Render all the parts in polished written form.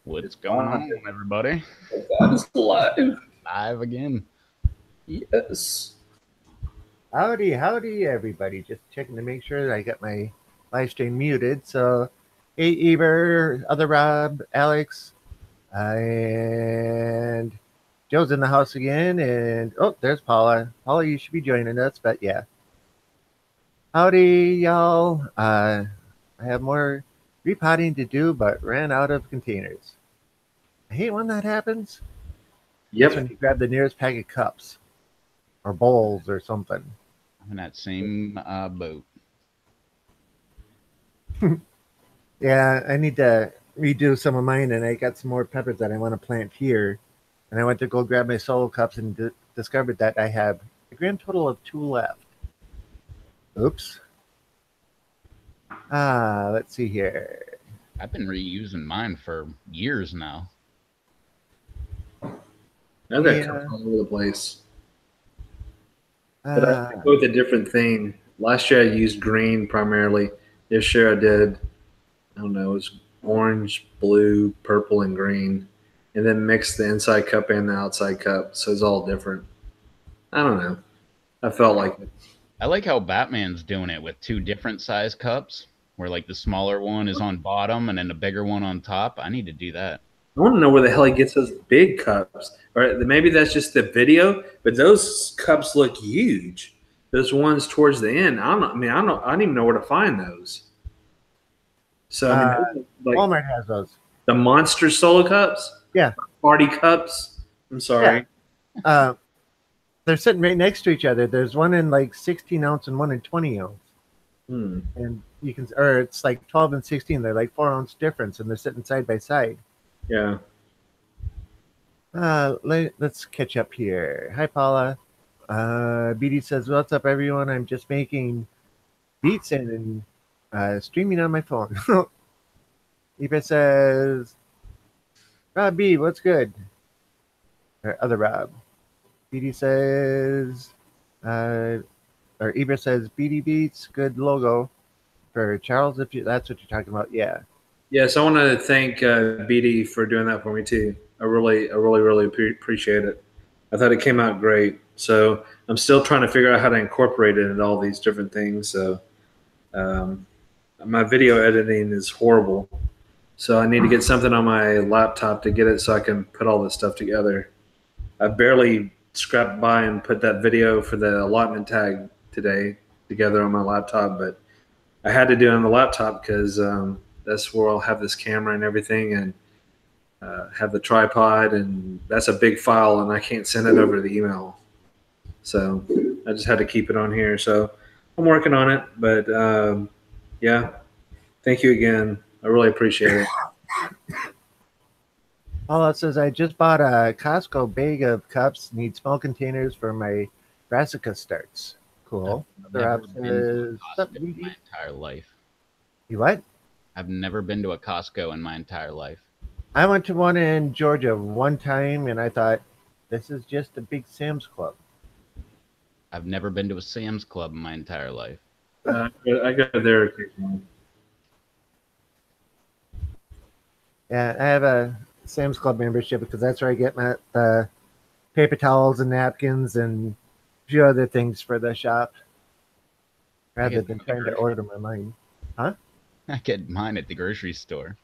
What's It's going live. on, everybody? God is alive. Live again. Yes. Howdy, everybody. Just checking to make sure that I got my live stream muted. So, hey, Eber, other Rob, Alex, and Joe's in the house again. And oh, there's Paula. Paula, you should be joining us, but yeah. Howdy, y'all. I have more repotting to do, but ran out of containers. I hate when that happens. That's when Yep. you grab the nearest pack of cups or bowls or something. I'm in that same boat. Yeah, I need to redo some of mine, and I got some more peppers that I want to plant here. And I went to go grab my solo cups and discovered that I have a grand total of two left. Oops. Let's see here. I've been reusing mine for years now. I've got cups Yeah. all over the place. But I Uh, go with a different theme. Last year I used green primarily. This year I did, I don't know, it was orange, blue, purple, and green. And then mixed the inside cup and the outside cup. So it's all different. I don't know. I felt like it. I like how Batman's doing it with two different size cups, where like the smaller one is on bottom and then the bigger one on top. I need to do that. I want to know where the hell he gets those big cups. Or maybe that's just the video, but those cups look huge. Those ones towards the end, I don't know. I mean, I don't even know where to find those. So I mean, uh, those are like Walmart has those. the monster solo cups, Yeah, party cups. I'm yeah. sorry. Uh, they're sitting right next to each other. There's one in like 16 ounce and one in 20 ounce. Hmm. And you can, or it's like 12 and 16. They're like 4 ounce difference, and they're sitting side by side. Yeah. Let's catch up here. Hi, Paula. BD says, "What's up, everyone? I'm just making beats and streaming on my phone." Eva says, "Rob B, what's good?" Or other Rob. BD says, uh, or Eva says, "BD Beats, good logo for Charles. If you, that's what you're talking about, yeah." Yes, I want to thank BD for doing that for me too. I really appreciate it. I thought it came out great. So I'm still trying to figure out how to incorporate it into all these different things. So um, my video editing is horrible. So I need to get something on my laptop to get it so I can put all this stuff together. I barely scrapped by and put that video for the allotment tag today together on my laptop, but I had to do it on the laptop because that's where I'll have this camera and everything, and have the tripod, and that's a big file, and I can't send it over the email. So I just had to keep it on here. So I'm working on it, but yeah, thank you again. I really appreciate it. Paula says, "I just bought a Costco bag of cups. Need small containers for my brassica starts." Cool. I've Other never Rob been to says, a "Sup, Costco in my BD?" entire life. You what? I've never been to a Costco in my entire life. I went to one in Georgia one time, and I thought, this is just a big Sam's Club. I've never been to a Sam's Club in my entire life. I go there occasionally. Yeah, I have a Sam's Club membership because that's where I get my the paper towels and napkins and a few other things for the shop, I rather get than trying to order them online. Huh? I get mine at the grocery store.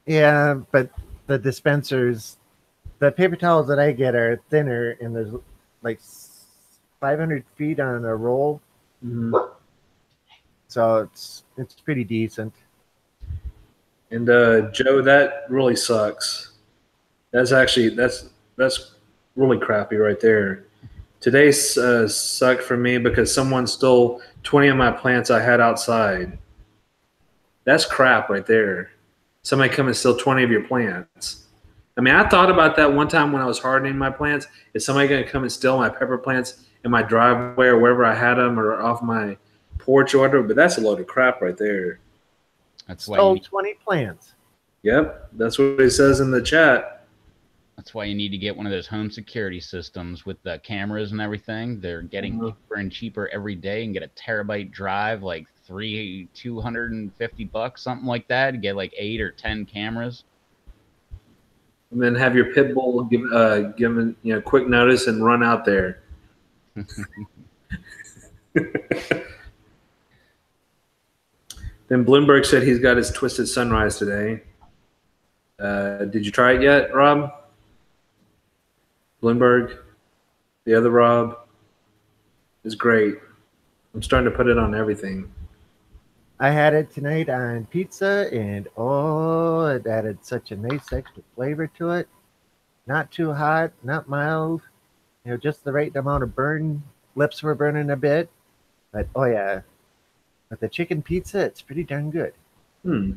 Yeah, but the dispensers, the paper towels that I get are thinner, and there's like 500 feet on a roll, Mhm. so it's pretty decent. And Joe, that really sucks. That's really crappy right there. Today's sucked for me because someone stole 20 of my plants I had outside. That's crap right there. Somebody come and steal 20 of your plants. I mean, I thought about that one time when I was hardening my plants. Is somebody going to come and steal my pepper plants in my driveway or wherever I had them or off my porch or whatever? But that's a load of crap right there. That's why you Stole need 20 plants. Yep, that's what it says in the chat. That's why you need to get one of those home security systems with the cameras and everything. They're getting Uh-huh. cheaper and cheaper every day, and get a terabyte drive, like $250, something like that. You get like 8 or 10 cameras. And then have your pit bull give him quick notice and run out there. Then Bloomberg said he's got his Twisted Sunrise today. Did you try it yet, Rob? Bloomberg, the other Rob, is great. I'm starting to put it on everything. I had it tonight on pizza, and oh, it added such a nice extra flavor to it. Not too hot, not mild. Just the right amount of burn. Lips were burning a bit, but oh yeah, with the chicken pizza, it's pretty darn good.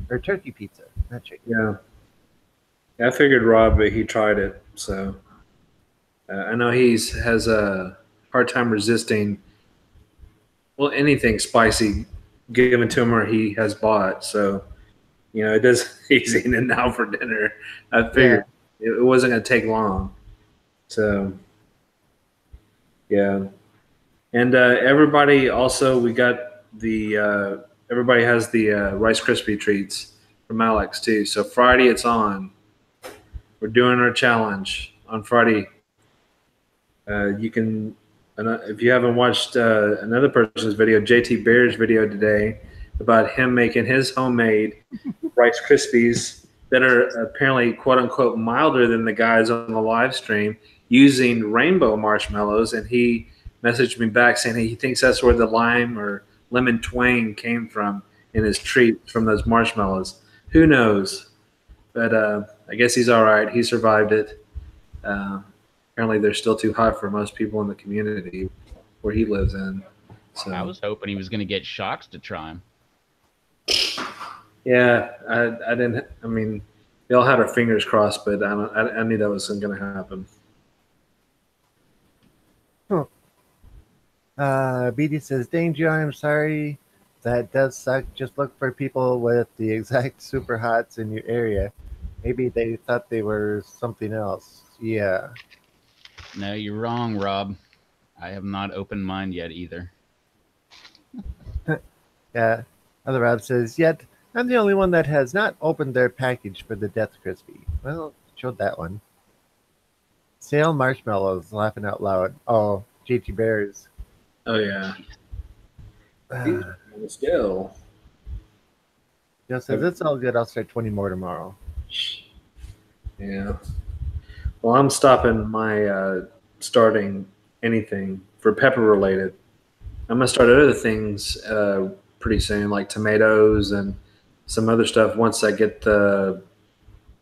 Or turkey pizza, not chicken. Yeah. I figured Rob, he tried it, so I know has a hard time resisting anything spicy given to him or he has bought. So it does. He's eating it now for dinner. I figured it wasn't going to take long. So yeah, and everybody also we got the everybody has the Rice Krispie treats from Alex too. So Friday it's on. We're doing our challenge on Friday. You can, if you haven't watched another person's video, JT Bear's video today about him making his homemade Rice Krispies that are apparently quote unquote milder than the guys on the live stream using rainbow marshmallows. And he messaged me back saying he thinks that's where the lime or lemon twang came from in his treat from those marshmallows. Who knows? But I guess he's all right. He survived it. Apparently, they're still too hot for most people in the community where he lives in. So I was hoping he was going to get Chox to try him. Yeah, I didn't. I mean, we all had our fingers crossed, but I knew that wasn't going to happen. BD says, "Danger, I'm sorry. That does suck. Just look for people with the exact super hots in your area. Maybe they thought they were something else." Yeah. No, you're wrong, Rob. I have not opened mine yet either. Yeah. Other Rob says, "Yet I'm the only one that has not opened their package for the Death Crispy." Well, showed that one. Sale marshmallows, laughing out loud. Oh, JT Bears. Oh yeah. Still. Joe says, "It's all good. I'll start 20 more tomorrow." Yeah. Well, I'm stopping my starting anything for pepper related. I'm gonna start other things pretty soon, like tomatoes and some other stuff. Once I get the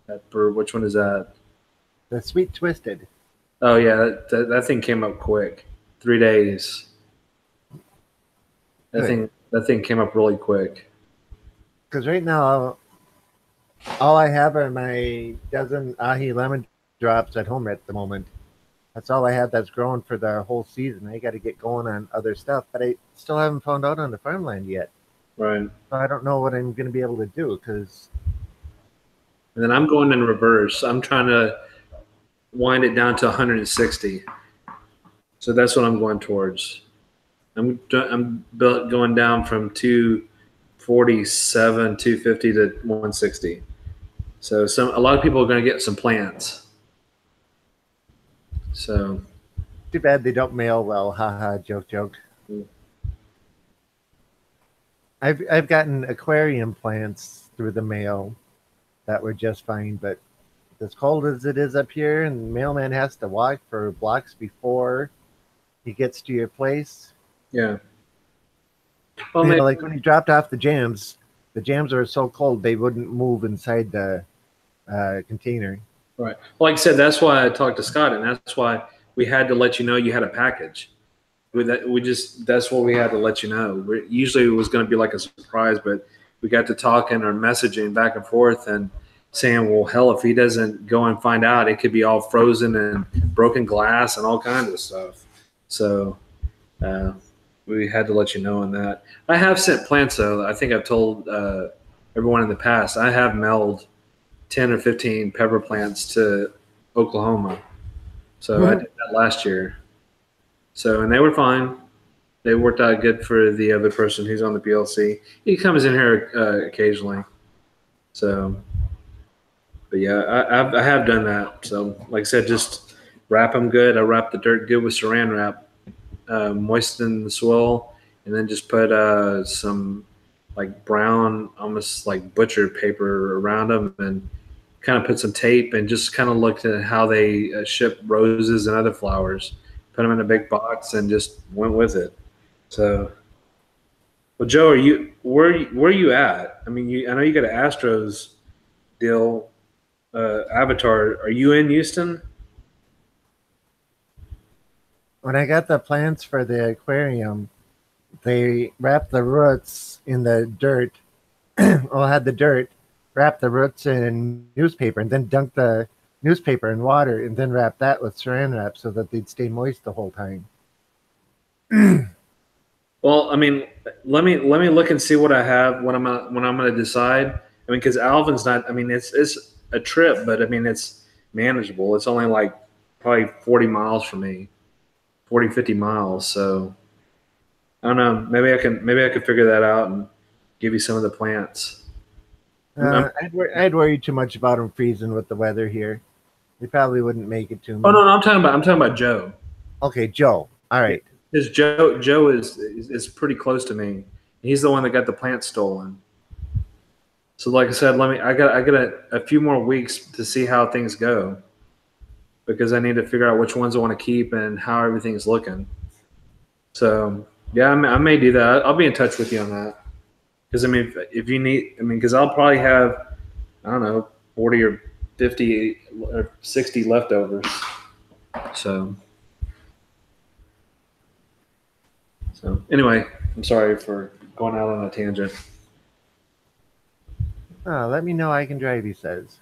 pepper, which one is that? The Sweet Twisted. Oh yeah, that thing came up quick. 3 days. That thing came up really quick. Because right now, all I have are my dozen ahi lemon drops at home at the moment. That's all I have that's grown for the whole season. I got to get going on other stuff, but I still haven't found out on the farmland yet. Right. So I don't know what I'm going to be able to do because. And then I'm going in reverse. I'm trying to wind it down to 160. So that's what I'm going towards. I'm going down from 247, 250 to 160. So a lot of people are going to get some plants. So Too bad they don't mail well. Haha, joke. I've gotten aquarium plants through the mail that were just fine, but as cold as it is up here, and the mailman has to walk for blocks before he gets to your place. Yeah. Well, maybe, like when he dropped off the jams were so cold they wouldn't move inside the container. Right. Well, like I said, that's why I talked to Scott, and that's why we had to let you know you had a package. That's what we had to let you know. Usually it was going to be like a surprise, but we got to talking or messaging back and forth and saying, well, hell, if he doesn't go and find out, it could be all frozen and broken glass and all kinds of stuff. So we had to let you know on that. I have sent plants, though. I think I've told everyone in the past, I have mailed 10 or 15 pepper plants to Oklahoma. So I did that last year. So, and they were fine. They worked out good for the other person who's on the PLC. He comes in here occasionally. So, But yeah, I have done that. So like I said, just wrap them good. I wrap the dirt good with saran wrap, moisten the soil, and then just put some like brown, almost like butcher paper around them, and kind of put some tape, and just kind of looked at how they ship roses and other flowers. Put them in a big box and just went with it. So, well, Joe, are you where are you at? I mean, I know you got an Astros deal, Avatar. Are you in Houston? When I got the plants for the aquarium, they wrapped the roots in the dirt. Well, had the dirt, wrap the roots in newspaper, and then dunk the newspaper in water, and then wrap that with saran wrap so that they'd stay moist the whole time. Well, I mean, let me look and see what I have when I'm going to decide. I mean, because Alvin's not. I mean, it's a trip, but I mean, it's manageable. It's only like probably 40 miles from me, 40 50 miles. So I don't know. Maybe I can figure that out and give you some of the plants. I'd worry too much about them freezing with the weather here. They probably wouldn't make it to Oh me. no, no, I'm talking about Joe. Okay, Joe. All right. Because Joe is pretty close to me. He's the one that got the plant stolen. So like I said, I got a few more weeks to see how things go because I need to figure out which ones I want to keep and how everything's looking. So yeah, I may do that. I'll be in touch with you on that. Because I mean, if you need, I mean, because I'll probably have, I don't know, 40 or 50 or 60 leftovers. So anyway, I'm sorry for going out on a tangent. Oh, let me know I can drive, he says.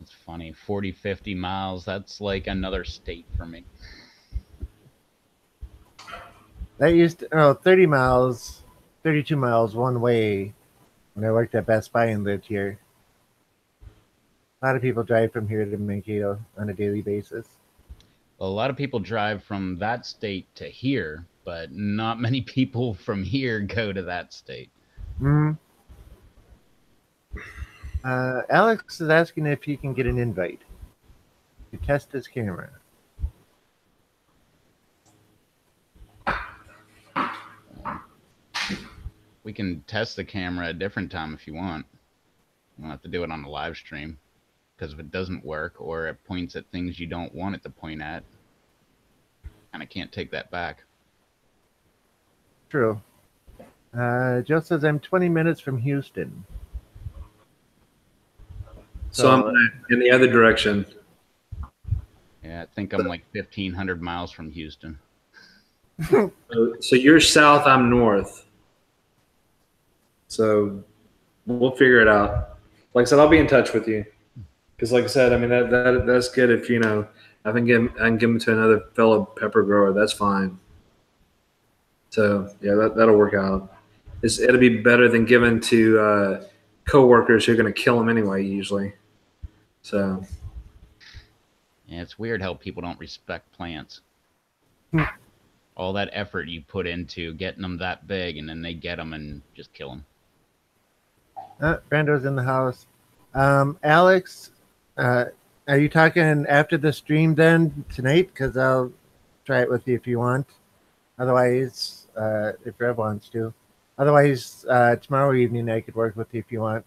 It's funny. 40, 50 miles. That's like another state for me. That used to, 30 miles, 32 miles one way when I worked at Best Buy and lived here. A lot of people drive from here to Mankato on a daily basis. Well, a lot of people drive from that state to here, but not many people from here go to that state. Mm. Alex is asking if he can get an invite to test his camera. We can test the camera a different time if you want. You don't have to do it on a live stream. Because if it doesn't work or it points at things you don't want it to point at, kind of can't take that back. True. Joe says I'm 20 minutes from Houston. So I'm in the other direction. Yeah, I think I'm like 1,500 miles from Houston. So you're south, I'm north. So we'll figure it out. Like I said, I'll be in touch with you. Because like I said, I mean that's good if I can give them to another fellow pepper grower. That's fine. So yeah, that'll work out. It'll be better than giving to coworkers who are going to kill them anyway. Usually. So Yeah, it's weird how people don't respect plants. All that effort you put into getting them that big, and then they get them and just kill them. Brando's in the house. Alex, are you talking after the stream then tonight? Because I'll try it with you if you want. Otherwise, if Rev wants to. Otherwise, tomorrow evening I could work with you if you want.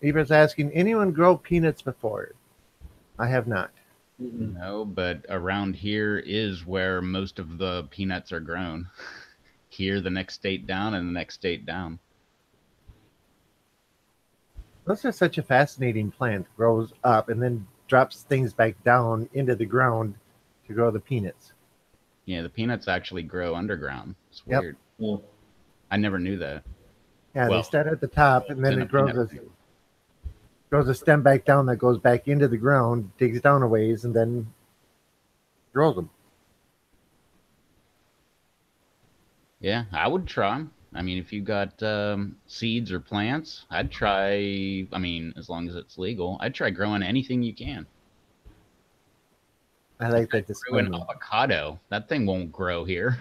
Eber's asking, anyone grow peanuts before? I have not. No, but around here is where most of the peanuts are grown. Here, the next state down, and the next state down. Those are such a fascinating plant. Grows up and then drops things back down into the ground to grow the peanuts. Yeah, the peanuts actually grow underground. It's Yep. weird. yeah. I never knew that. Yeah, Well, they start at the top and then in it a peanut grows a stem back down that goes back into the ground, digs down a ways, and then grows them. Yeah, I would try 'em. I mean, if you got seeds or plants, I'd try. I mean, as long as it's legal, I'd try growing anything you can. I like that Grew an disclaimer. avocado. That thing won't grow here.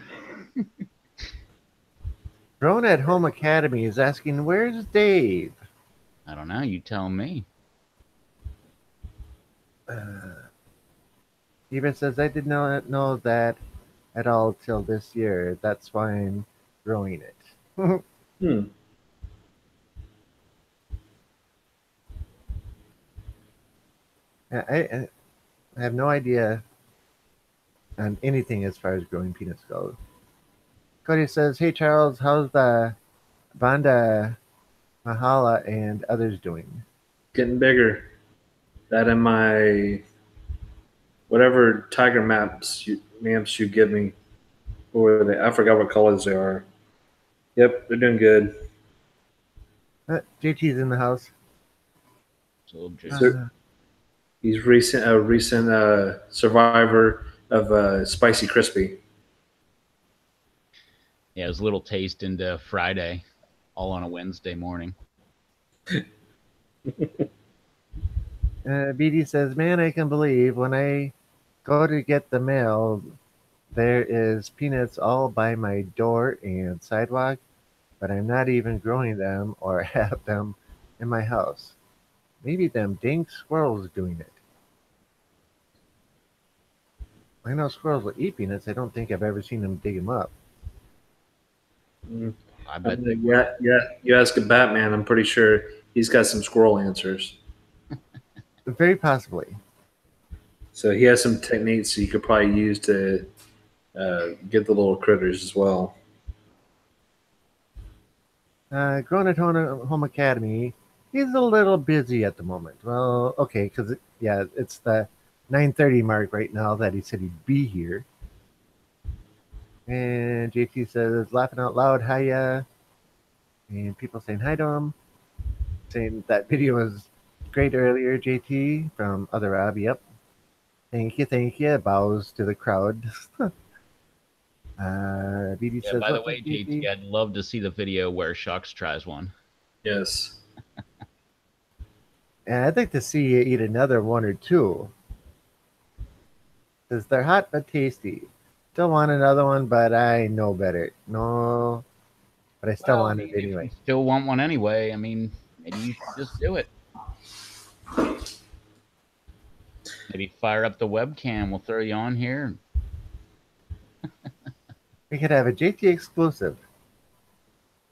Drone at Home Academy is asking, "Where's Dave?" I don't know. You tell me. Eva says, "I did not know that at all till this year. That's why I'm growing it." Hmm. I have no idea on anything as far as growing peanuts go. Cody says, "Hey Charles, how's the Vanda Mahala and others doing?" Getting bigger. That in my whatever tiger maps you give me. What were they? I forgot what colors they are. Yep, they're doing good. JT's in the house. So So Uh, he's recent survivor of Spicy Crispy. yeah, it was a little taste into Friday, all on a Wednesday morning. BD says, "Man, I can believe when I go to get the mail, there is peanuts all by my door and sidewalk, but I'm not even growing them or have them in my house. Maybe them dang squirrels doing it." I know squirrels will eat peanuts. I don't think I've ever seen them dig them up. Mm. I bet they Yeah, will. yeah. You ask a Batman, I'm pretty sure he's got some squirrel answers. Very possibly. So he has some techniques you could probably use to get the little critters as well. Growing at Home Academy, he's a little busy at the moment. Well, okay, because yeah, it's the 9:30 mark right now that he said he'd be here. And JT says, "Laughing out loud, hiya." And people saying hi to him, saying that video was great earlier, JT, from Other Rob. Yep. Thank you. Bows to the crowd. BD Yeah, says, by the "What's up, way, JT, JT?" I'd love to see the video where Chox tries one. Yes. And I'd like to see you eat another one or two. Says they're hot but tasty. Still want another one, but I know better. No, but I still Well, I want it mean, if you anyway. still want one anyway, I mean, maybe you should just do it. Maybe fire up the webcam. We'll throw you on here. We could have a JT exclusive.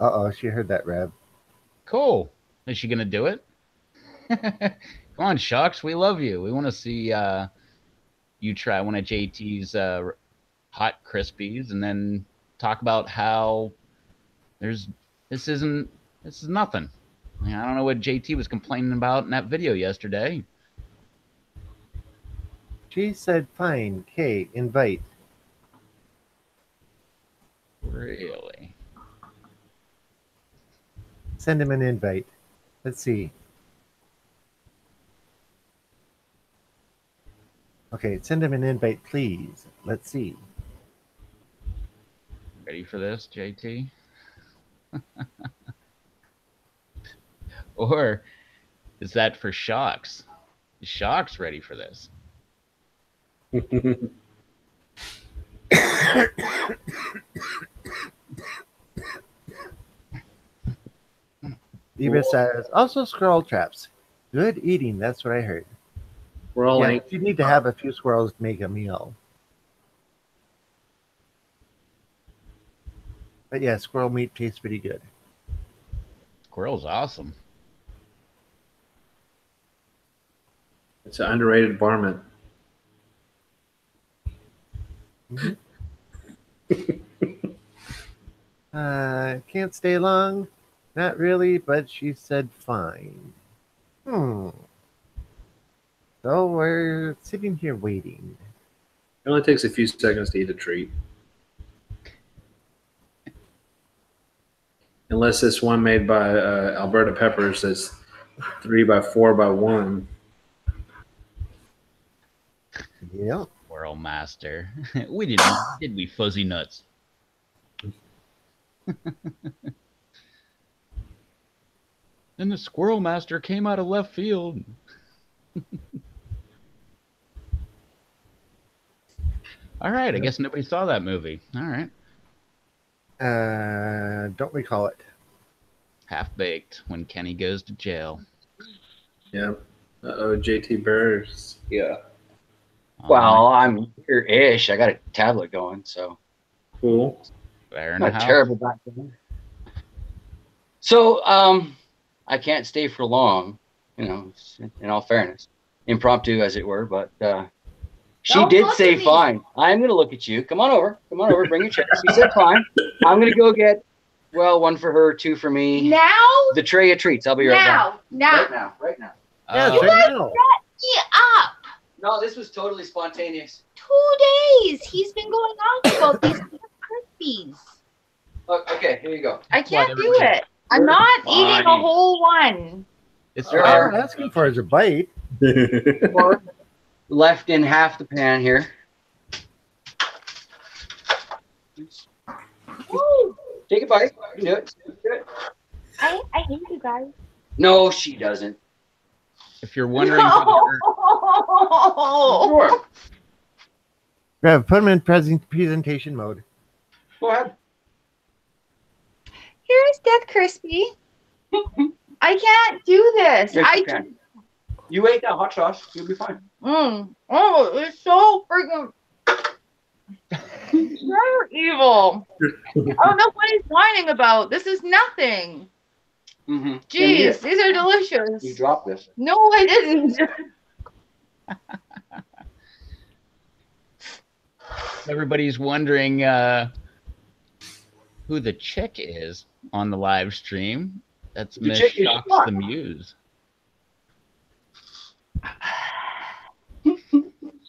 Uh oh, she heard that, Rev. Cool. Is she gonna do it? Come on, Chox. We love you. We want to see you try one of JT's hot crispies, and then talk about how there's this isn't this is nothing. I don't know what JT was complaining about in that video yesterday. She said, "Fine, K, invite." Really? Send him an invite. Let's see. Okay, send him an invite, please. Let's see. Ready for this, JT? Or is that for Chox? Is Chox ready for this? Eva says, "Also squirrel traps. Good eating, that's what I heard." We're all Yeah, anxious. but you need to have a few squirrels to make a meal. But yeah, squirrel meat tastes pretty good. Squirrel's awesome. It's an underrated varmint. Mhm. Can't stay long. Not really, but she said fine. Hmm. So we're sitting here waiting. It only takes a few seconds to eat a treat. Unless it's one made by Alberta Peppers that's 3 by 4 by 1. Yep. Squirrel Master. We didn't, did we, Fuzzy Nuts? And the Squirrel Master came out of left field. All right, I guess nobody saw that movie. All right. Don't recall it. Half baked when Kenny goes to jail. Yeah. Uh-oh, JT Bears. Yeah. Well, I'm here-ish. I got a tablet going, so Cool. fair not enough. terrible back then. So, I can't stay for long, you know, in all fairness. Impromptu, as it were, but she Don't did look say at me. fine. I'm going to look at you. Come on over. Come on over. Bring your chips. She said fine. I'm going to go get, well, 1 for her, 2 for me. Now? The tray of treats. I'll be right back. Now. Right now. Yeah, Oh, right now. Get up. No, this was totally spontaneous. 2 days. He's been going on about these Krispies. Okay, here you go. I can't do it. I'm not eating a whole one. it's There All fair. I'm asking for is a bite. 4 left in half the pan here. Woo. Take a bite. You can do it. Do it. I hate you guys. No, she doesn't. If you're wondering, No. Sure. Yeah, put them in presentation mode. Go ahead. Here's Death Crispy. I can't do this. Yes, you can. You ate that hot sauce. You'll be fine. Oh, it's so freaking. You're evil. I don't know what he's whining about. This is nothing. Mm-hmm. Jeez, these are delicious. You dropped this. No, I didn't. Everybody's wondering who the chick is on the live stream. That's The Miss chick is Chox what? the Muse.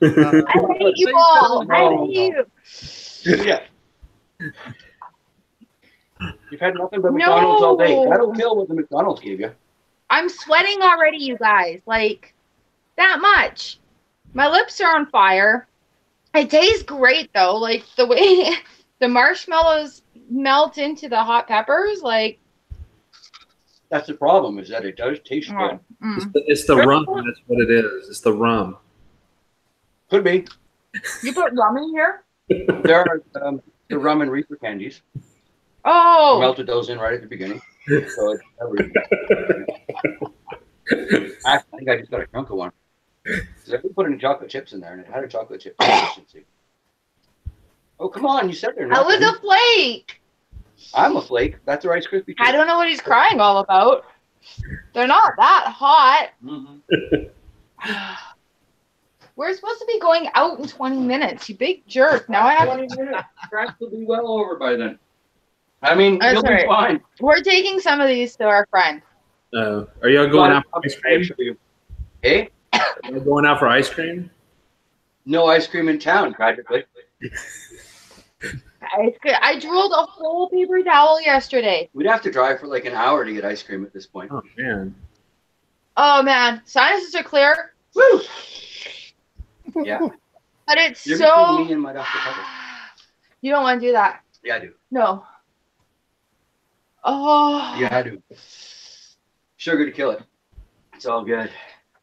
I hate you all. I hate you. Yeah. You've had nothing but McDonald's all day. That'll kill what the McDonald's gave you. I'm sweating already, you guys. Like, that much. My lips are on fire. It tastes great, though. Like, the way the marshmallows melt into the hot peppers, like. That's the problem, is that it does taste good. It's the rum. That's what it is. It's the rum. Could be. You put rum in here? There are the rum and reefer candies. I Oh. melted those in right at the beginning. So it's I think I just got a chunk of one. Because I put any chocolate chips in there, and it had a chocolate chip consistency. Oh, come on. You said they're That not. was a flake. I'm a flake. That's a Rice Krispie treat. I don't know what he's crying all about. They're not that hot. Mm-hmm. We're supposed to be going out in 20 minutes. You big jerk. Now I have 20 minutes. Crash will be well over by then. I mean, That's you'll be right. fine. We're taking some of these to our friend. Are y'all going out for ice cream? you. Hey? Are y'all going out for ice cream? No ice cream in town, practically. I drooled a whole paper towel yesterday. We'd have to drive for like an hour to get ice cream at this point. Oh man. Oh man, sinuses are clear. Woo! Yeah. But it's You're so. between me and my Dr. Pepper. You don't want to do that. Yeah, I do. No. Oh. You had to. Sugar to kill it. It's all good.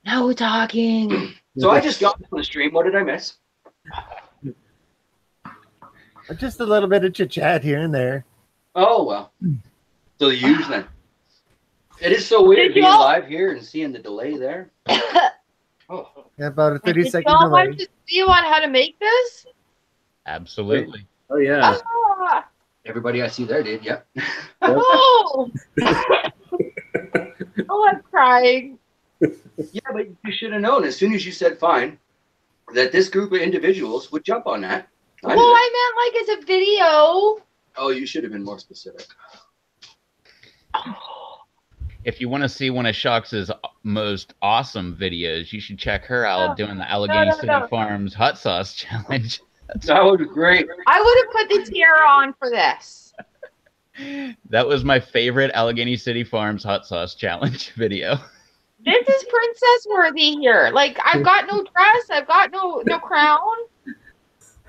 No talking. So I just got on the stream. What did I miss? Just a little bit of chit chat here and there. Oh, well. So the use then. It is so weird Did being y'all- live here and seeing the delay there. Oh, About a 30-second Y'all delay. want to see on how to make this? Absolutely. Oh yeah. Ah. everybody I see there did. Yep. Oh. Oh, I'm crying. Yeah, but you should have known as soon as you said fine that this group of individuals would jump on that. Well, I meant like it's a video. Oh, you should have been more specific. If you want to see one of Chox's most awesome videos, you should check her out doing the Allegheny City Farms hot sauce challenge. That would be great. I would have put the tiara on for this. That was my favorite Allegheny City Farms hot sauce challenge video. This is princess worthy here. Like, I've got no dress. I've got no crown.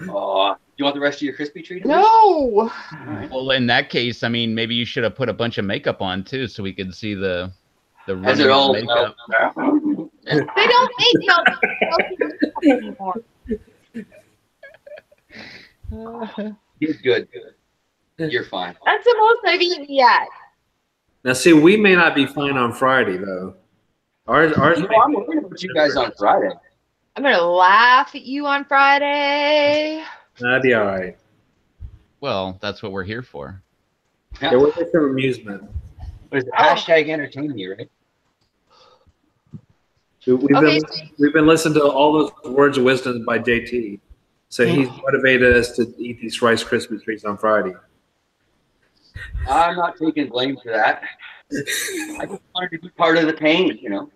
Oh, do you want the rest of your crispy treat? No. All right. Well, in that case, I mean, maybe you should have put a bunch of makeup on too, so we could see the As it all makeup. They don't make makeup anymore. He's good. You're fine. That's the most I've eaten yet. Now, see, we may not be fine on Friday though. Ours No, may I'm be worried about you guys on Friday. I'm gonna laugh at you on Friday. That'd be all right. Well, that's what we're here for. Yeah, we'll get some amusement. What is it? Hashtag entertain me, right? Okay, We've been listening to all those words of wisdom by JT, so he's motivated us to eat these Rice Krispie treats on Friday. I'm not taking blame for that. I just wanted to be part of the pain, you know.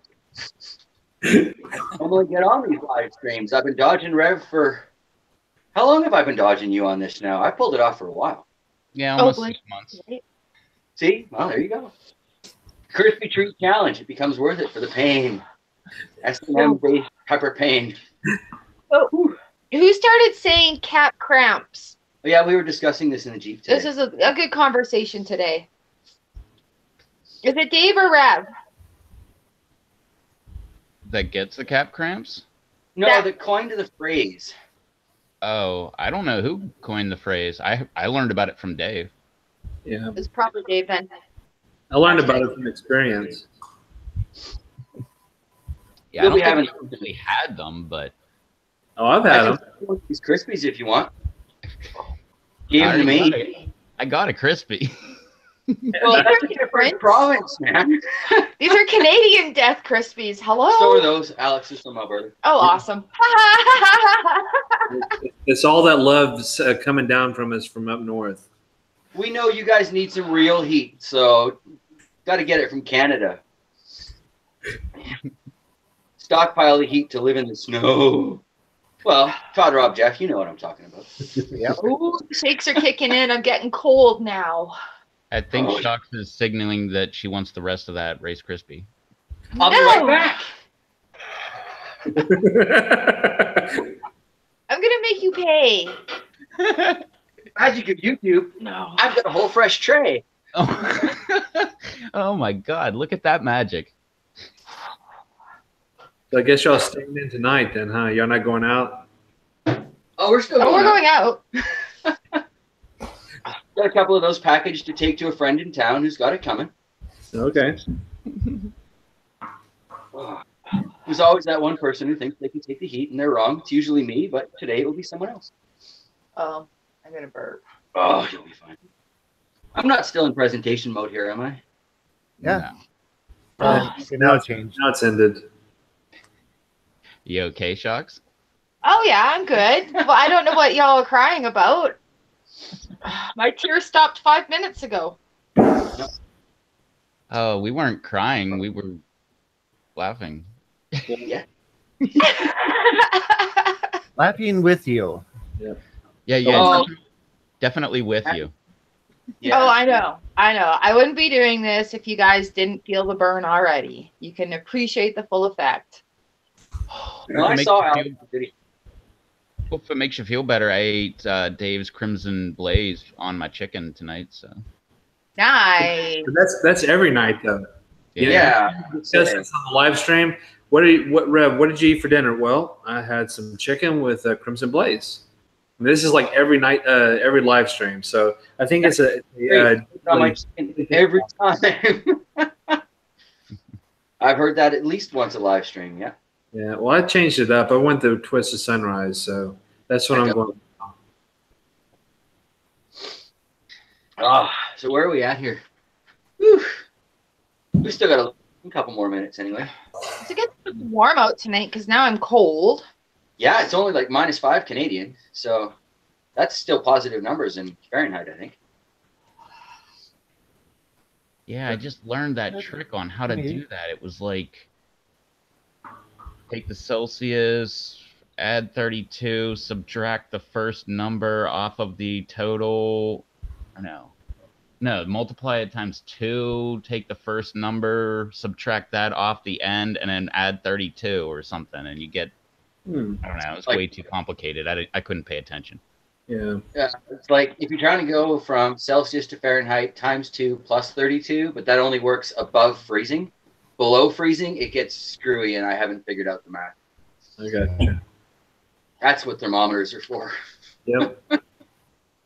I'm gonna get on these live streams. I've been dodging Rev for how long have I been dodging you on this now? I pulled it off for a while. Yeah, almost 6 months. See? Well, there you go. Crispy treat challenge. It becomes worth it for the pain. S&M based pepper pain. Oh, who started saying cap cramps? Oh, yeah, we were discussing this in the Jeep today. This is a good conversation today. Is it Dave or Rev? That gets the cap cramps? No, that- the coined the phrase. Oh, I don't know who coined the phrase. I learned about it from Dave. Yeah, It's probably Dave then. I learned about it from experience. Yeah, You'll I be don't having think we really had them, but Oh, I've had them. these Crispies if you want. Give them to me. I got a crispy. Well, these are Different different. province, man. These are Canadian Death Krispies. Hello. So are those. Alex is from Alberta. Oh, awesome. It's all that love coming down from us from up north. We know you guys need some real heat, so got to get it from Canada. Stockpile the heat to live in the snow. Well, Todd, Rob, Jeff, you know what I'm talking about. Ooh, the shakes are kicking in. I'm getting cold now. I think Oh. Chox is signaling that she wants the rest of that Rice Krispie. I'll be right back. I'm gonna make you pay. Magic of YouTube. No. I've got a whole fresh tray. Oh. Oh my God! Look at that magic. So I guess y'all staying in tonight then, huh? Y'all not going out? Oh, we're still Oh, we're going going out. Got a couple of those packaged to take to a friend in town who's got it coming. Okay. There's always that one person who thinks they can take the heat and they're wrong. It's usually me, but today it will be someone else. Oh, I'm gonna burp. Oh, you'll be fine. I'm not still in presentation mode here, am I? Yeah. Oh. Now it changed. Now it's ended. You okay, Chox? Oh yeah, I'm good. Well, I don't know what y'all are crying about. My tears stopped 5 minutes ago. Oh, we weren't crying. We were laughing. Yeah. Laughing with you. Yeah, Oh. definitely with you. Yeah. Oh, I know. I wouldn't be doing this if you guys didn't feel the burn already. You can appreciate the full effect. Well, I Makes saw you Alex feel- video. Well, if it makes you feel better, I ate Dave's Crimson Blaze on my chicken tonight. So Nice. But that's every night though. Yeah. Discuss this on the live stream. Rev, what did you eat for dinner? Well, I had some chicken with Crimson Blaze. And this is like every night, every live stream. So I think it's a On my chicken every time. I've heard that at least once a live stream. Yeah. yeah. Well, I changed it up. I went to Twisted Sunrise, so that's what I'm going. Oh, so where are we at here? Whew. We still got a couple more minutes anyway. It's get warm out tonight because now I'm cold. Yeah, it's only like -5 Canadian, so that's still positive numbers in Fahrenheit, I think. yeah, I just learned that trick on how to do that. It was like take the Celsius, add 32, subtract the first number off of the total. No, multiply it times 2, take the first number, subtract that off the end, and then add 32 or something, and you get, I don't know, it's way too complicated. I couldn't pay attention. Yeah. Yeah, it's like if you're trying to go from Celsius to Fahrenheit times 2 plus 32, but that only works above freezing. Below freezing, it gets screwy, and I haven't figured out the math. I got you. That's what thermometers are for. Yep.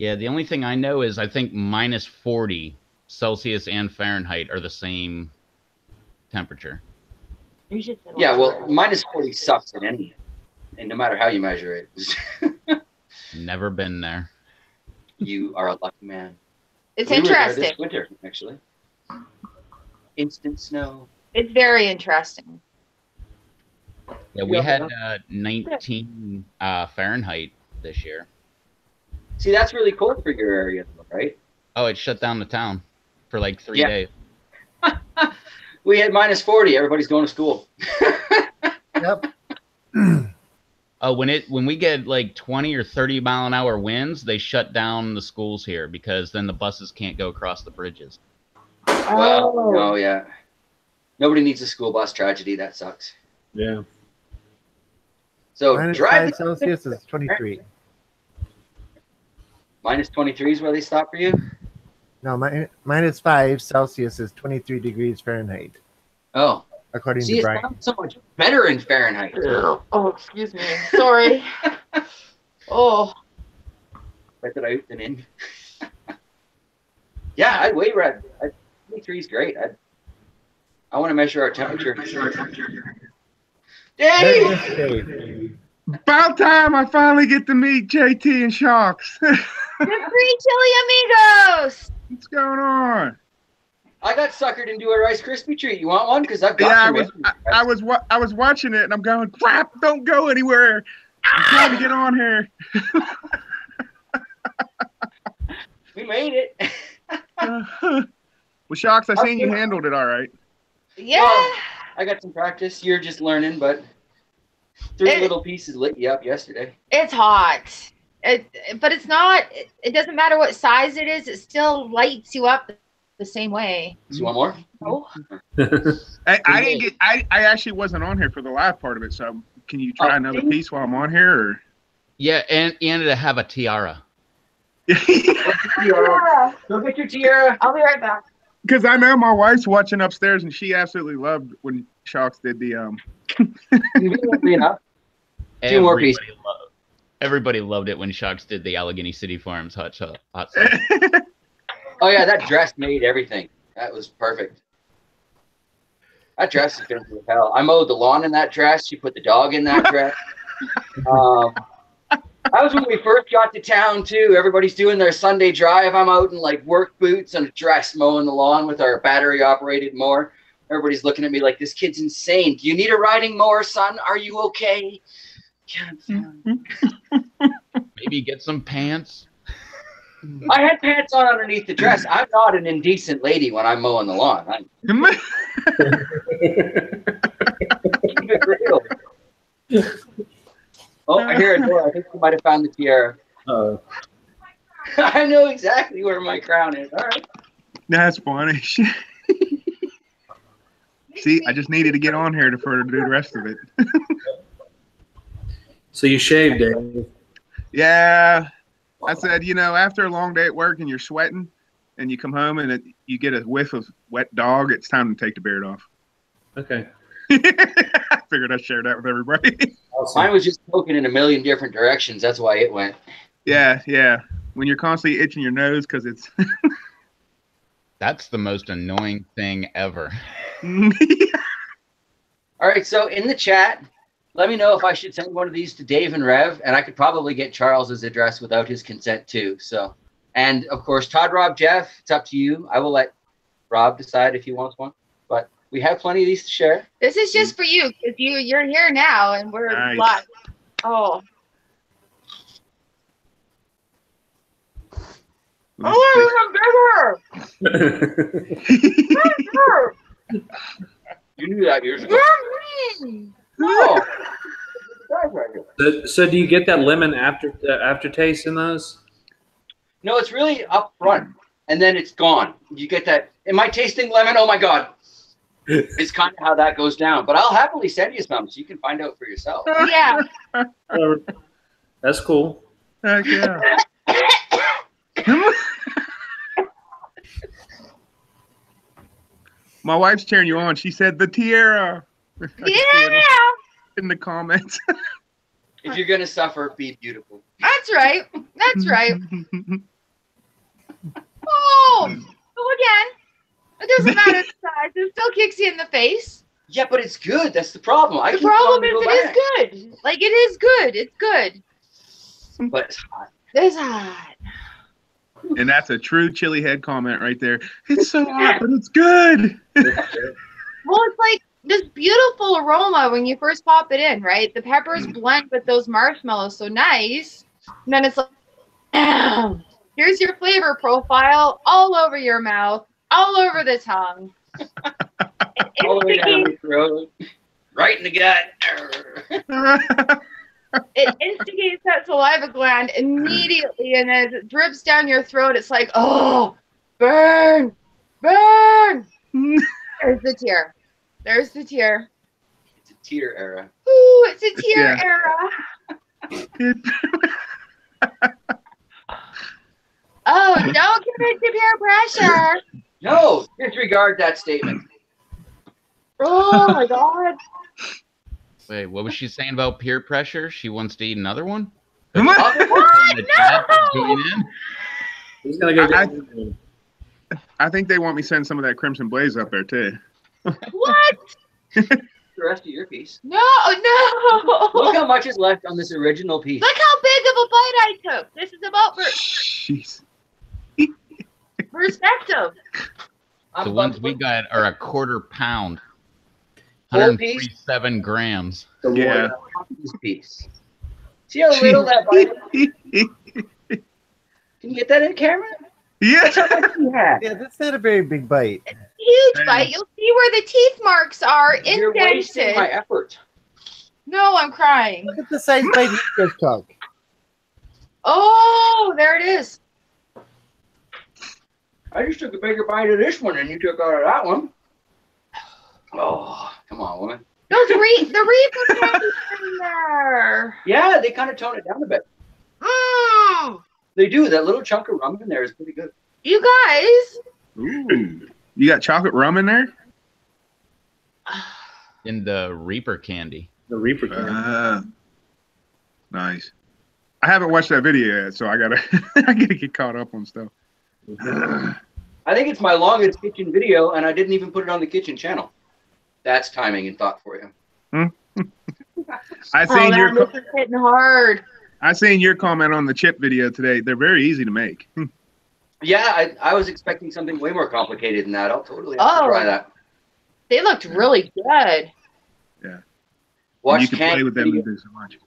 Yeah, the only thing I know is I think minus 40 Celsius and Fahrenheit are the same temperature. Yeah, well, minus 40 sucks in any, and no matter how you measure it, Never been there. you are a lucky man. It's We were there interesting. this winter, actually. Instant snow. It's very interesting. Yeah, we had 19 Fahrenheit this year. See, that's really cold for your area, right? Oh, it shut down the town for like 3 Yeah. days. We had minus 40. Everybody's going to school. Yep. Oh, when we get like 20 or 30-mile-an-hour winds, they shut down the schools here because then the buses can't go across the bridges. Well, oh yeah. Nobody needs a school bus tragedy. That sucks. Yeah. So Minus drive 5 Celsius is 23. minus 23 is where they stop for you. No, minus 5 Celsius is 23 degrees Fahrenheit, Oh, according see, to it's Brian. not so much better in Fahrenheit. Oh, excuse me. Sorry. Oh. Let it out and in. Yeah, I'd way rather. 23 is great. I want to measure our temperature. Dave! Yes, Dave. About time I finally get to meet JT and Chox. The free chili amigos. What's going on? I got suckered into a Rice Krispie treat. You want one? Because I've got Yeah, some. I was watching it and I'm going, crap, don't go anywhere. I'm trying to get on here. We made it. Well, Chox, I seen you handled it all right. Yeah. Well, I got some practice. You're just learning, but three little pieces lit you up yesterday. It's hot. But it's not. It doesn't matter what size it is. It still lights you up the same way. So you want more? Oh. I didn't get. I actually wasn't on here for the live part of it. So can you try another piece while I'm on here? Or? Yeah, and to have a tiara. Yeah. Go get your tiara. I'll be right back. Because I know my wife's watching upstairs and she absolutely loved when Chox did the Conveniently enough. Two more pieces. Everybody loved it when Chox did the Allegheny City Farms hot sauce. Oh yeah, that dress made everything. That was perfect. That dress is gonna be hell. I mowed the lawn in that dress. She put the dog in that dress. That was when we first got to town too. Everybody's doing their Sunday drive. I'm out in like work boots and a dress mowing the lawn with our battery operated mower. Everybody's looking at me like, this kid's insane. Do you need a riding mower, son? Are you okay? Yeah, I'm fine. Maybe get some pants. I had pants on underneath the dress. I'm not an indecent lady when I'm mowing the lawn. Keep it real. Oh, I hear a door. I think we might have found the tiara. I know exactly where my crown is. All right. That's funny. See, I just needed to get on here for her to do the rest of it. So you shaved, Dave? Yeah. I said, after a long day at work and you're sweating and you come home and you get a whiff of wet dog, it's time to take the beard off. Okay. I figured I'd share that with everybody. Mine was just poking in a million different directions. That's why it went. Yeah. When you're constantly itching your nose because it's... That's the most annoying thing ever. All right, so in the chat, let me know if I should send one of these to Dave and Rev, and I could probably get Charles's address without his consent too. So, and of course, Todd, Rob, Jeff, it's up to you. I will let Rob decide if he wants one, but we have plenty of these to share. This is just for you because you're here now and we're Nice. live. Oh. Oh, I'm bigger. You knew that years ago. You're Oh. So do you get that lemon aftertaste in those? No, it's really up front, and then it's gone. You get that. Am I tasting lemon? Oh my God. It's kind of how that goes down. But I'll happily send you some so you can find out for yourself. Yeah. That's cool. Heck yeah. My wife's cheering you on. She said the tiara. Yeah. In the comments. If you're going to suffer, be beautiful. That's right. That's right. Go again. It doesn't matter the size. It still kicks you in the face. Yeah, but it's good. That's the problem. The problem is it is good. Like, it is good. It's good. But it's hot. It's hot. And that's a true chili head comment right there. It's so hot, but it's good. Well, it's like this beautiful aroma when you first pop it in, right? The peppers blend with those marshmallows so nice. And then it's like, here's your flavor profile all over your mouth, all over the tongue. All the way down your throat. Right in the gut. It instigates that saliva gland immediately, and as it drips down your throat, it's like, oh, burn, burn. There's the tear. There's the tear. It's a tear era. Ooh, it's a tear era. Oh, don't give it to peer pressure. No, disregard that statement. Oh my God. Wait, what was she saying about peer pressure? She wants to eat another one? What? The chat is No. going in? He's gonna go get one. I think they want me to send some of that Crimson Blaze up there too. What? The rest of your piece. No, no. Look how much is left on this original piece. Look how big of a bite I took. This is about Jeez. perspective. The ones we got are a quarter pound. Whole piece? 147 grams. Yeah. This piece. See how little that bite is? Can you get that in camera? That's Yeah. how much you had. Yeah, that's not a very big bite. Huge bite. You'll see where the teeth marks are You're wasting indented. my effort. No, I'm crying. Look at the size bite he just took. Oh, there it is. I just took a bigger bite of this one than you took out of that one. Oh, come on, woman. The Reaper candy's in there. Yeah, they kind of tone it down a bit. Mm. They do. That little chunk of rum in there is pretty good. You guys. Ooh. You got chocolate rum in there? In the Reaper candy. The Reaper can. Nice. I haven't watched that video yet, so I gotta get caught up on stuff. I think it's my longest kitchen video, and I didn't even put it on the kitchen channel. That's timing and thought for you. I seen your This is hitting hard. I seen your comment on the chip video today. They're very easy to make. Yeah, I was expecting something way more complicated than that. I'll totally have to try that. They looked really good. Yeah. Watch You can play Kang's with them video, and do so much.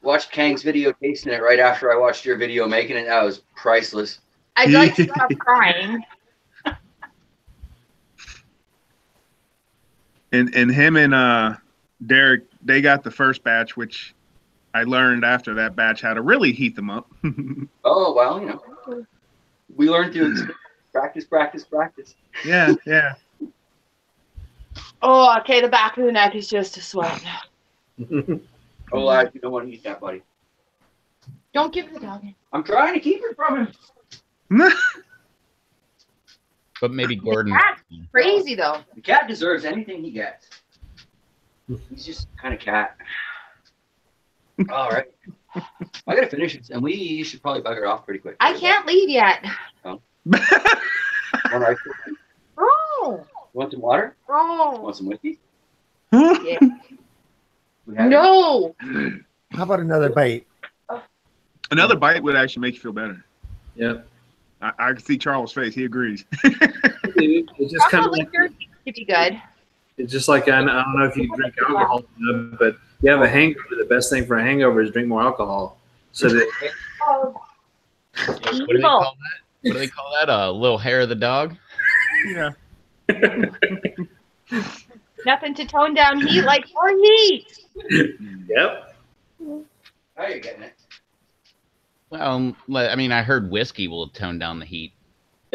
watched Kang's video tasting it right after I watched your video making it. That was priceless. I'd like to stop crying. And him and Derek, they got the first batch, which I learned after that batch how to really heat them up. Oh, well, you know. We learned through experience. Practice, practice, practice. Yeah, yeah. Oh, okay. The back of the neck is just a sweat. Oh, I you don't want to eat that, buddy. Don't give the dog it. I'm trying to keep it from him. But maybe Gordon. That's crazy, though. The cat deserves anything he gets. He's just kind of cat. All right. I gotta finish it, and we should probably bugger off pretty quick. I can't leave yet. Want ice cream? Oh. Want some water? Oh. Want some whiskey? Yeah. We have it. No. How about another bite? Another bite would actually make you feel better. Yeah. I can see Charles' face. He agrees. It's just kind of Probably like, yours to be good. it's just like I don't know if you drink alcohol, but you have a hangover. The best thing for a hangover is drink more alcohol. So that Oh. What do they call that? What do they call that? A little hair of the dog? Yeah. Nothing to tone down heat like more heat. yep. How are you getting it? Well, I mean, I heard whiskey will tone down the heat.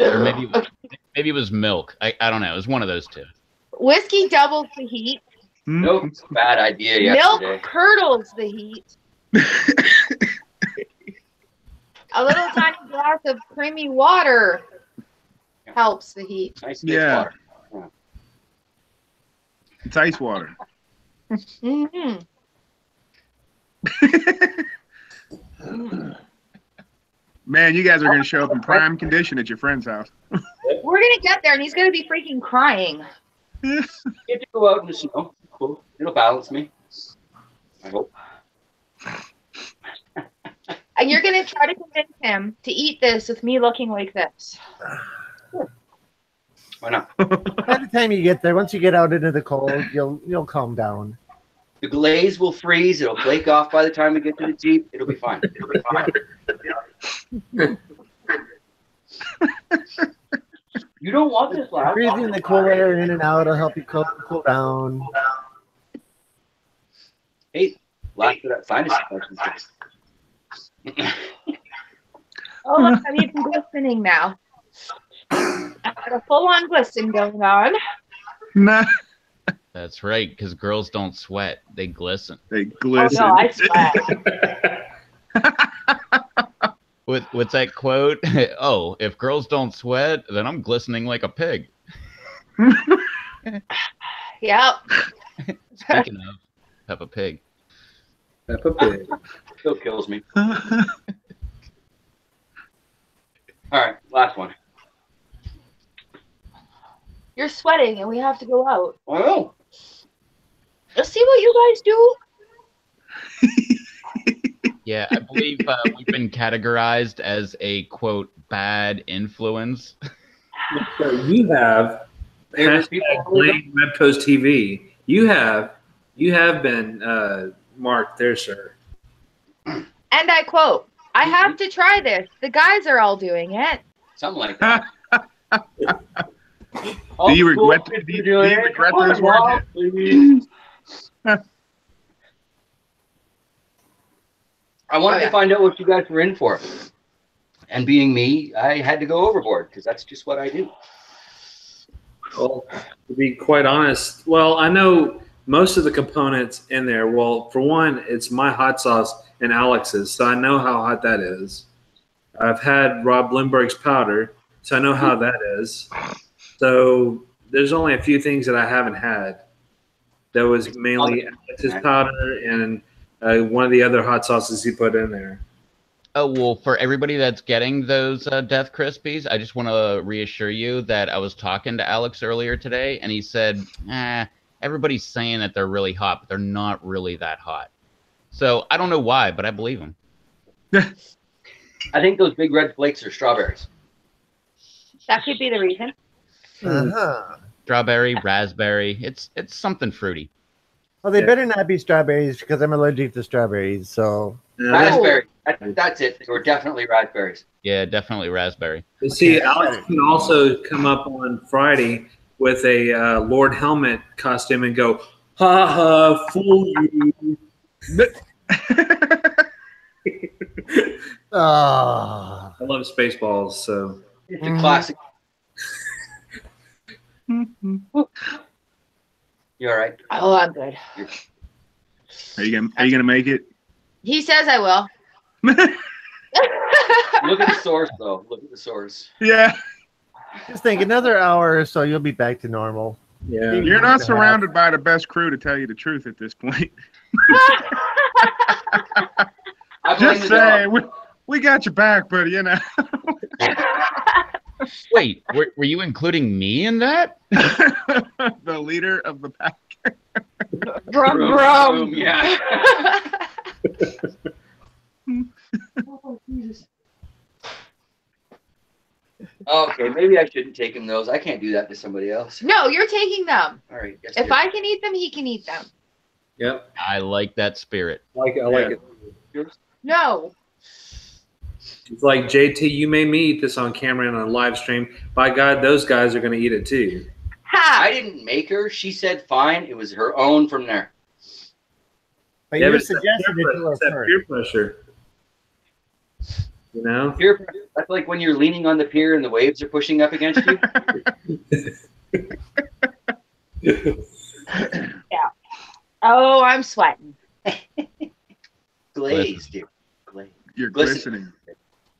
Or maybe it was milk. I don't know. It was one of those two. Whiskey doubles the heat. Nope, it's a bad idea Milk yesterday. curdles the heat. A little tiny glass of creamy water helps the heat. Nice Yeah. water. It's ice water. Mm-hmm. Man, you guys are going to show up in prime condition at your friend's house. We're gonna get there, and he's gonna be freaking crying. Get to go out in the snow. Cool. It'll balance me. I hope. And you're gonna try to convince him to eat this with me looking like this. Why not? By the time you get there, once you get out into the cold, you'll calm down. The glaze will freeze. It'll flake off by the time we get to the Jeep. It'll be fine. It'll be fine. You don't want this loud. Breathing the cool air in and out will help you cool down. Hey, laugh at that sinus infection. Oh, look, I'm even glistening now. I've got a full-on glisten going on. Nah, That's right, because girls don't sweat; they glisten. they glisten. Oh, no, I sweat. What's that quote? Oh, if girls don't sweat, then I'm glistening like a pig. Yep. Speaking of Peppa Pig. Peppa Pig. Still kills me. All right, last one. You're sweating, and we have to go out. I know. Let's see what you guys do. Yeah, I believe we've been categorized as a, quote, bad influence. So you have Blame Webcoast TV. You have been marked there, sir. And I quote, I have to try this. The guys are all doing it. Something like that. Do you regret those words? I wanted to find out what you guys were in for. And being me, I had to go overboard because that's just what I do. Well, to be quite honest, well, I know most of the components in there. Well, for one, it's my hot sauce and Alex's, so I know how hot that is. I've had Rob Lindbergh's powder, so I know how that is. So there's only a few things that I haven't had. That was mainly Alex's powder and one of the other hot sauces he put in there. Oh, well, for everybody that's getting those Death Crispies, I just want to reassure you that I was talking to Alex earlier today, and he said, everybody's saying that they're really hot, but they're not really that hot. So I don't know why, but I believe him. I think those big red flakes are strawberries. That could be the reason. Strawberry, raspberry, it's something fruity. Well, they better not be strawberries because I'm allergic to strawberries. So Raspberry. That's it. They were definitely raspberries. Yeah, definitely raspberry. You see, Alex can also come up on Friday with a Lord Helmet costume and go, ha ha, fool you. I love Spaceballs, so. It's a classic. You all right? Oh, I'm good. Are you gonna make it? He says I will. Look at the source, though. Look at the source. Yeah. just think another hour or so, you'll be back to normal. Yeah. You're not surrounded by the best crew, to tell you the truth, at this point. Just say we got your back, buddy. You know. Wait, were you including me in that? The leader of the pack. Brum, brum. Yeah. Oh, Jesus. Okay, maybe I shouldn't take him those. I can't do that to somebody else. No, you're taking them. All right. Yes, If I can eat them, he can eat them. Yep. I like that spirit. I like it. No. It's like, JT, you made me eat this on camera and on a live stream. By God, those guys are going to eat it too. Ha! I didn't make her. She said fine. It was her own from there. But Yeah, you but suggested it to us it's that first. peer pressure. You know? Peer pressure. That's like when you're leaning on the pier and the waves are pushing up against you. Yeah. Oh, I'm sweating. Glazed, dude. Glazed. You're Glistening.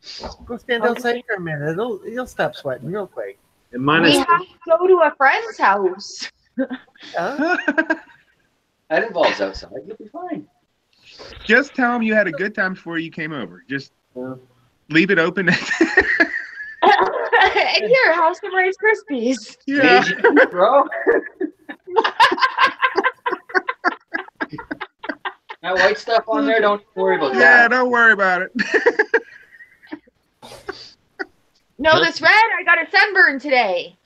glistening. Go stand outside for a minute. You'll stop sweating real quick. And We minus have to go to a friend's house. Huh? That involves outside. You'll be fine. Just tell them you had a good time before you came over. Just leave it open. Here, have some Rice Krispies. Yeah. Bro. That white stuff on there, don't worry about Yeah, that. don't worry about it. No, this red, I got a sunburn today.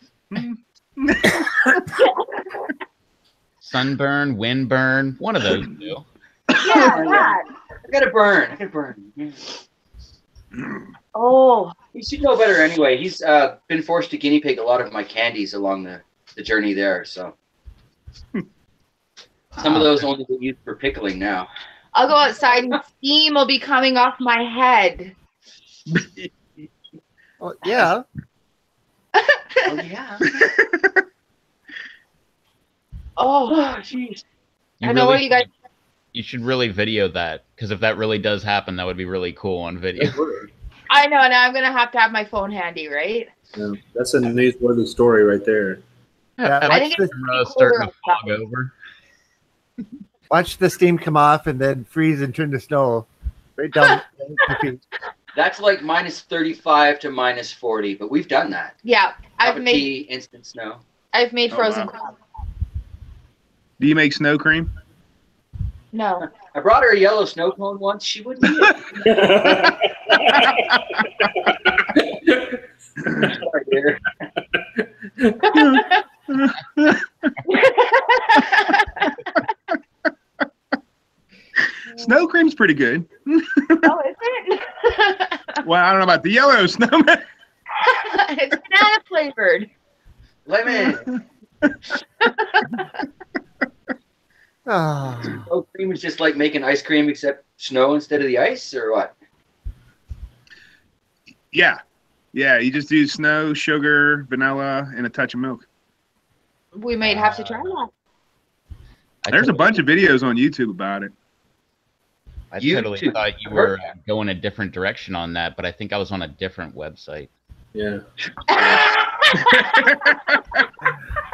Sunburn, windburn, one of those two. Yeah, that. I gotta burn. Oh, You should know better anyway. He's been forced to guinea pig a lot of my candies along the journey there, so. Some of those only get used for pickling now. I'll go outside and steam will be coming off my head. Well, yeah. Oh, yeah. Oh, jeez. I know what you guys. You should really video that, because if that really does happen, that would be really cool on video. I know. Now I'm gonna have to have my phone handy, right? Yeah, that's a newsworthy story right there. Yeah, I think it's Starting to fog over. watch the steam come off and then freeze and turn to snow. Right down the feet. That's like -35 to -40, but we've done that. Yeah, Cup of tea, instant snow. I've made Oh, frozen wow. crab. Do you make snow cream? No. I brought her a yellow snow cone once. She wouldn't eat it. Sorry, dear. Snow cream's pretty good. Oh, is it? Well, I don't know about the yellow snowman. It's banana flavored. Lemon. Oh. Snow cream is just like making ice cream except snow instead of the ice, or what? Yeah. Yeah, you just do snow, sugar, vanilla, and a touch of milk. We might have to try that. There's a bunch of videos on YouTube about it. I totally YouTube. thought you were going a different direction on that, but I think I was on a different website. Yeah. As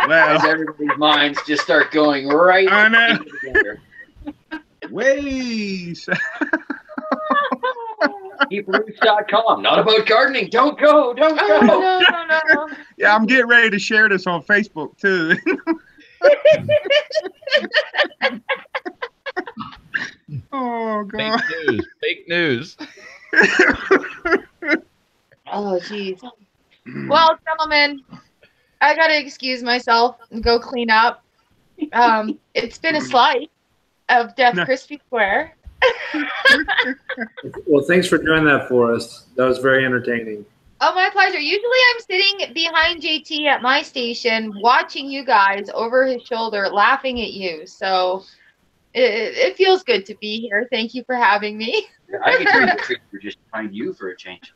Well, everybody's minds just start going right I know. together. Ways. Keeperroots.com. Not about gardening. Don't go. Don't go. Oh, no. Yeah, I'm getting ready to share this on Facebook too. Oh God. Fake news. Oh, jeez. Well, gentlemen, I gotta excuse myself and go clean up. It's been a slice of Death No. Crispy Square. Well, thanks for doing that for us. That was very entertaining. Oh, my pleasure. Usually I'm sitting behind JT at my station watching you guys over his shoulder, laughing at you. So it feels good to be here. Thank you for having me. I get treated treat for just behind you for a change.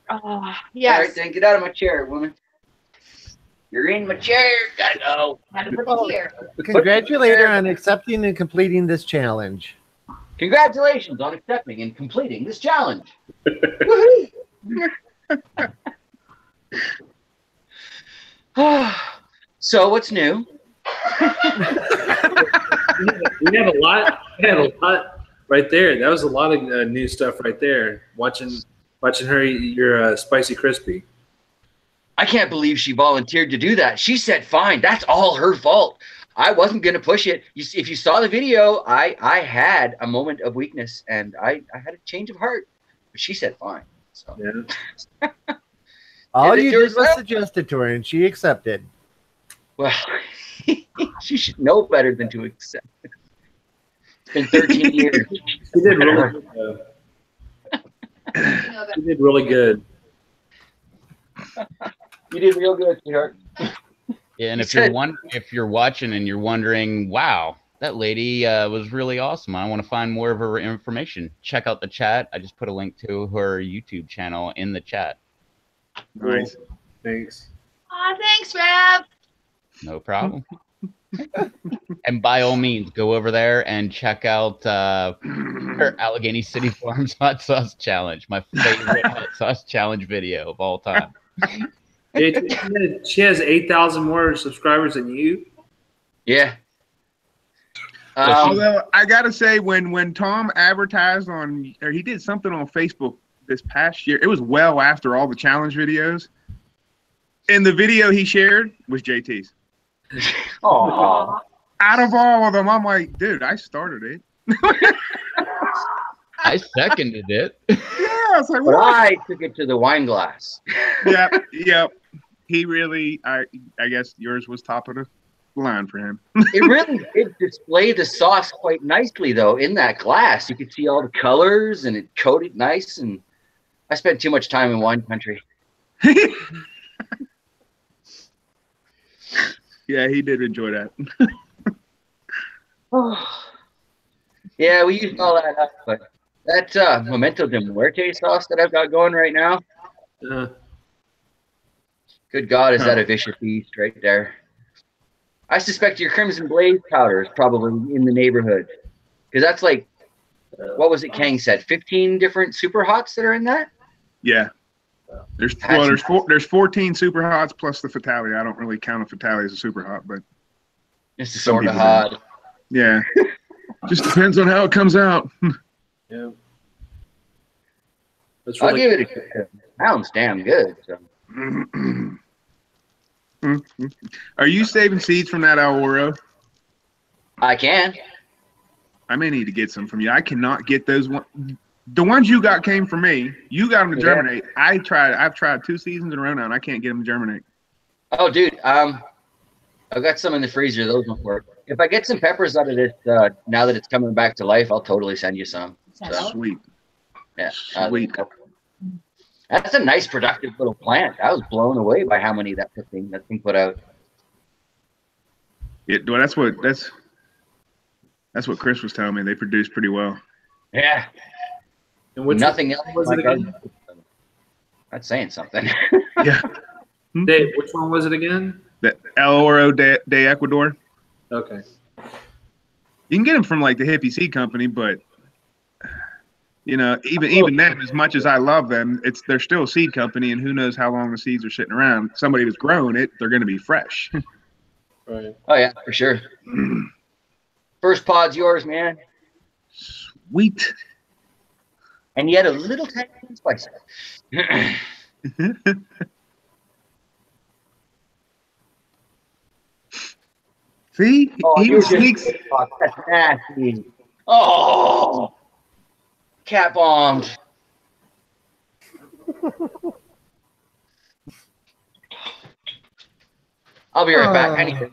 Oh, yes. All right, then get out of my chair, woman. You're in my chair. Gotta go. Had to put it here. Congratulate her on accepting and completing this challenge. Congratulations on accepting and completing this challenge. Woohoo! So what's new? We had a lot. We had a lot right there. That was a lot of new stuff right there. Watching her eat your spicy crispy. I can't believe she volunteered to do that. She said, fine, that's all her fault. I wasn't going to push it. You see, if you saw the video, I had a moment of weakness and I had a change of heart. But she said, fine. So. Yeah. All Did it you do did it was well? suggest it to her, and she accepted. Well, she should know better than to accept it. It's been 13 years. She did really good. She did really good. You did real good, sweetheart. Yeah, and You if you're said- if you're watching and you're wondering, wow, that lady was really awesome. I want to find more of her information. Check out the chat. I just put a link to her YouTube channel in the chat. Nice. Thanks. Aw, thanks, Rev. No problem. And by all means, go over there and check out her Allegheny City Farms Hot Sauce Challenge, my favorite hot sauce challenge video of all time. She has 8,000 more subscribers than you. Yeah. Although I gotta say, when Tom advertised on, or he did something on Facebook this past year, it was well after all the challenge videos, and the video he shared was JT's. Aw. Out of all of them, I'm like, dude, I started it. I seconded it. Yeah, I was like, But what? I took it to the wine glass. Yep. He really, I guess yours was top of the line for him. It really did display the sauce quite nicely, though, in that glass. You could see all the colors, and it coated nice. And I spent too much time in wine country. Yeah, he did enjoy that. Yeah, we used all that up, but that Memento de Muerte sauce that I've got going right now, good God, is that a vicious beast right there. I suspect your Crimson Blaze powder is probably in the neighborhood. Because that's like, what was it Kang said, 15 different super hots that are in that? Yeah. There's 14 super hots plus the Fatale. I don't really count a Fatale as a super hot, but It's a sort of hot. Yeah. Just depends on how it comes out. Yeah. That's I'll really give it a sounds damn good. So. Are you saving seeds from that El Oro? I can. I may need to get some from you. I cannot get those ones. The ones you got came from me. You got them to germinate. I've tried 2 seasons in a row now, and I can't get them to germinate. Oh, dude. I've got some in the freezer. Those won't work. If I get some peppers out of this, now that it's coming back to life, I'll totally send you some. So, Sweet. yeah. Sweet. That's a nice, productive little plant. I was blown away by how many that thing put out. Yeah, well, that's what Chris was telling me. They produce pretty well. Yeah. And which Nothing else. was it again? That's saying something. Yeah. Dave, which one was it again? The El Oro de Ecuador. Okay. You can get them from like the Hippie Seed Company, but you know, even them, as much as I love them, they're still a seed company, and who knows how long the seeds are sitting around. Somebody that's grown it, they're going to be fresh. Right. Oh yeah, for sure. First pod's yours, man. Sweet. And yet a little tiny spicy. See, Oh, he sneaks. Oh, that's nasty. Oh, cat bombed. I'll be right back. I need to.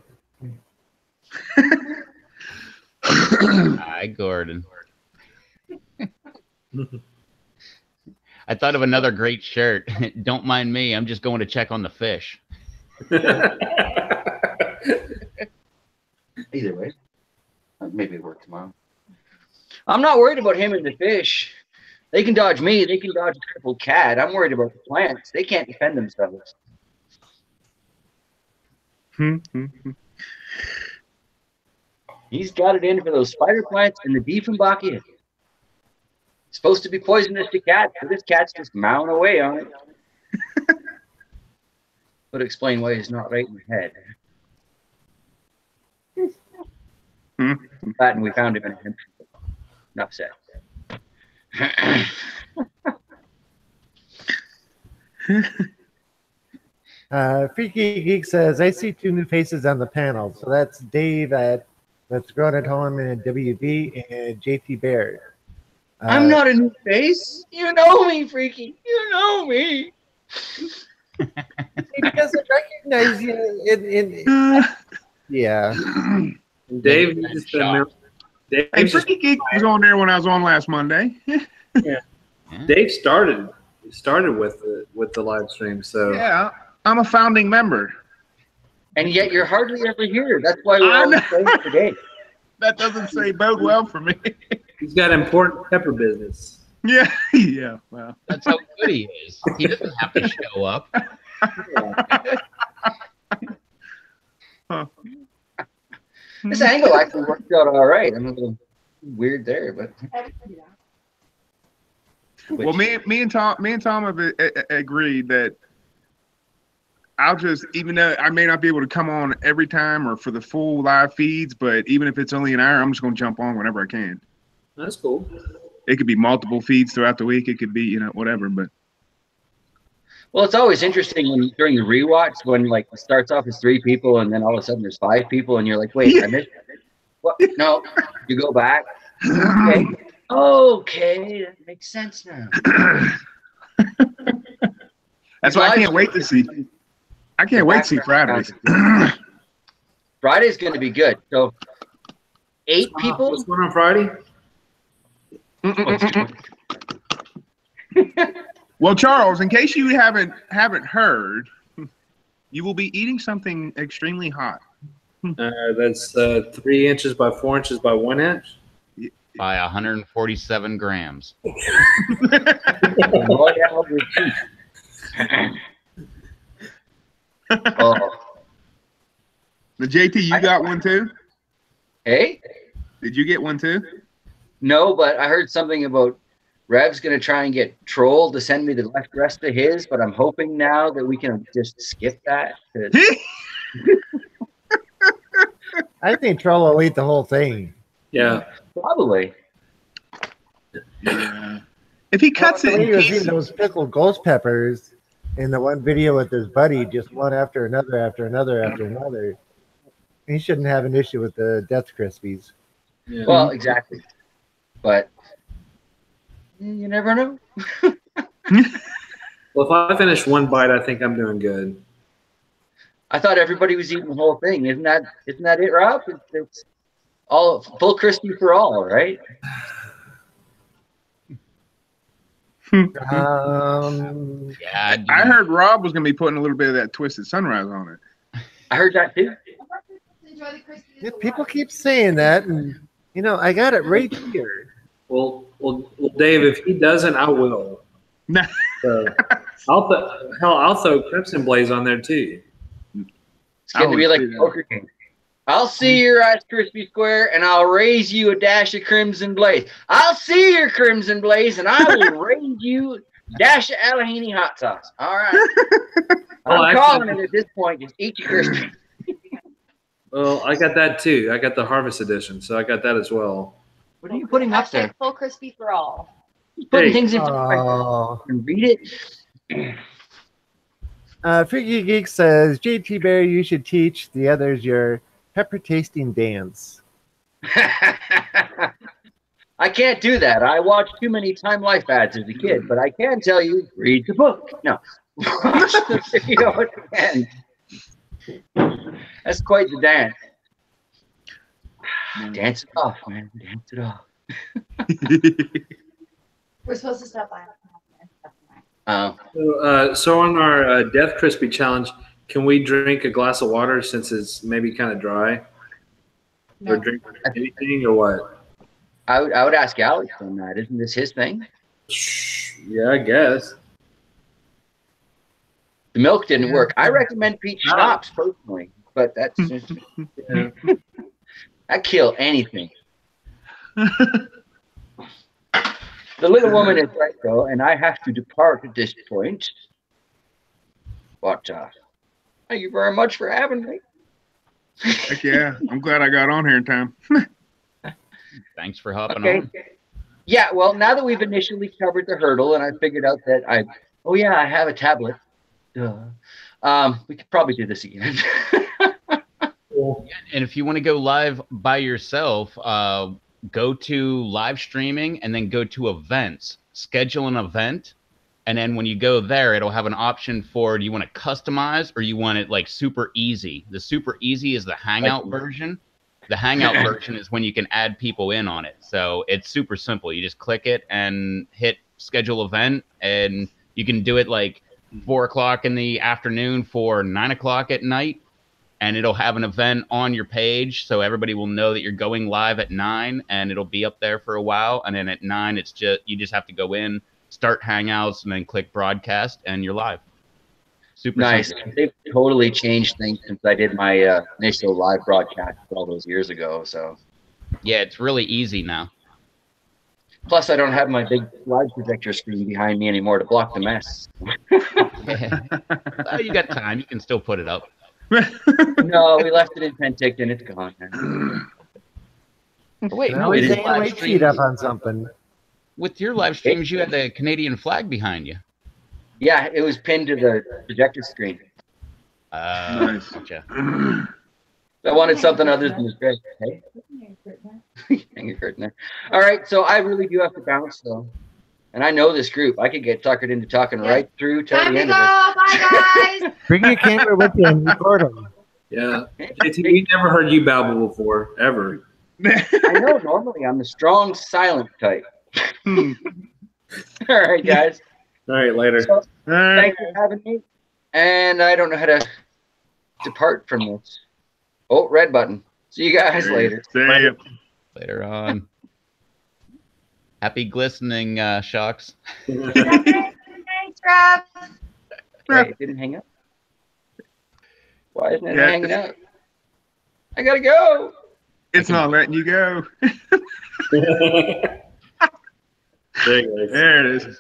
Hi, Gordon. I thought of another great shirt. Don't mind me. I'm just going to check on the fish. Either way, maybe work tomorrow. I'm not worried about him and the fish. They can dodge me. They can dodge a crippled cat. I'm worried about the plants. They can't defend themselves. He's got it in for those spider plants and the Diefenbach. It's supposed to be poisonous to cats, but this cat's just mowing away on it. Would explain why he's not right in the head. That, and we found him in a hemp. Enough said. Freaky Geek says, I see 2 new faces on the panel. So that's Dave that's grown at home in WB and JT Bear. I'm not a new face. You know me, Freaky. You know me. He doesn't recognize you yeah. Dave, you just Dave, Hey, Freaky Geek was on there when I was on last Monday. Yeah. Dave started with the live stream, so Yeah, I'm a founding member. And yet you're hardly ever here. That's why we're on the phone today. That doesn't say bode well for me. he's got important pepper business. Yeah, well. That's how good he is. He doesn't have to show up. Huh. This angle actually worked out all right. I'm a little weird there, but. Well, me and Tom have agreed that I'll just, even though I may not be able to come on every time or for the full live feeds, but even if it's only an hour, I'm just going to jump on whenever I can. That's cool. It could be multiple feeds throughout the week. It could be, whatever. But Well, it's always interesting when during the rewatch when like it starts off as 3 people and then all of a sudden there's 5 people and you're like, wait, I missed what? No, you go back. Okay, that makes sense now. That's why I can't wait to see. I can't wait to see Fridays. Friday's going to be good. So 8 people. What's going on Friday? Well, Charles, in case you haven't heard, you will be eating something extremely hot. That's 3 inches by 4 inches by 1 inch. By 147 grams. Oh. The JT, you got one too? Hey? Did you get one too? No, but I heard something about Rev's going to try and get Troll to send me the rest of his, but I'm hoping now that we can just skip that. I think Troll will eat the whole thing. Yeah. Probably. Yeah. If he cuts it He in was eating pieces, those pickled ghost peppers in the one video with his buddy, just one after another, after another, after another. He shouldn't have an issue with the Death Krispies. Yeah. Well, exactly. But you never know. Well, if I finish one bite, I think I'm doing good. I thought everybody was eating the whole thing. Isn't that it, Rob? It's all full crispy for all, right? Yeah, I heard Rob was going to be putting a little bit of that Twisted Sunrise on it. I heard that too. Yeah, people keep saying that, and I got it right here. Well, Dave, if he doesn't, I will. Nah. So, I'll throw Crimson Blaze on there too. It's going to be like a poker game. I'll see your Rice Krispie Square, and I'll raise you a dash of Crimson Blaze. I'll see your Crimson Blaze, and I will raise you a dash of Allegheny hot sauce. All right. I'm calling it at this point. Just eat your Krispie. Well, I got that too. I got the Harvest Edition, so I got that as well. What are you putting up there? Full crispy for all. Putting things in and read it. Freaky Geek says, JT Barry, you should teach the others your pepper tasting dance. I can't do that. I watched too many Time Life ads as a kid, but I can tell you, read the book. No. Watch the video at the end. That's quite the dance. Dance it off, man. Dance it off. We're supposed to stop by. So on our Death Crispy challenge, can we drink a glass of water since it's maybe kind of dry? No. Or drink anything or what? I would ask Alex on that. Isn't this his thing? Yeah, I guess. The milk didn't work. I recommend peach schnapps personally, but that's just that kill anything. The little woman is right though, and I have to depart at this point. But thank you very much for having me. Heck yeah, I'm glad I got on here in time. Thanks for hopping on. Yeah, well, now that we've initially covered the hurdle, and I figured out that I have a tablet. We could probably do this again. And if you want to go live by yourself, go to live streaming and then go to events, schedule an event. And then when you go there, it'll have an option for, do you want to customize or you want it like super easy? The super easy is the Hangout version. The Hangout version is when you can add people in on it. So it's super simple. You just click it and hit schedule event, and you can do it like 4 o'clock in the afternoon for 9 o'clock at night. And it'll have an event on your page, so everybody will know that you're going live at 9, and it'll be up there for a while. And then at 9, it's just you just have to go in, start Hangouts, and then click broadcast, and you're live. Super nice. simple. They've totally changed things since I did my initial live broadcast all those years ago. So yeah, it's really easy now. Plus, I don't have my big slide projector screen behind me anymore to block the mess. Well, you got time. You can still put it up. No, we left it in Penticton. It's gone now. Oh, wait, And no, always in your hang live my feet up streams, on something. with your live streams, you had the Canadian flag behind you. Yeah, it was pinned to the projector screen. Nice. Gotcha. I wanted something other than the gray. Hey, hang your curtain there. All right, so I really do have to bounce though, and I know this group. I could get tuckered into talking right through till Time the to end go. of Bye, guys. Bring your camera with you and record them. Yeah. this. JT, we never heard you babble before, ever. I know normally I'm the strong, silent type. All right, guys. All right, later. So, All right. thanks for having me. And I don't know how to depart from this. Oh, red button. See you guys later. See ya. Later on. Happy glistening, Chox. Thanks, Rob. Wait, it didn't hang up. Why isn't it Yeah, hanging up? I gotta go. It's not letting you go. There you go. There it is.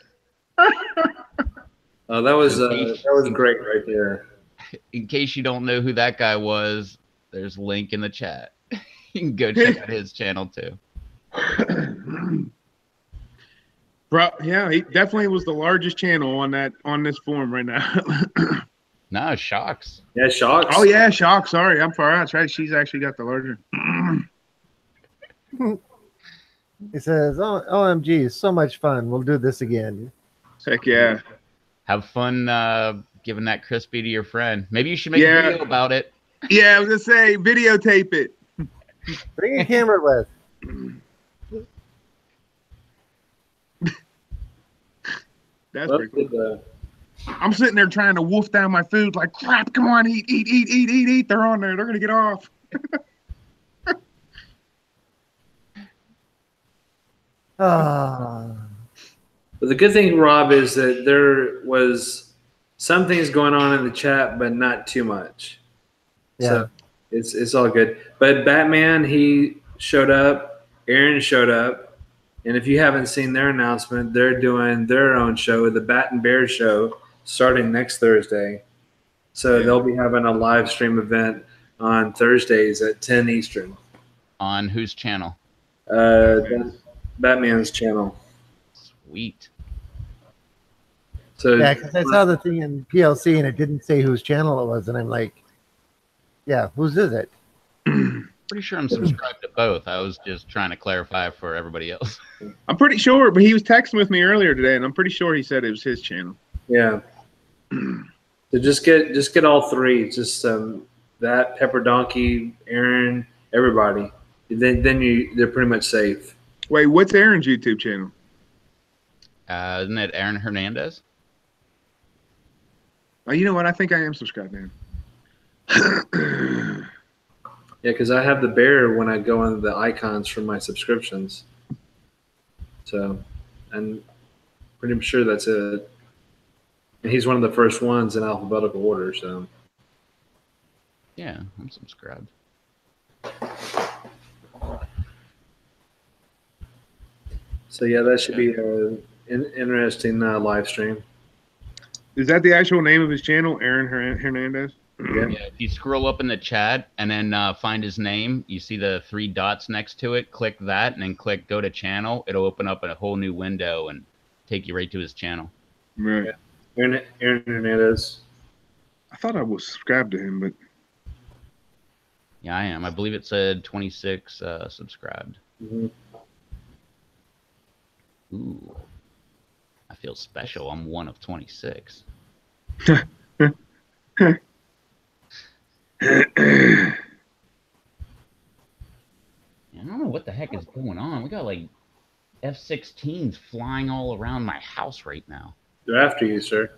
Oh, that was great right there. In case you don't know who that guy was, there's a link in the chat. You can go check out his channel too. Bro, yeah, he definitely was the largest channel on this forum right now. No, Chox. Yeah, Chox. Oh yeah, Shock. Sorry, I'm far out. That's right. She's actually got the larger. He says, "Oh, OMG, so much fun. We'll do this again." Heck yeah. Have fun giving that crispy to your friend. Maybe you should make Yeah. a video about it. Yeah, I was gonna say videotape it. Bring your camera with. That's Well, pretty cool. I'm sitting there trying to wolf down my food like crap. Come on, eat, eat, eat, eat, eat, eat. They're on there. They're gonna get off. Ah, But the good thing, Rob, is that there was some things going on in the chat, but not too much. yeah. So it's all good. But Batman, he showed up. Aaron showed up. And if you haven't seen their announcement, they're doing their own show, the Bat and Bear Show, starting next Thursday. So Yeah. they'll be having a live stream event on Thursdays at 10 Eastern. On whose channel? That's Batman's channel. Sweet. So Yeah, because I saw the thing in PLC and it didn't say whose channel it was, and I'm like, yeah, whose is it? Pretty sure I'm subscribed to both. I was just trying to clarify for everybody else. I'm pretty sure, but he was texting with me earlier today, and I'm pretty sure he said it was his channel. yeah. So just get all three. Just that Pepper Donkey, Aaron, everybody. Then they're pretty much safe. Wait, what's Aaron's YouTube channel? Isn't it Aaron Hernandez? Oh, you know what? I think I am subscribed to him. Yeah, because I have the bear when I go on the icons for my subscriptions. So, and pretty sure that's it. And he's one of the first ones in alphabetical order. So, Yeah, I'm subscribed. yeah, that should be an interesting live stream. Is that the actual name of his channel, Aaron Hernandez? Yeah. Yeah, if you scroll up in the chat and then find his name, you see the 3 dots next to it. Click that and then click go to channel. It'll open up a whole new window and take you right to his channel. Right. Aaron Hernandez. I thought I was subscribed to him, but Yeah, I am. I believe it said 26 subscribed. Mm-hmm. Ooh. I feel special. I'm one of 26. I don't know what the heck is going on. We got like F-16s flying all around my house right now. They're after you, sir.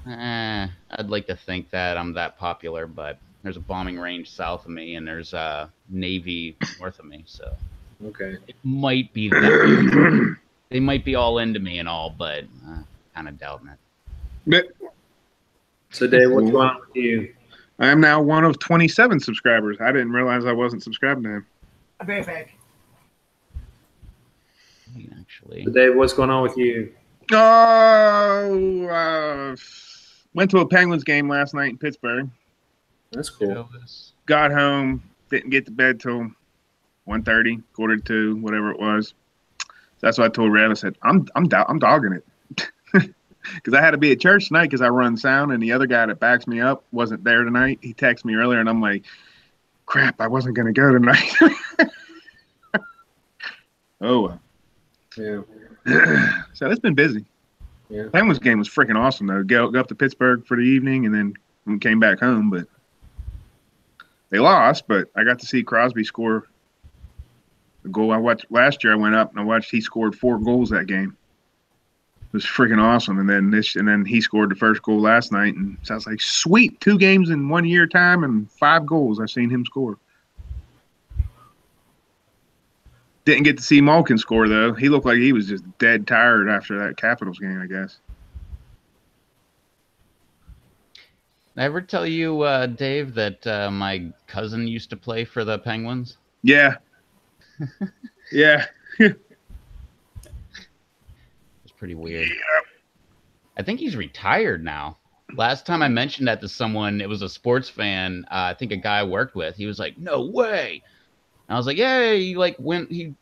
I'd like to think that I'm that popular, but there's a bombing range south of me and there's a Navy north of me, so Okay. it might be that. They might be all into me and all, but kind of doubting it. but So, Dave, what's going on with you? I am now one of 27 subscribers. I didn't realize I wasn't subscribed to him. I'll be right back. Actually, So, Dave, what's going on with you? Oh, went to a Penguins game last night in Pittsburgh. That's cool. Jealous. Got home, didn't get to bed till 1:30, quarter to 2, whatever it was. So that's what I told Rev. I said, I'm dogging it. Because I had to be at church tonight because I run sound, and the other guy that backs me up wasn't there tonight. He texted me earlier, and I'm like, crap, I wasn't going to go tonight. Oh, well. Yeah. So it's been busy. Yeah. Penguins game was freaking awesome, though. Go up to Pittsburgh for the evening, and then came back home. But they lost, but I got to see Crosby score a goal. I watched last year. I went up and I watched. He scored 4 goals that game. It was freaking awesome. And then he scored the first goal last night. And so I was like, sweet, 2 games in 1 year time and 5 goals. I've seen him score. Didn't get to see Malkin score, though. He looked like he was just dead tired after that Capitals game, I guess. Did I ever tell you, Dave, that my cousin used to play for the Penguins? Yeah. Yeah. It's pretty weird. Yeah. I think he's retired now. Last time I mentioned that to someone, it was a sports fan. I think a guy I worked with. He was like, "No way!" And I was like, "Yeah, he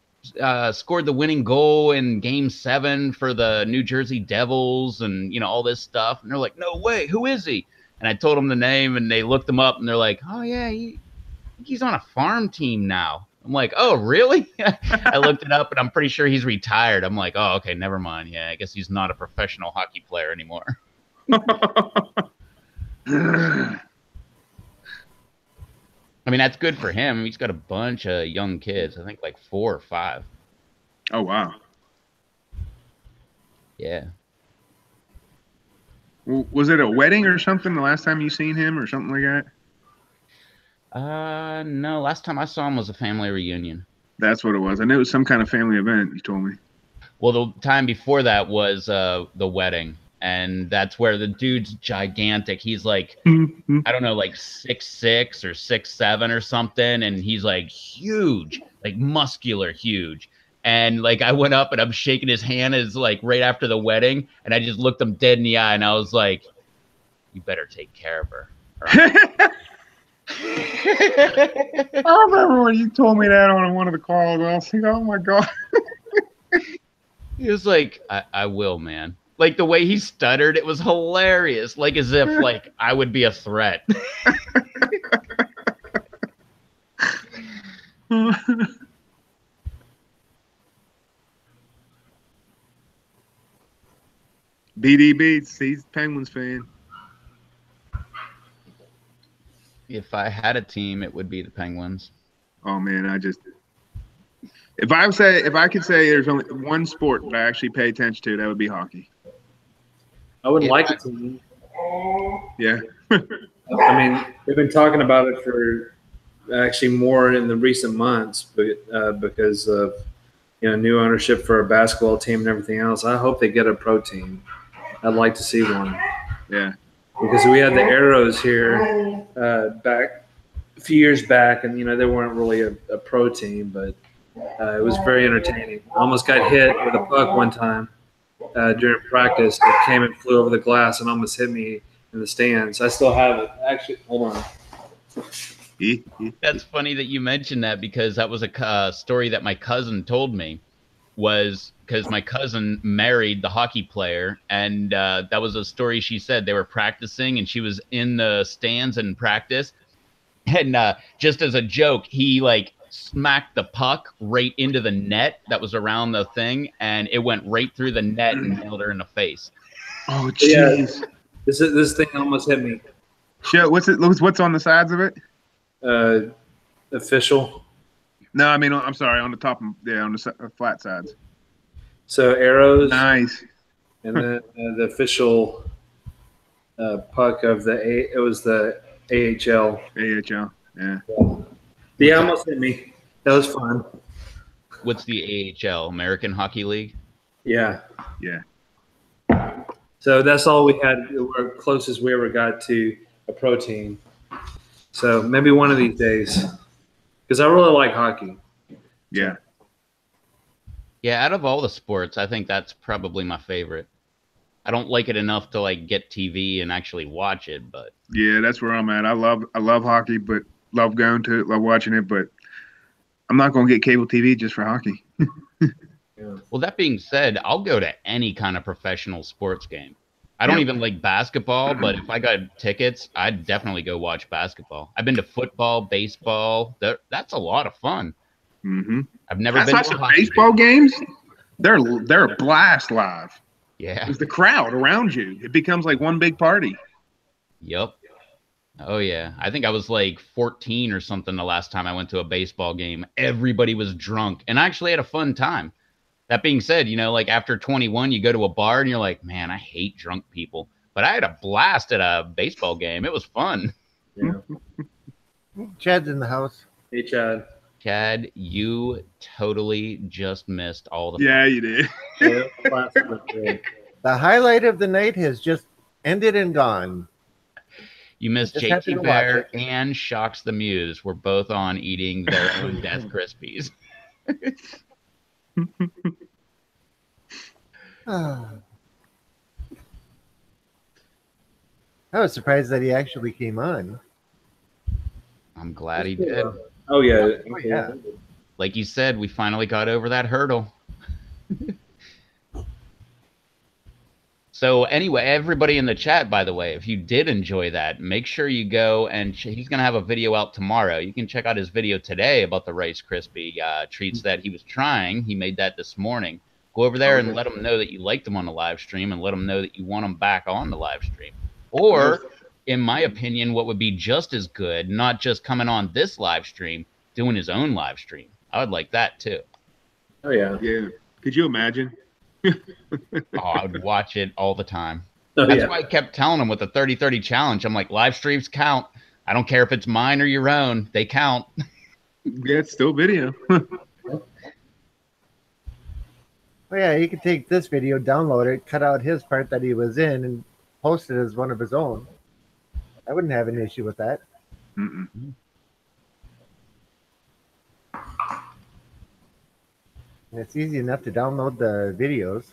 scored the winning goal in Game 7 for the New Jersey Devils, and all this stuff." And they're like, "No way! Who is he?" And I told them the name, and they looked him up, and they're like, "Oh yeah, he's on a farm team now." I'm like, "Oh really?" I looked it up, and I'm pretty sure he's retired. I'm like, "Oh okay, never mind. Yeah, I guess he's not a professional hockey player anymore." I mean, that's good for him. He's got a bunch of young kids. I think like 4 or 5. Oh, wow. Yeah. Was it a wedding or something the last time you seen him or something like that? No. Last time I saw him was a family reunion. That's what it was. I knew it was some kind of family event, you told me. Well, the time before that was the wedding. And that's where the dude's gigantic. He's like, I don't know, like 6'6" or 6'7" or something. And he's like huge, like muscular, huge. And like I went up and I'm shaking his hand as like right after the wedding. And I just looked him dead in the eye and I was like, you better take care of her. I remember when you told me that on one of the calls. I was like, oh my God. He was like, I will, man. Like the way he stuttered, it was hilarious. Like as if like I would be a threat. BD Beats, he's a Penguins fan. If I had a team, it would be the Penguins. Oh man, if I could say there's only one sport that I actually pay attention to, that would be hockey. I would like it to. Yeah. I mean, we've been talking about it for actually more in the recent months, but because of new ownership for a basketball team and everything else. I hope they get a pro team. I'd like to see one. Yeah. Because we had the Arrows here back a few years back, and they weren't really a pro team, but it was very entertaining. I almost got hit with a puck one time during practice. It came and flew over the glass and almost hit me in the stands. I still have it. Actually, hold on. That's funny that you mentioned that because that was a story that my cousin told me. Was because my cousin married the hockey player, and that was a story she said. They were practicing, and she was in the stands in practice, and just as a joke, he like smacked the puck right into the net that was around the thing, and it went right through the net and nailed her in the face. Oh jeez! Yeah, this thing almost hit me. Shit, what's on the sides of it? Official. No, I mean, I'm sorry, on the top, on the flat sides. So Arrows. Nice. And then the official puck of it was the AHL. AHL, yeah. Yeah, almost hit me. That was fun. What's the AHL, American Hockey League? Yeah. Yeah. So that's all we had. We're closest we ever got to a pro team. So maybe one of these days. Because I really like hockey. Yeah. Yeah, out of all the sports, I think that's probably my favorite. I don't like it enough to like get TV and actually watch it, but Yeah, that's where I'm at. I love hockey, but love going to it, love watching it, but I'm not going to get cable TV just for hockey. Yeah. well, that being said, I'll go to any kind of professional sports game. I don't Yep. even like basketball, but if I got tickets, I'd definitely go watch basketball. I've been to football, baseball. That's a lot of fun. Mm-hmm. I've never That's been why to a some hockey baseball game. games, they're a blast live. Yeah. It's the crowd around you. It becomes like one big party. Yep. Oh yeah. I think I was like 14 or something the last time I went to a baseball game. Everybody was drunk and I actually had a fun time. That being said, you know, like after 21, you go to a bar and you're like, man, I hate drunk people. But I had a blast at a baseball game. It was fun. Yeah. Chad's in the house. Hey, Chad. Chad, you totally just missed all the Yeah, fun. you did. Yeah, classic was great. The highlight of the night has just ended and gone. You missed Just happy JT to watch Bear it. and Chox the Muse were both on eating their own Death Krispies. I was surprised that he actually came on. I'm glad he did. Oh yeah. Oh, yeah. Like you said, we finally got over that hurdle. So anyway, everybody in the chat, by the way, if you did enjoy that, make sure you go and he's going to have a video out tomorrow. You can check out his video today about the Rice Krispie treats that he was trying. He made that this morning. Go over there and let him know that you liked him on the live stream and let him know that you want him back on the live stream. Or, in my opinion, what would be just as good, not just coming on this live stream, doing his own live stream. I would like that too. Oh yeah. Yeah. Could you imagine? Oh, I would watch it all the time. Oh, That's yeah. why I kept telling him with the 30-30 challenge. I'm like, live streams count. I don't care if it's mine or your own. They count. Yeah, it's still video. Oh yeah, he could take this video, download it, cut out his part that he was in, and post it as one of his own. I wouldn't have an issue with that. Mm-mm. And it's easy enough to download the videos.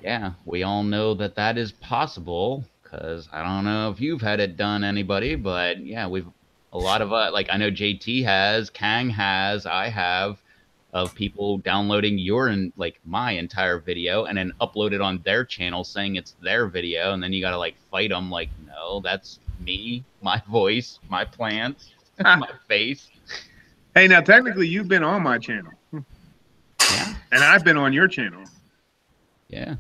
Yeah, we all know that that is possible because I don't know if you've had it done, anybody, but yeah, we've a lot of like I know JT has, Kang has, I have, of people downloading your and like my entire video and then upload it on their channel saying it's their video, and then you gotta like fight them like, no, that's me, my voice, my plants, my face. Hey, now technically you've been on my channel. Yeah, And I've been on your channel. yeah.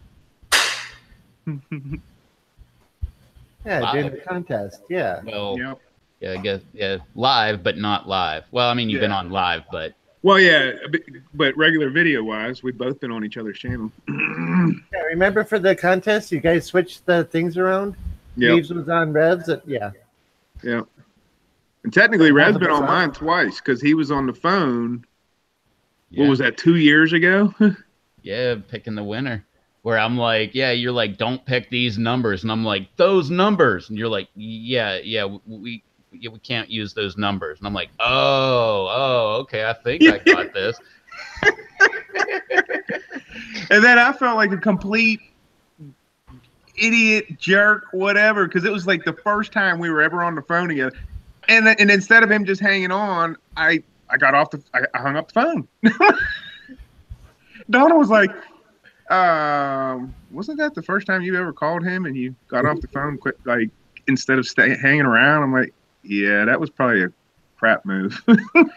Yeah, during Live. the contest. Yeah. Well, Yep. yeah, I guess yeah, live but not live. Well, I mean, you've been Yeah. on live, but Well, yeah, but regular video wise, we've both been on each other's channel. Yeah, remember for the contest, you guys switched the things around? Yep. Reeves was on Revs. Yeah. Yeah. And technically, Red's been on mine twice because he was on the phone. yeah. What was that, 2 years ago? Yeah, picking the winner. Where I'm like, yeah, you're like, don't pick these numbers, and I'm like, those numbers, and you're like, yeah, we can't use those numbers, and I'm like, oh, okay, I think I got this. And then I felt like a complete idiot, jerk, whatever, because it was like the first time we were ever on the phone together. And instead of him just hanging on, I got off I hung up the phone. Donna was like, wasn't that the first time you ever called him and you got off the phone quick, like instead of hanging around? I'm like, yeah, that was probably a crap move. Because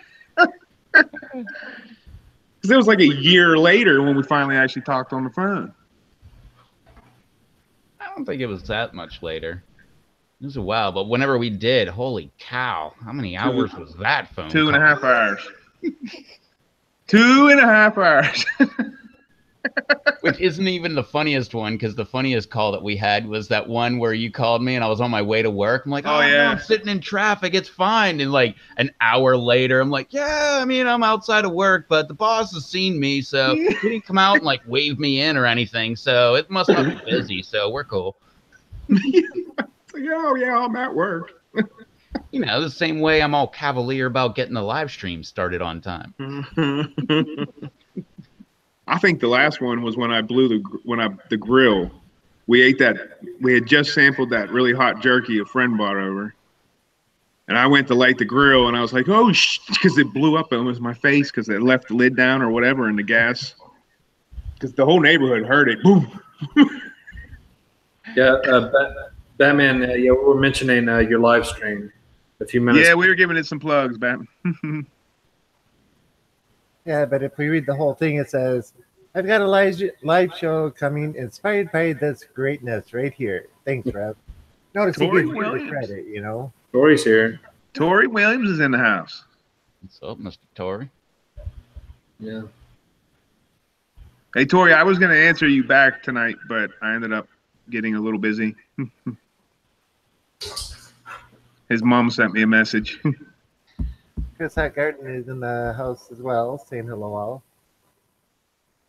it was like a year later when we finally actually talked on the phone. I don't think it was that much later. It was a while, but whenever we did, holy cow, how many hours was that phone? 2.5 hours. 2.5 hours. Which isn't even the funniest one, because the funniest call that we had was that one where you called me and I was on my way to work. I'm like, oh, yeah. no, I'm sitting in traffic. It's fine. And like an hour later, I'm like, yeah, I mean, I'm outside of work, but the boss has seen me. So he didn't come out and like wave me in or anything. So it must not be busy. So we're cool. Oh, yeah, I'm at work. You know, the same way I'm all cavalier about getting the live stream started on time. I think the last one was when I blew the grill. We ate that. We had just sampled that really hot jerky a friend brought over, and I went to light the grill, and I was like, "Oh, because it blew up almost my face because it left the lid down or whatever, and the gas, because the whole neighborhood heard it. Boom." Yeah, Batman. Yeah, we were mentioning your live stream a few minutes. Yeah, we were giving it some plugs, Batman. Yeah, but if we read the whole thing, it says, "I've got a live show coming, inspired by this greatness right here." Thanks, Rev. Notice he Tori gives you the Williams. credit, you know. Tori's here. Tori Williams is in the house. What's up, Mr. Tory? Yeah. Hey, Tori, I was going to answer you back tonight, but I ended up getting a little busy. His mom sent me a message. Chris Hot Garden is in the house as well, saying hello all.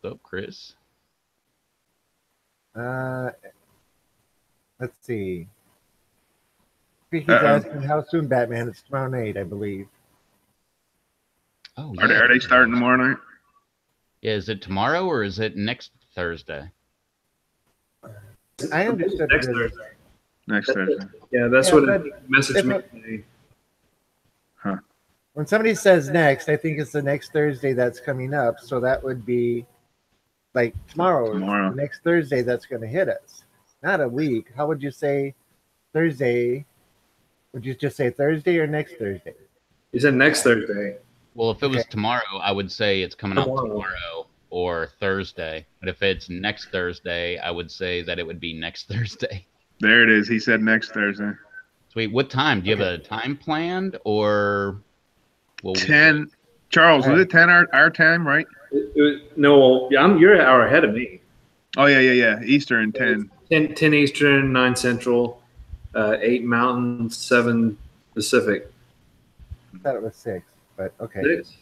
What's up, Chris? Let's see. He's asking how soon Batman. It's tomorrow night, I believe. Oh, Are they starting tomorrow night? Yeah, is it tomorrow or is it next Thursday? I understood Next it is- Thursday. Next Thursday. Yeah, that's Yeah, what but the message if me. when somebody says next, I think it's the next Thursday that's coming up. So that would be like tomorrow. Tomorrow. Next Thursday that's going to hit us. Not a week. How would you say Thursday? Would you just say Thursday or next Thursday? He said next Thursday. Well, if it was Okay. tomorrow, I would say it's coming out tomorrow or Thursday. But if it's next Thursday, I would say that it would be next Thursday. There it is. He said next Thursday. Sweet. What time? Do you have a time planned or? Well, 10. Charles, was it 10 our time, right? No, you're an hour ahead of me. Oh, yeah. Eastern, 10. 10 Eastern, 9 Central, 8 Mountain, 7 Pacific. I thought it was 6, but okay. 6?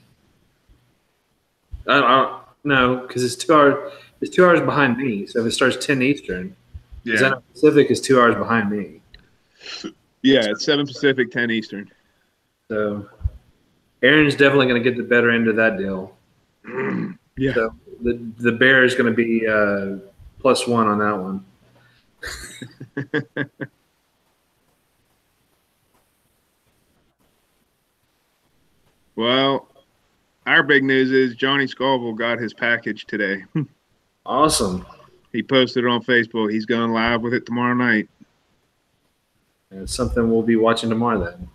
I don't know, because it's 2 hours. It's 2 hours behind me. So if it starts 10 Eastern, Yeah. 10 Pacific is 2 hours behind me. Yeah, it's 7 Pacific, 10 Eastern. So Aaron's definitely going to get the better end of that deal. Yeah. So the bear is going to be +1 on that one. Well, our big news is Johnny Scoville got his package today. Awesome. He posted it on Facebook. He's going live with it tomorrow night. And it's something we'll be watching tomorrow then.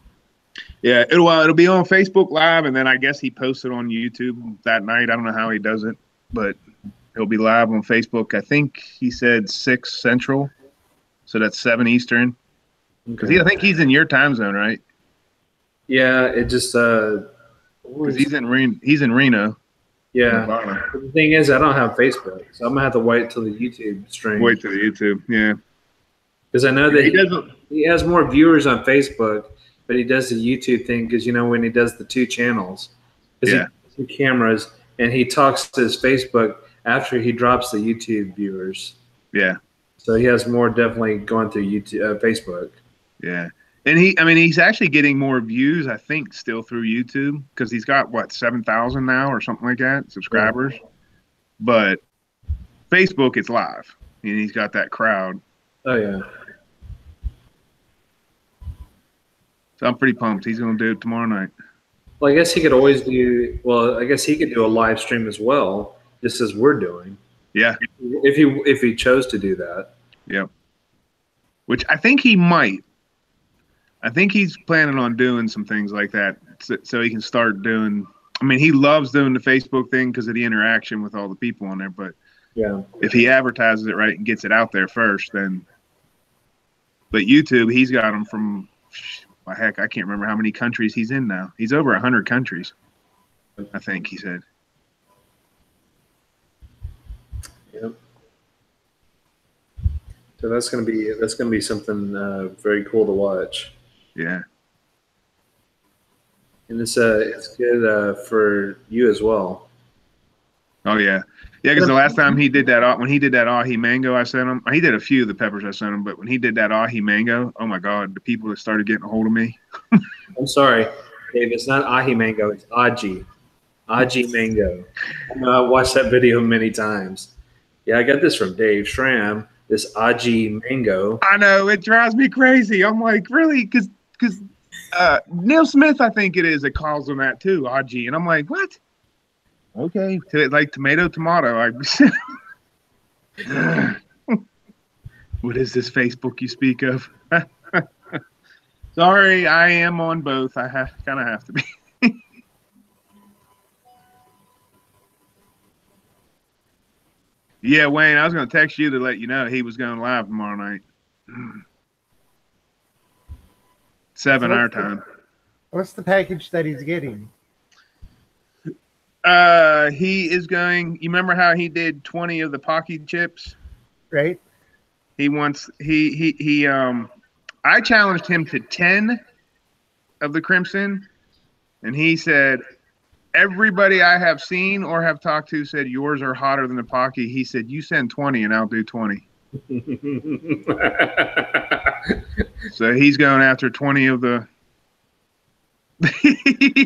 Yeah, it'll be on Facebook Live, and then I guess he posted on YouTube that night. I don't know how he does it, but he'll be live on Facebook. I think he said 6 Central, so that's 7 Eastern. Because I think he's in your time zone, right? Yeah, it just Because he's in Reno. yeah. Nevada. But the thing is, I don't have Facebook, so I'm gonna have to wait till the YouTube stream. Wait till the YouTube, yeah. Because I know that He doesn't. he has more viewers on Facebook, but he does the YouTube thing because when he does the 2 channels, because Yeah. he 2 cameras, and he talks to his Facebook after he drops the YouTube viewers. Yeah, So he has more definitely going through YouTube, Facebook. yeah. And he's actually getting more views, I think, still through YouTube because he's got 7,000 now or something like that subscribers. But Facebook, it's live, and he's got that crowd. Oh yeah. So I'm pretty pumped. He's going to do it tomorrow night. Well, I guess he could always do. Well, I guess he could do a live stream as well, just as we're doing, Yeah, if he chose to do that. yep. Which I think he might. I think he's planning on doing some things like that so he can start doing. I mean, he loves doing the Facebook thing because of the interaction with all the people on there. But Yeah. if he advertises it right and gets it out there first, then. But YouTube, he's got them from. Heck, I can't remember how many countries he's in now. He's over 100 countries, I think he said. Yep. So that's gonna be something very cool to watch, Yeah. and it's good for you as well. Oh yeah. Yeah, because the last time he did that, when he did that ahi mango I sent him, he did a few of the peppers I sent him, but when he did that ahi mango, oh my God, the people that started getting a hold of me. I'm sorry, Dave. It's not ahi mango. It's aji. Aji mango. I know I watched that video many times. Yeah, I got this from Dave Schramm. This Aji mango. I know, it drives me crazy. I'm like, really? Because Neil Smith, I think it is, that calls them that too, Aji. And I'm like, what? Okay, like tomato. What is this Facebook you speak of? Sorry, I am on both. I kind of have to be. Yeah, Wayne, I was going to text you to let you know he was going live tomorrow night. 7 our time. What's the package that he's getting? He is going. You remember how he did 20 of the Pocky chips? Right. He wants. I challenged him to 10 of the Crimson, and he said, everybody I have seen or have talked to said yours are hotter than the Pocky. He said, you send 20 and I'll do 20. So he's going after 20 of the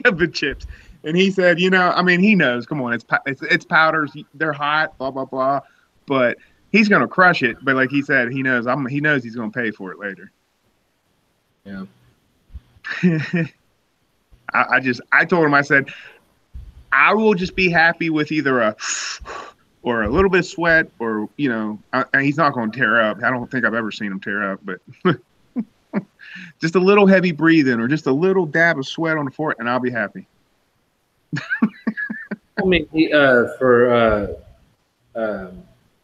of the chips. And he said, you know, I mean, he knows. Come on, it's powders. They're hot, blah blah blah. But he's gonna crush it. But like he said, he knows. He knows he's gonna pay for it later. Yeah. I told him, I said, I will just be happy with either a or a little bit of sweat, or, you know, he's not going to tear up. I don't think I've ever seen him tear up, but just a little heavy breathing or just a little dab of sweat on the forehead, and I'll be happy. I mean, for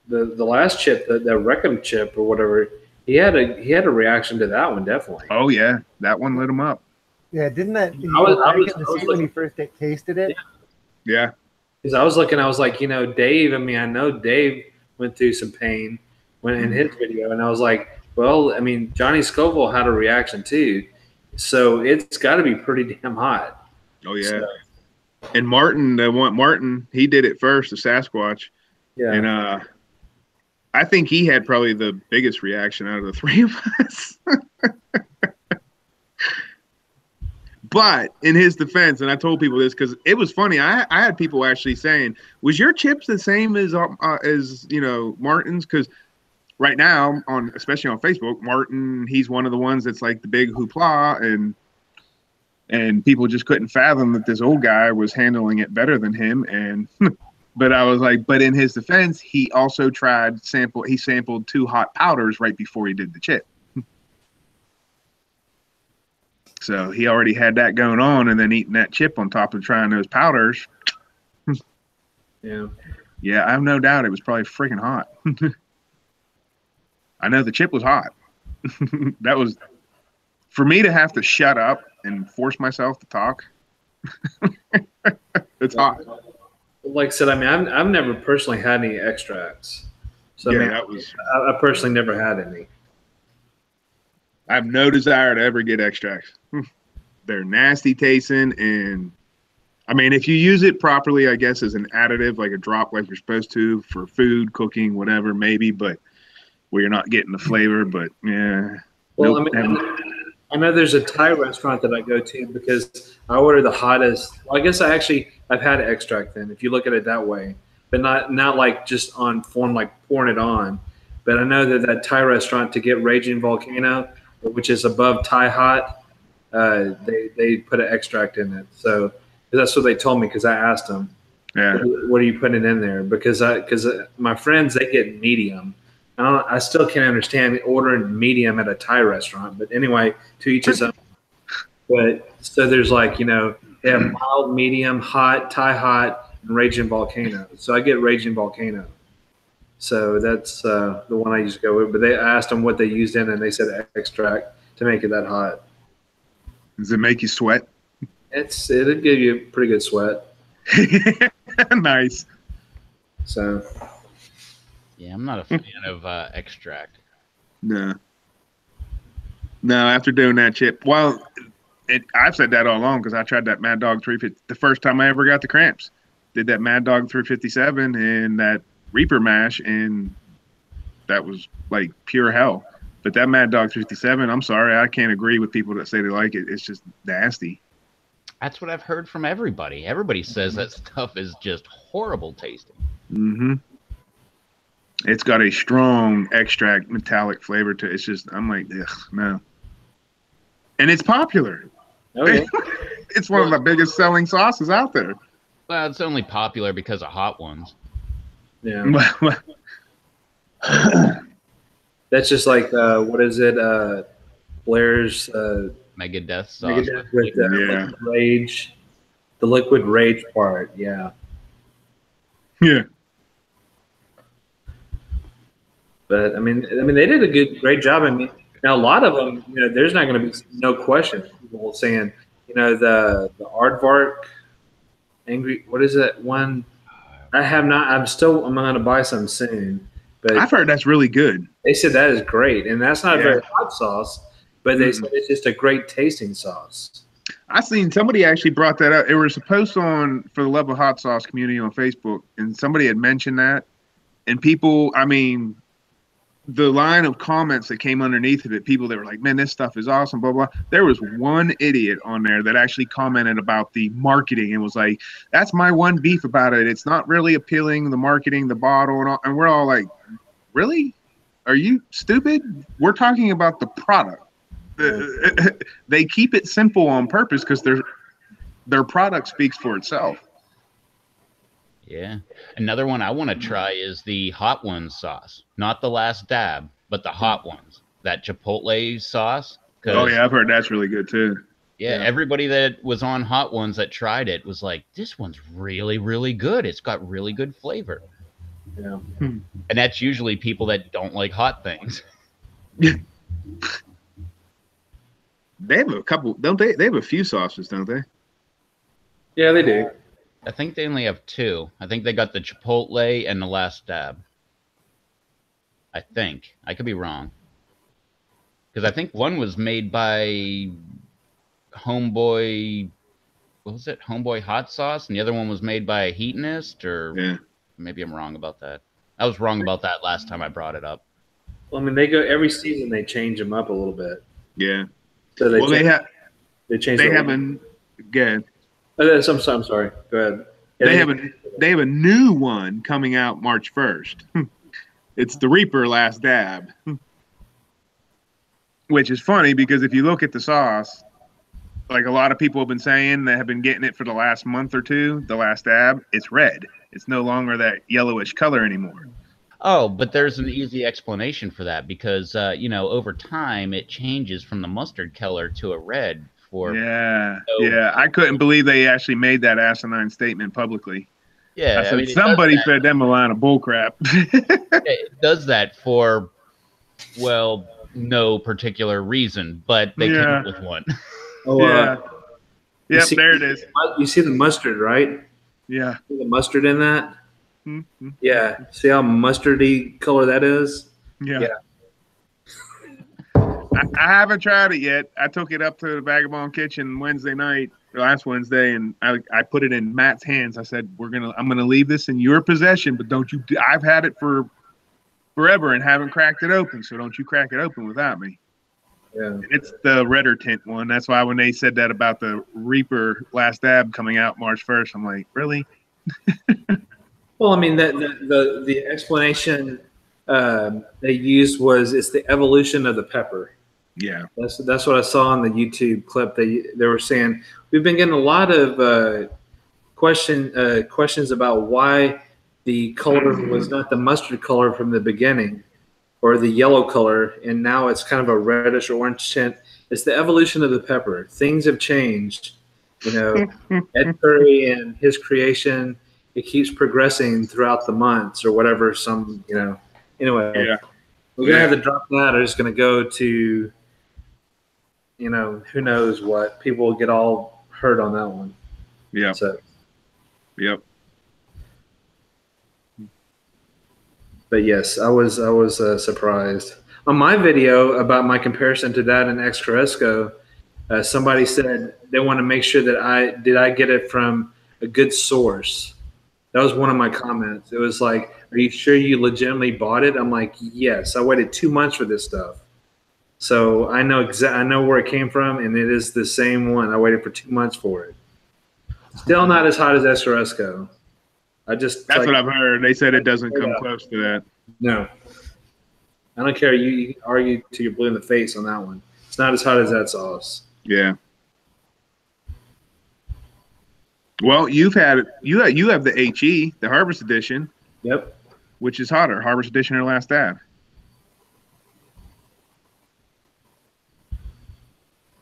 the last chip, the Reckham chip or whatever, he had a reaction to that one, definitely. Oh yeah, that one lit him up. Yeah, didn't that? I was when he first tasted it. Yeah. Because I was looking, I was like, you know, Dave. I mean, I know Dave went through some pain when in his video, and I was like, well, I mean, Johnny Scoville had a reaction too, so it's got to be pretty damn hot. Oh yeah. So, and Martin, he did it first, the Sasquatch. yeah. And I think he had probably the biggest reaction out of the three of us. But in his defense, and I told people this because it was funny, I had people actually saying, "Was your chips the same as you know, Martin's?" Because right now, especially on Facebook, Martin, he's one of the ones that's like the big hoopla, and people just couldn't fathom that this old guy was handling it better than him. And but I was like, but in his defense, he also sampled 2 hot powders right before he did the chip. So he already had that going on, and then eating that chip on top of trying those powders. Yeah. Yeah, I have no doubt it was probably freaking hot. I know the chip was hot. That was, for me to have to shut up and force myself to talk. It's hot. Like I said, I mean, I've never personally had any extracts. So Yeah, I mean, that was. I personally never had any. I have no desire to ever get extracts. They're nasty tasting, and I mean, if you use it properly, I guess as an additive, like a drop, like you're supposed to for food, cooking, whatever, maybe, but where you're not getting the flavor. But yeah. Well, nope, I mean, I know there's a Thai restaurant that I go to because I order the hottest. Well, I guess I've had extract then, if you look at it that way, but not like just on form, like pouring it on. But I know that Thai restaurant, to get Raging Volcano, which is above Thai hot, they put an extract in it. So that's what they told me, because I asked them, yeah. what are you putting in there? Because my friends, they get medium. I still can't understand ordering medium at a Thai restaurant, but anyway, to each his own. But so there's like, you know, they have mild, medium, hot, Thai hot, and Raging Volcano. So I get Raging Volcano. So that's the one I used to go with. But I asked them what they used in it, and they said extract to make it that hot. Does it make you sweat? It'll give you a pretty good sweat. Nice. So. Yeah, I'm not a fan of extract. No, after doing that chip, well, I've said that all along because I tried that Mad Dog 350 the first time I ever got the cramps. Did that Mad Dog 357 and that Reaper mash, and that was like pure hell. But that Mad Dog 357, I'm sorry, I can't agree with people that say they like it. It's just nasty. That's what I've heard from everybody. Everybody says that stuff is just horrible tasting. Mm-hmm. It's got a strong extract metallic flavor to it. It's just, I'm like, ugh, no. And it's popular. Oh yeah. It's one of the biggest selling sauces out there. Well, it's only popular because of Hot Ones. Yeah. That's just like what is it? Blair's Megadeth sauce. Megadeth with Liquid Rage, the Liquid Rage part. Yeah. Yeah. But I mean, they did a great job. I mean, now a lot of them, there's not going to be no question. People saying, the Aardvark, angry. What is that one? I have not. I'm going to buy some soon. But I've heard that's really good. They said that is great, and that's not a very hot sauce, but they said it's just a great tasting sauce. I seen somebody actually brought that up. It was a post on for the Love of Hot Sauce community on Facebook, and somebody had mentioned that, and people, I mean, the line of comments that came underneath of it, people that were like, man, this stuff is awesome, blah, blah. There was one idiot on there that actually commented about the marketing and was like, that's my one beef about it. It's not really appealing, the marketing, the bottle, and all. And we're all like, really? Are you stupid? We're talking about the product. They keep it simple on purpose because their product speaks for itself. Yeah. Another one I want to try is the Hot Ones sauce. Not the Last Dab, but the Hot Ones. That Chipotle sauce. Oh, yeah, I've heard that's really good, too. Yeah, everybody that was on Hot Ones that tried it was like, this one's really, really good. It's got really good flavor. Yeah. And that's usually people that don't like hot things. They have a couple, don't they? They have a few sauces, don't they? Yeah, they do. I think they only have two. I think they got the Chipotle and the Last Dab. I think. I could be wrong. Because I think one was made by Homeboy, what was it? Homeboy Hot Sauce, and the other one was made by a Heatonist, or maybe I'm wrong about that. I was wrong about that last time I brought it up. Well, I mean, they go every season. They change them up a little bit. Yeah. So they change. They have a good. I'm sorry. Go ahead. Yeah, they have a new one coming out March 1st. It's the Reaper Last Dab, which is funny because if you look at the sauce, like a lot of people have been saying that have been getting it for the last month or two, the Last Dab, it's red. It's no longer that yellowish color anymore. Oh, but there's an easy explanation for that because, over time it changes from the mustard color to a red. I couldn't believe they actually made that asinine statement publicly. Yeah, I said, somebody fed them a line of bullcrap. It does that for, well, no particular reason, but they came up with one. Yep, there it is. You see the mustard, right? Yeah. See the mustard in that? Mm-hmm. Yeah. See how mustardy color that is? Yeah. I haven't tried it yet. I took it up to the Vagabond Kitchen last Wednesday, and I put it in Matt's hands. I said, I'm gonna leave this in your possession, but don't you? I've had it for forever and haven't cracked it open, so don't you crack it open without me. Yeah, it's the redder tint one. That's why when they said that about the Reaper Last Dab coming out March 1st, I'm like, really? Well, I mean, the explanation they used was it's the evolution of the pepper. Yeah, that's what I saw on the YouTube clip. They were saying we've been getting a lot of questions about why the color was not the mustard color from the beginning, or the yellow color, and now it's kind of a reddish orange tint. It's the evolution of the pepper. Things have changed. Ed Curry and his creation, it keeps progressing throughout the months or whatever. Anyway, we're gonna have to drop that. Or it's gonna go to, who knows what. People will get all hurt on that one. Yeah. So. Yep. But yes, I was surprised. On my video about my comparison to that and Ex Carrasco, somebody said they want to make sure that I get it from a good source. That was one of my comments. It was like, are you sure you legitimately bought it? I'm like, yes. I waited 2 months for this stuff. So I know I know where it came from, and it is the same one. I waited for 2 months for it. Still not as hot as Escaresco. That's what I've heard. They said it doesn't come close to that. No. I don't care. You argue till you're blue in the face on that one. It's not as hot as that sauce. Yeah. Well, you have the HE, the Harvest Edition. Yep. Which is hotter, Harvest Edition or Last Dab?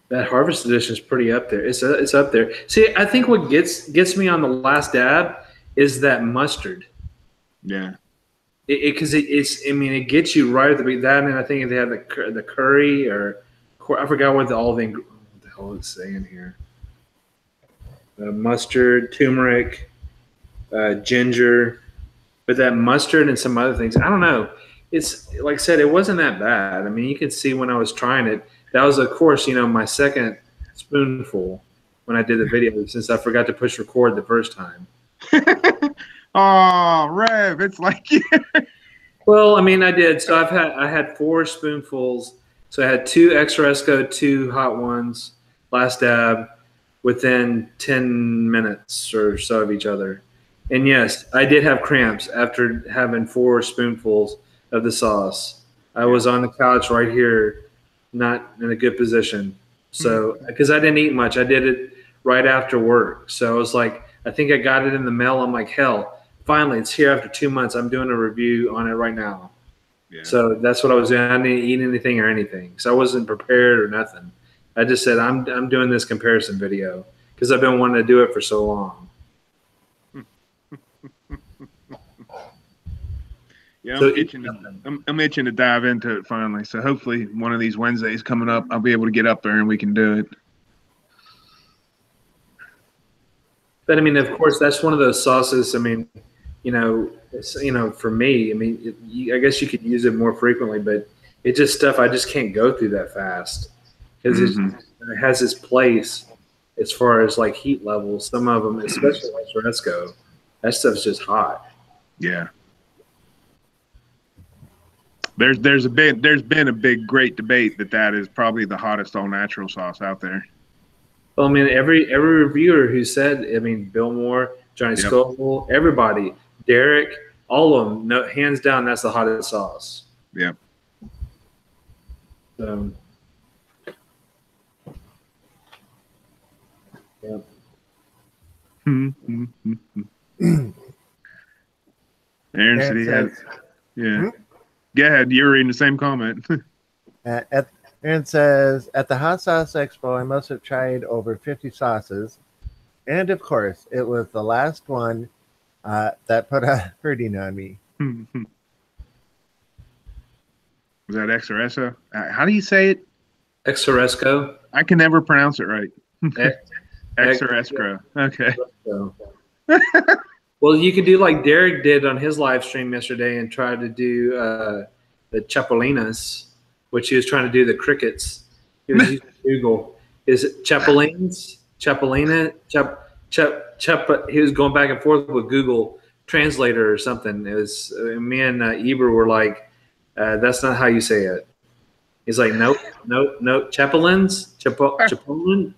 That Harvest Edition is pretty up there. It's up there. See, I think what gets me on the Last Dab is that mustard. Yeah. Because it gets you right at the beginning. That, and I think they have the curry or I forgot what what the hell it's saying here. Mustard, turmeric, ginger, but that mustard and some other things. I don't know. It's like I said, it wasn't that bad. I mean, you can see when I was trying it. That was, of course, my second spoonful when I did the video, since I forgot to push record the first time. Oh, Rev, it's like you. Well, I mean, I did. So I had 4 spoonfuls. So I had 2 Escaresco, 2 hot ones, Last Dab, within 10 minutes or so of each other. And yes, I did have cramps after having 4 spoonfuls of the sauce. I was on the couch right here, not in a good position. So, because I didn't eat much, I did it right after work. So I was like, I think I got it in the mail. I'm like, hell. Finally, it's here after 2 months. I'm doing a review on it right now. Yeah. So that's what I was doing. I didn't eat anything or anything. So I wasn't prepared or nothing. I just said, I'm doing this comparison video because I've been wanting to do it for so long. Yeah, I'm itching to dive into it finally. So hopefully one of these Wednesdays coming up, I'll be able to get up there and we can do it. But I mean, of course, that's one of those sauces. I mean, for me, I mean, I guess you could use it more frequently, but it's just stuff I just can't go through that fast because it has its place as far as like heat levels. Some of them, especially like Fresco, that stuff's just hot. Yeah. There's been a big great debate that is probably the hottest all natural sauce out there. Well, I mean, every reviewer who said, I mean, Bill Moore, Johnny Scoville, everybody, Derek, all of them, no, hands down, that's the hottest sauce. Yeah. So, yeah. Aaron said he had, yeah. Go ahead. You're reading the same comment. Aaron says, at the Hot Sauce Expo, I must have tried over 50 sauces. And of course, it was the last one that put a hurting on me. Was that Escaresco? How do you say it? Escaresco. I can never pronounce it right. Escaresco. Okay. Well, you could do like Derek did on his live stream yesterday and try to do the chapelinas, which he was trying to do the crickets. He was using Google. Is it chapelines? Chapelina? He was going back and forth with Google Translator or something. It was me and Eber were like, that's not how you say it. He's like, nope. Chapelins? Chipotlin?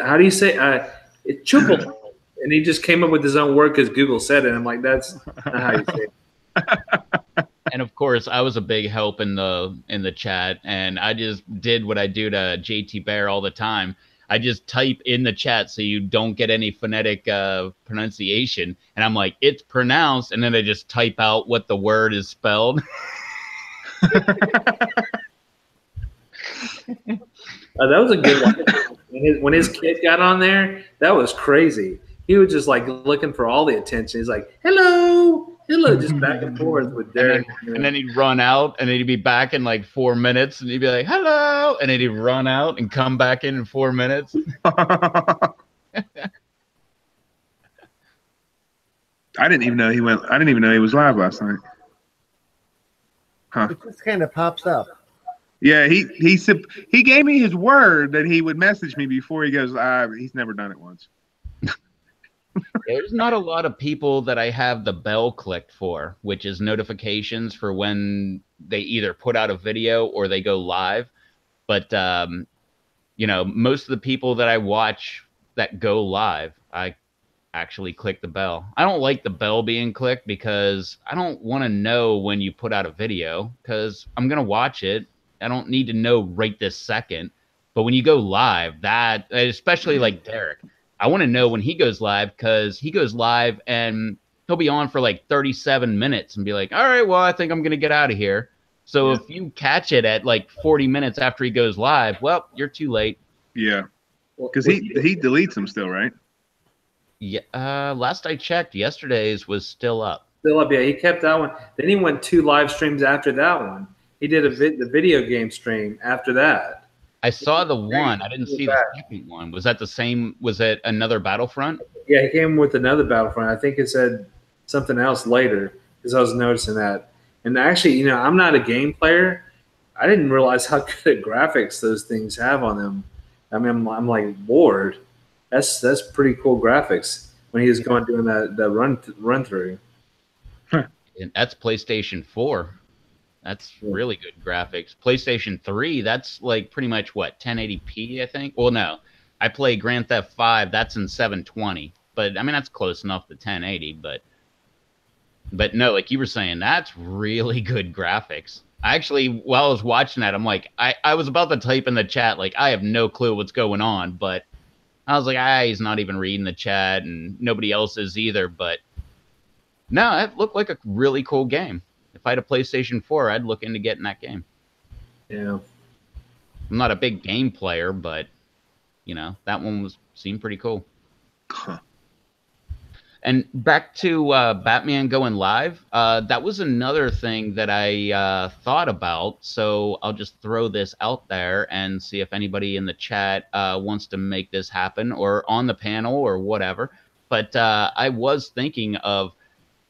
How do you say it's chupel? And he just came up with his own word because Google said it. I'm like, that's not how you say it. And of course, I was a big help in the chat, and I just did what I do to JT Bear all the time. I just type in the chat so you don't get any phonetic pronunciation, and I'm like, it's pronounced, and then I just type out what the word is spelled. That was a good one. When his kid got on there, that was crazy. He was just like looking for all the attention. He's like, hello, just back and forth with Derek. And then he'd run out, and then he'd be back in like 4 minutes, and he'd be like, hello, and then he'd run out and come back in 4 minutes. I didn't even know he was live last night. Huh. It just kind of pops up. Yeah, he gave me his word that he would message me before he goes live. He's never done it once. There's not a lot of people that I have the bell clicked for, which is notifications for when they either put out a video or they go live. But, most of the people that I watch that go live, I actually click the bell. I don't like the bell being clicked because I don't want to know when you put out a video because I'm going to watch it. I don't need to know right this second. But when you go live, that, especially like Derek, I want to know when he goes live because he goes live and he'll be on for like 37 minutes and be like, all right, well, I think I'm going to get out of here. So if you catch it at like 40 minutes after he goes live, well, you're too late. Yeah, because he deletes them still, right? Yeah, last I checked, yesterday's was still up. Still up, yeah. He kept that one. Then he went 2 live streams after that one. He did the video game stream after that. I saw the one. I didn't see the second one. Was that the same? Was it another Battlefront? Yeah, he came with another Battlefront. I think it said something else later because I was noticing that. And actually, you know, I'm not a game player. I didn't realize how good at graphics those things have on them. I mean, I'm like bored. That's pretty cool graphics when he was going doing that run through. And that's PlayStation 4. That's really good graphics. PlayStation 3, that's like pretty much what, 1080p, I think? Well, no. I play Grand Theft 5, that's in 720. But I mean that's close enough to 1080, but no, like you were saying, that's really good graphics. I actually, while I was watching that, I'm like, I was about to type in the chat, like, I have no clue what's going on, but I was like, he's not even reading the chat, and nobody else is either, but no, it looked like a really cool game. If I had a PlayStation 4, I'd look into getting that game. Yeah. I'm not a big game player, but, you know, that one seemed pretty cool. And back to Batman going live, that was another thing that I thought about. So I'll just throw this out there and see if anybody in the chat wants to make this happen or on the panel or whatever. But I was thinking of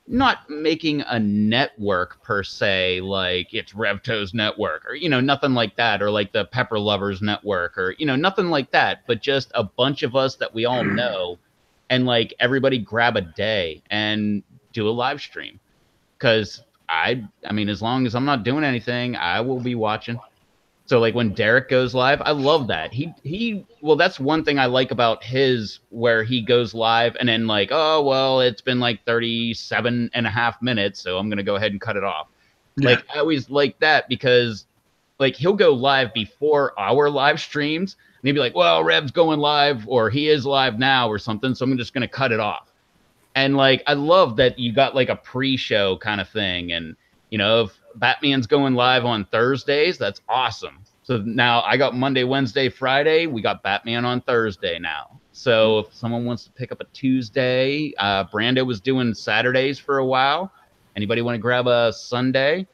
not making a network per se, like it's RevTo's network or, you know, nothing like that, or like the Pepper Lovers network or, you know, nothing like that, but just a bunch of us that we all know. And like everybody grab a day and do a live stream, because I mean, as long as I'm not doing anything, I will be watching. So like when Derek goes live, I love that. Well, that's one thing I like about his, where he goes live and then like, oh, well, it's been like 37.5 minutes, so I'm going to go ahead and cut it off. Yeah. Like I always like that because like he'll go live before our live streams. And he'd be like, well, Rev's going live, or he is live now or something, so I'm just going to cut it off. And, like, I love that you got, like, a pre-show kind of thing. And, you know, if Batman's going live on Thursdays, that's awesome. So now I got Monday, Wednesday, Friday. We got Batman on Thursday now. So if someone wants to pick up a Tuesday, Brando was doing Saturdays for a while. Anybody want to grab a Sunday?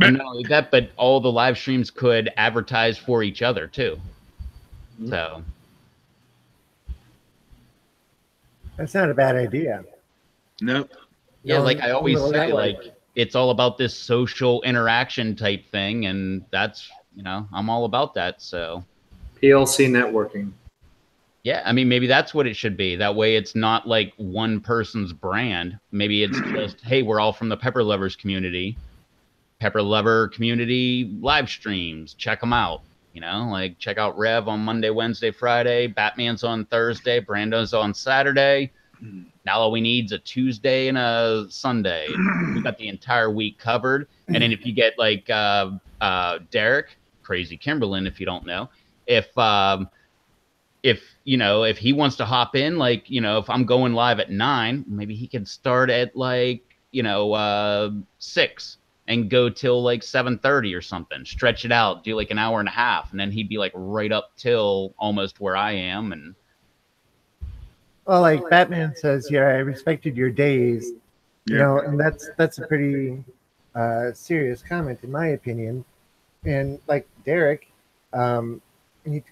And not only that, but all the live streams could advertise for each other too. So that's not a bad idea. Nope. Yeah, like I always say, like it's all about this social interaction type thing, and that's, you know, I'm all about that. So PLC networking. Yeah, I mean, maybe that's what it should be. That way it's not like one person's brand. Maybe it's just, hey, we're all from the Pepper Lovers community. Pepper Lover community live streams. Check them out. You know, like check out Rev on Monday, Wednesday, Friday. Batman's on Thursday. Brando's on Saturday. Now all we need is a Tuesday and a Sunday. We got the entire week covered. And then if you get like Derek, Crazy Kimberlin, if you don't know, if you know, if he wants to hop in, like, you know, if I'm going live at 9, maybe he can start at like, you know, 6. And go till like 7:30 or something. Stretch it out, do like an hour and a half, and then he'd be like right up till almost where I am. And well, like Batman says, yeah, I respected your days, you know, and that's a pretty serious comment in my opinion. And like Derek,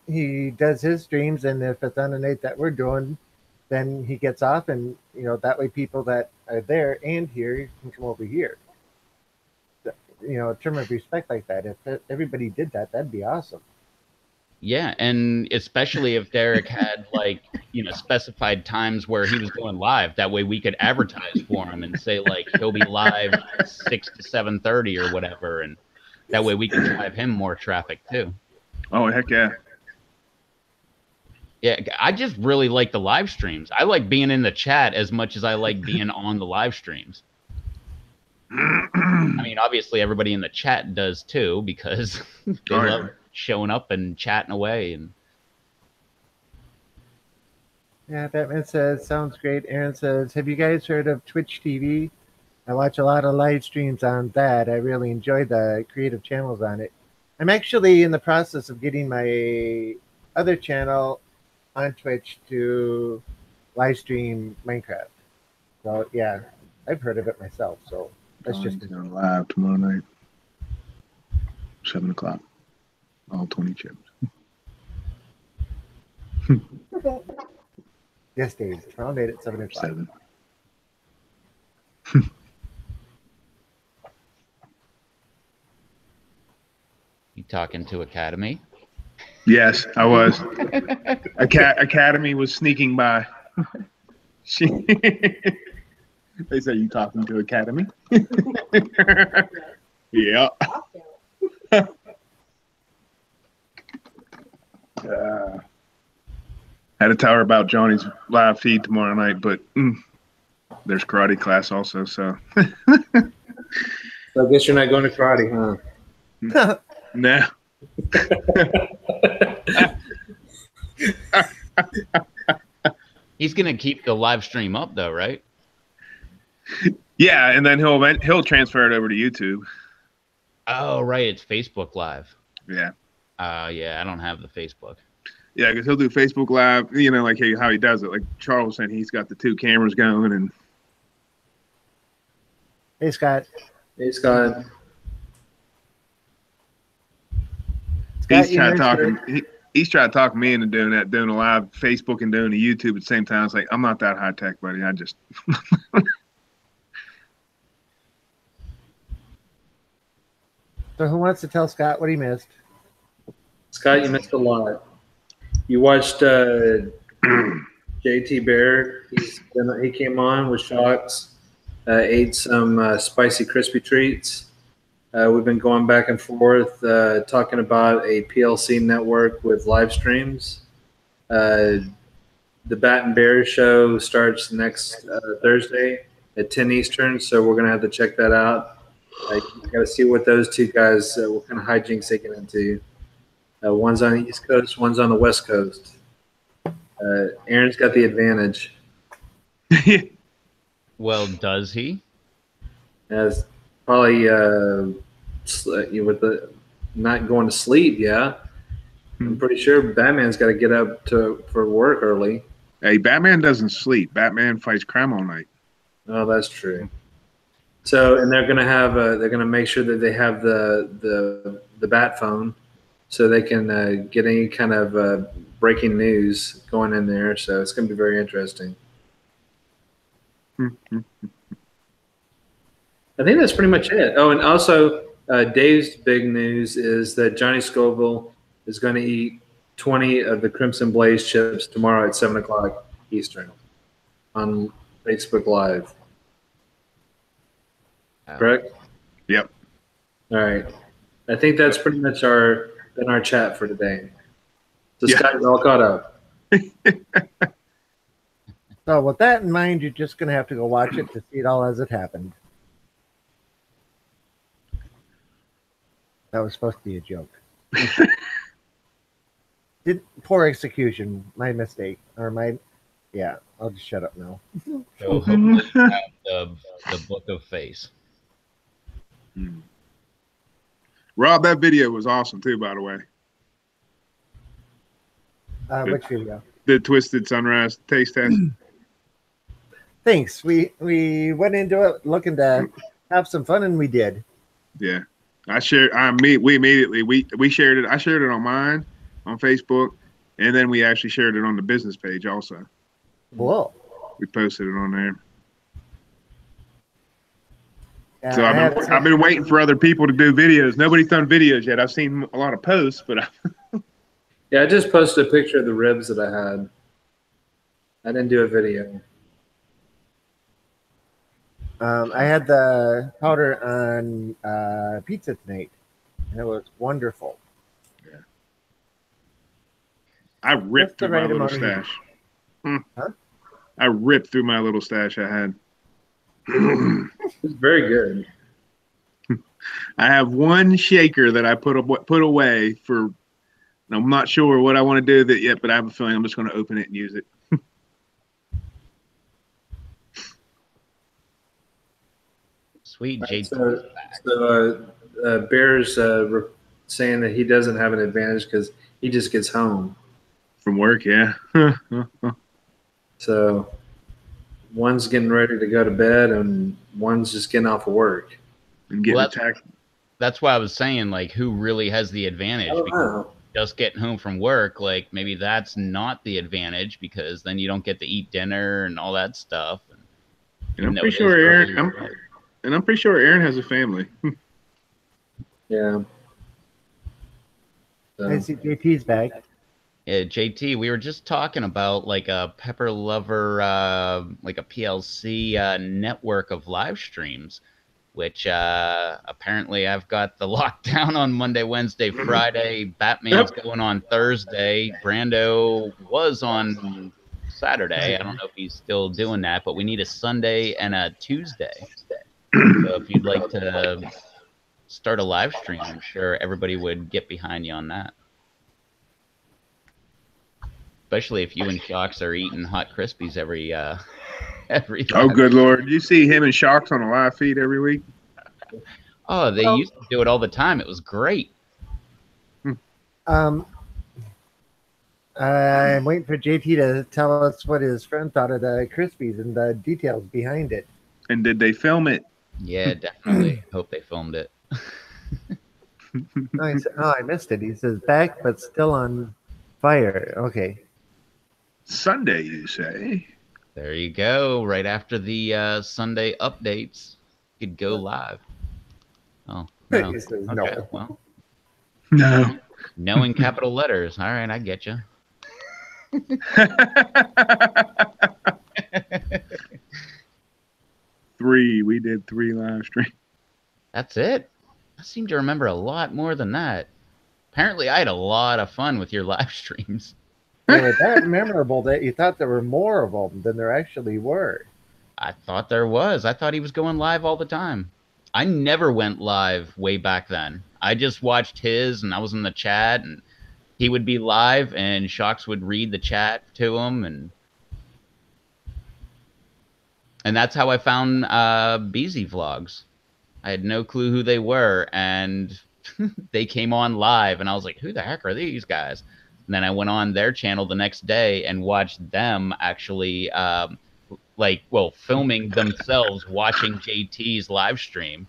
he does his streams, and if it's on a night that we're doing, then he gets off, and you know that way people that are there and here can come over here. You know, a term of respect like that. If everybody did that, that'd be awesome. Yeah, and especially if Derek had like, you know, specified times where he was going live. That way we could advertise for him and say like he'll be live 6 to 7:30 or whatever, and that way we can drive him more traffic too. Oh heck yeah! Yeah, I just really like the live streams. I like being in the chat as much as I like being on the live streams. I mean, obviously everybody in the chat does too, because they love showing up and chatting away. And Yeah, Batman says, sounds great. Aaron says, have you guys heard of Twitch TV? I watch a lot of live streams on that. I really enjoy the creative channels on it. I'm actually in the process of getting my other channel on Twitch to live stream Minecraft. So yeah, I've heard of it myself. So that's just going live tomorrow night, 7:00, all 20 chips. yes, Dave. Tomorrow night at 7:00. 7. you talking to Academy? Yes, I was. Academy was sneaking by. They say you talking to Academy? Yeah. Had to tell her about Johnny's live feed tomorrow night, but there's karate class also, so. So I guess you're not going to karate, huh? No. He's gonna keep the live stream up though, right? Yeah, and then he'll transfer it over to YouTube. Oh, right, it's Facebook Live. Yeah. Yeah, I don't have the Facebook. Yeah, because he'll do Facebook Live, you know, like how he does it. Like Charles said, he's got the 2 cameras going. And hey, Scott. Hey, Scott. He's trying to talk me into doing a live Facebook and doing a YouTube at the same time. It's like, I'm not that high tech, buddy. I just. So who wants to tell Scott what he missed? Scott, you missed a lot. You watched JT Bear. He came on with Chox, ate some spicy crispy treats. We've been going back and forth talking about a PLC network with live streams. The Bat and Bear show starts next Thursday at 10 Eastern, so we're going to have to check that out. You got to see what those 2 guys, what kind of hijinks they get into. One's on the East Coast, one's on the West Coast. Aaron's got the advantage. Well, does he? As probably with the not going to sleep. Yeah, I'm pretty sure Batman's got to get up for work early. Hey, Batman doesn't sleep. Batman fights crime all night. Oh, that's true. So, and they're gonna make sure that they have the Bat phone, so they can get any kind of breaking news going in there. So it's gonna be very interesting. I think that's pretty much it. Oh, and also Dave's big news is that Johnny Scoville is going to eat 20 of the Crimson Blaze chips tomorrow at 7:00 Eastern on Facebook Live. Correct? Yep. All right. I think that's pretty much been our chat for today. So Yeah. Scott, you're all caught up. So with that in mind, you're just going to have to go watch it to see it all as it happened. That was supposed to be a joke. Poor execution. My mistake. Yeah, I'll just shut up now. So hopefully have the Book of Face. Rob, that video was awesome too, by the way. Which video? The Twisted Sunrise taste test. Thanks. We went into it looking to have some fun, and we did. Yeah, we immediately we shared it. I shared it on mine on Facebook, and then we actually shared it on the business page also. Whoa. We posted it on there. Yeah, So I've been waiting for other people to do videos. Nobody's done videos yet. I've seen a lot of posts, but Yeah, I just posted a picture of the ribs that I had. I didn't do a video. I had the powder on pizza tonight, and it was wonderful. I ripped Just the through my right little amount of heat. stash. Hmm. Huh? I ripped through my little stash I had. It's very good. I have one shaker that I put away for. I'm not sure what I want to do with it yet, but I have a feeling I'm just going to open it and use it. Sweet JT. So Bear's saying that he doesn't have an advantage because he just gets home. From work, yeah. So one's getting ready to go to bed and one's just getting off of work. And getting Well, attacked. That's why I was saying, like, who really has the advantage? I don't Because know. just getting home from work, like, maybe that's not the advantage because then you don't get to eat dinner and all that stuff. And I'm pretty sure Aaron. I'm pretty sure Aaron has a family. Yeah. I see JT's back. Yeah, JT, we were just talking about like a Pepper Lover, like a PLC network of live streams, which apparently I've got the lockdown on Monday, Wednesday, Friday. Batman's going on Thursday. Brando was on Saturday. I don't know if he's still doing that, but we need a Sunday and a Tuesday. So if you'd like to start a live stream, I'm sure everybody would get behind you on that. Especially if you and Chox are eating hot Krispies every Oh, good Lord. You see him and Chox on a live feed every week? Oh, they used to do it all the time. It was great. I'm waiting for JT to tell us what his friend thought of the Krispies and the details behind it. And did they film it? Yeah, definitely. Hope they filmed it. Oh, I missed it. He says back, but still on fire. Okay. Sunday, you say? There you go. Right after the Sunday updates, you could go live. Oh, no. He says Okay, no. well, No. no in capital letters. All right, I get you. 3. We did 3 live streams. That's it? I seem to remember a lot more than that. Apparently, I had a lot of fun with your live streams. They were that memorable that you thought there were more of them than there actually were. I thought there was. I thought he was going live all the time. I never went live way back then. I just watched his, and I was in the chat, and he would be live, and Chox would read the chat to him, and that's how I found BZ Vlogs. I had no clue who they were, and they came on live, and I was like, who the heck are these guys? And then I went on their channel the next day and watched them actually, filming themselves watching JT's live stream.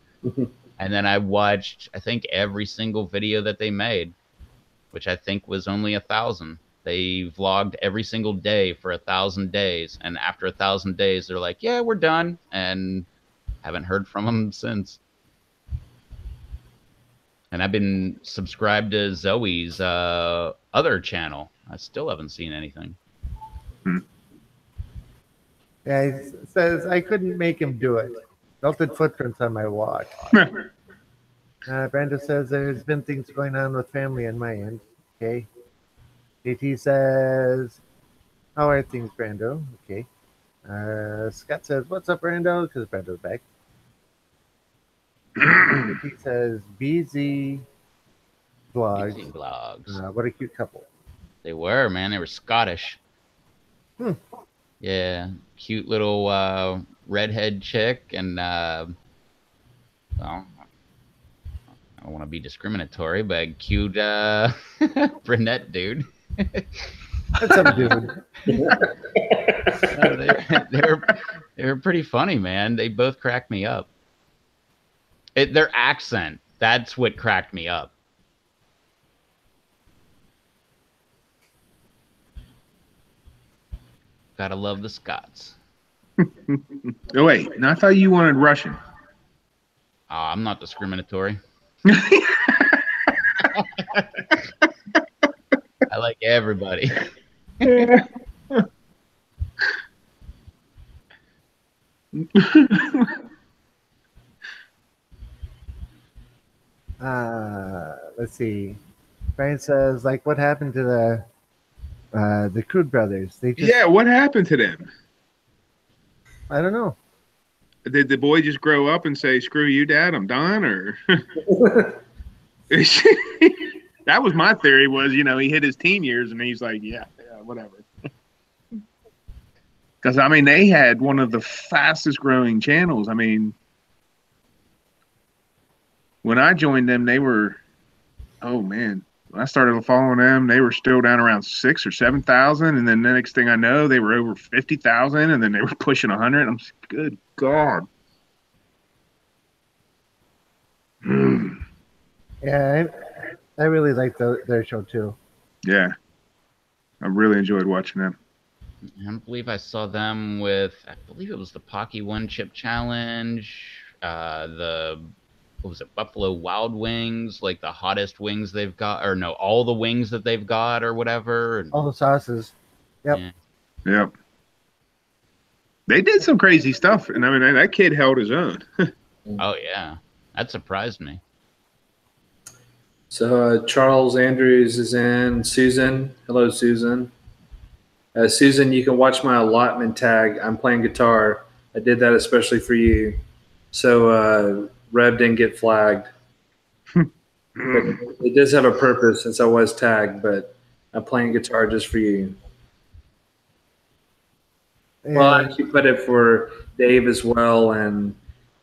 And then I watched, I think, every single video that they made, which I think was only 1,000. They vlogged every single day for 1,000 days. And after 1,000 days, they're like, yeah, we're done. And haven't heard from them since. And I've been subscribed to Zoe's other channel. I still haven't seen anything. Yeah, he says I couldn't make him do it. Melted footprints on my walk. Brenda says there's been things going on with family on my end. Okay. JT says, how are things, Brando? Okay. Scott says, what's up, Brando? Because Brando's back. JT says, BZ Vlogs. BZ Vlogs. What a cute couple. They were, man. They were Scottish. Yeah. Cute little redhead chick and, well, I don't want to be discriminatory, but cute brunette dude. That's some dude. They were pretty funny, man. They both cracked me up. Their accent, that's what cracked me up. Gotta love the Scots. Oh, wait. No, I thought you wanted Russian. Oh, I'm not discriminatory. I like everybody. Let's see. Brian says, like, what happened to the The Crude Brothers. They just, Yeah, what happened to them? I don't know. Did the boy just grow up and say, "Screw you, Dad, I'm done"? Or that was my theory. Was he hit his teen years and he's like, yeah, whatever. Because I mean, they had one of the fastest growing channels. I mean, when I joined them, they were, oh man, when I started following them, they were still down around 6,000 or 7,000, and then the next thing I know, they were over 50,000, and then they were pushing 100. I'm just, good God. Yeah, I really like their show too. Yeah, I really enjoyed watching them. I believe I saw them with, I believe it was the Pocky One Chip Challenge, what was it, Buffalo Wild Wings, like the hottest wings they've got, or no, all the wings that they've got or whatever. All the sauces. Yep. Yeah. Yep. They did some crazy stuff, and I mean, that kid held his own. Oh, yeah. That surprised me. So Charles Andrews is in. Susan. Hello, Susan. Susan, you can watch my allotment tag. I'm playing guitar. I did that especially for you. So Rev didn't get flagged. But it does have a purpose since I was tagged, but I'm playing guitar just for you. And Well, I actually put it for Dave as well, and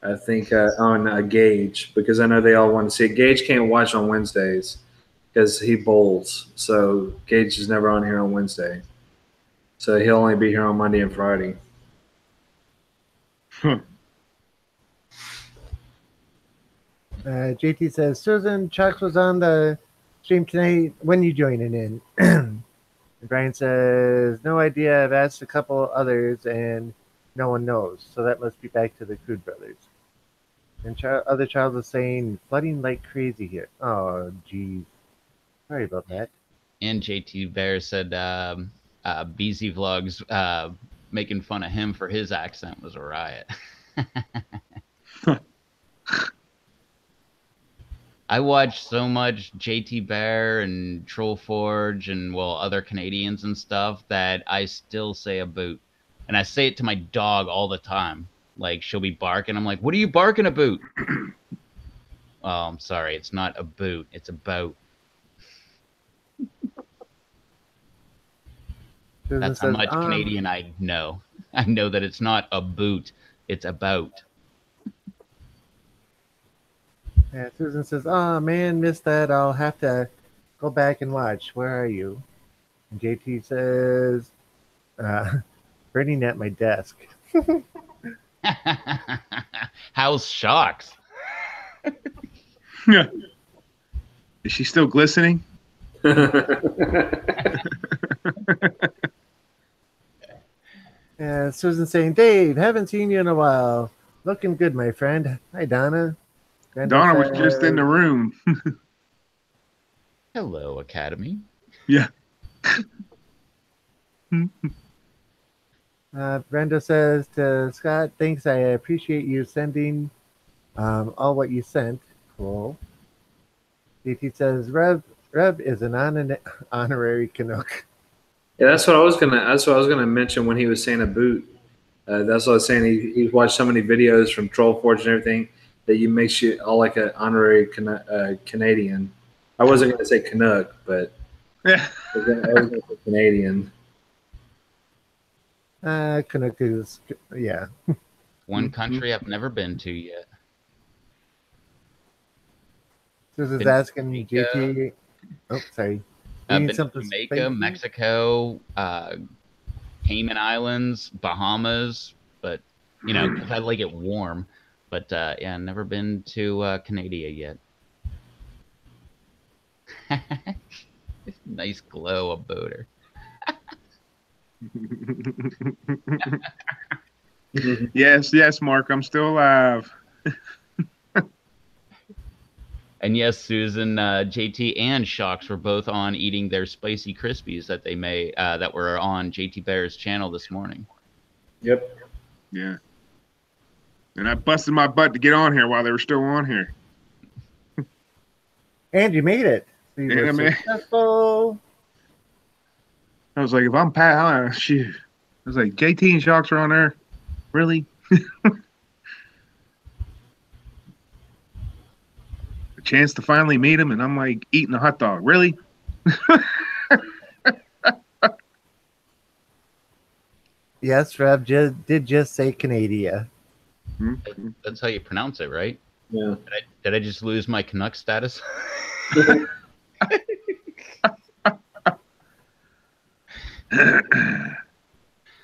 I think on Gage, because I know they all want to see it. Gage can't watch on Wednesdays because he bowls. So Gage is never on here on Wednesday. So he'll only be here on Monday and Friday. JT says, Susan, Chox was on the stream tonight. When you joining in? And Brian says, no idea. I've asked a couple others and no one knows. So that must be back to the Crude Brothers. And other child was saying, flooding like crazy here. Oh, geez. Sorry about that. And JT Bear said BZ Vlogs making fun of him for his accent was a riot. I watch so much JT Bear and Troll Forge and, well, other Canadians and stuff that I still say a boot. And I say it to my dog all the time. Like, she'll be barking. I'm like, what are you barking about? Oh, I'm sorry. It's not a boot. It's a boat. That's how much Canadian I know. I know that it's not a boot. It's a boat. Yeah, Susan says, oh, man, missed that. I'll have to go back and watch. Where are you? And JT says, burning at my desk. How's Chox? Is she still glistening? Susan saying, Dave, haven't seen you in a while. Looking good, my friend. Hi, Donna. Donna was just in the room. Hello, Academy. Yeah. Brenda says to Scott, thanks, I appreciate you sending all what you sent. Cool. DT says, Rev is an honorary Canuck. Yeah, that's what I was gonna mention when he was saying a boot. That's what I was saying. He watched so many videos from Troll Forge and everything that you makes you all like an honorary Canadian. I wasn't gonna say Canuck, but Yeah. I was gonna say Canadian. Canuck is, yeah. One country I've never been to yet. Susan's Been asking Jamaica. JT. Oh, sorry. I've Need been to something Jamaica, spicy? Mexico, Cayman Islands, Bahamas, but, you know, 'cause I like it warm. But, yeah, never been to Canada yet. Nice glow about her. Yes, Mark, I'm still alive. And yes, Susan, JT and Chox were both on eating their spicy Krispies that they made that were on JT Bear's channel this morning. Yep. Yeah. And I busted my butt to get on here while they were still on here. And you made it. So you were successful. Yeah, man. Successful. Well, Susan I was like, if I'm Pat, shoot. I was like, JT and Chox are on there. Really? A chance to finally meet him, and I'm like eating a hot dog. Really? Yes, Rev did just say Canada. That's how you pronounce it, right? Yeah. Did I just lose my Canuck status?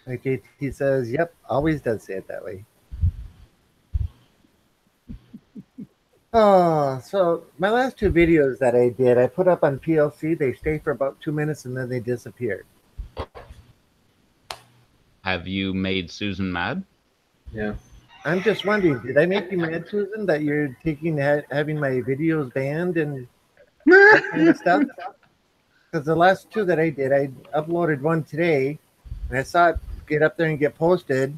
Like JT says, yep, always does say it that way. Oh, so my last two videos that I did, I put up on PLC. They stay for about 2 minutes and then they disappear. Have you made Susan mad? Yeah. I'm just wondering, did I make you mad, Susan, that you're having my videos banned and that kind of stuff? Because the last two that I did, I uploaded one today, and I saw it get up there and get posted,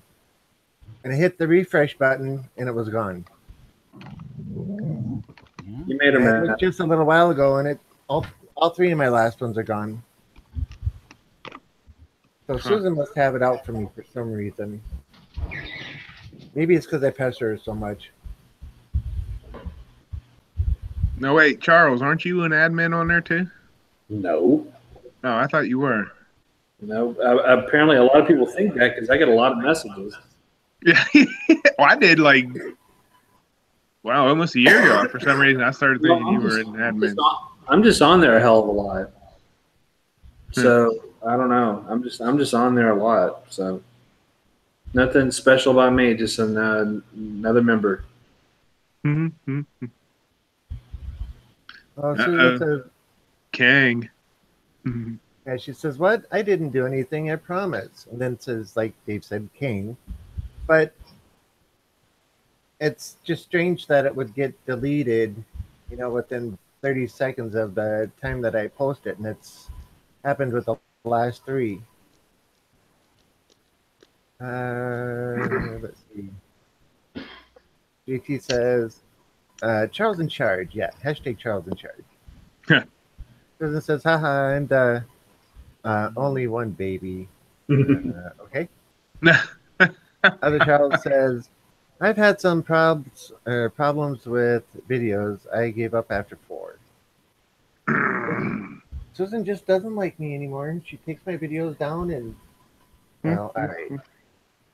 and I hit the refresh button, and it was gone. You made her And it mad. was just a little while ago, and all three of my last ones are gone. So Susan must have it out for me for some reason. Maybe it's because I pester her so much. No, wait, Charles, aren't you an admin on there too? No. No, I thought you were. No. Apparently, a lot of people think that because I get a lot of messages. Yeah. Well, I did almost a year ago. For some reason, I started thinking you were an admin. I'm just on there a hell of a lot. So I don't know. I'm just on there a lot. So nothing special about me. Just another member. Mm-hmm. Oh, Susan says, Kang. yeah, she says, what? I didn't do anything, I promise. And then says, like Dave said, King. But it's just strange that it would get deleted, within 30 seconds of the time that I post it. And it's happened with the last three. Let's see. JT says, Charles in charge. Yeah, hashtag Charles in charge. Susan says, haha, I'm the only one baby. Okay. Other Charles says, I've had some problems with videos. I gave up after 4. Susan just doesn't like me anymore. She takes my videos down and, well, all right.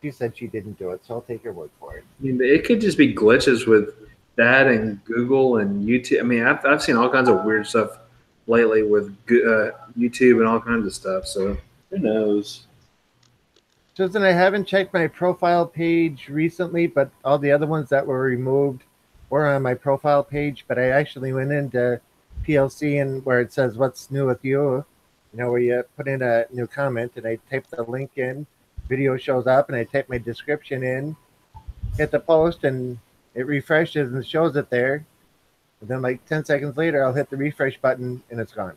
She said she didn't do it, so I'll take her word for it. I mean, it could just be glitches with that and Google and YouTube. I mean, I've seen all kinds of weird stuff lately with YouTube and all kinds of stuff. So who knows? Susan, I haven't checked my profile page recently, but all the other ones that were removed were on my profile page. But I actually went into PLC and where it says what's new with you, where you put in a new comment, and I typed the link in, video shows up, and I type my description in, hit the post, and it refreshes and shows it there. And then like 10 seconds later, I'll hit the refresh button and it's gone.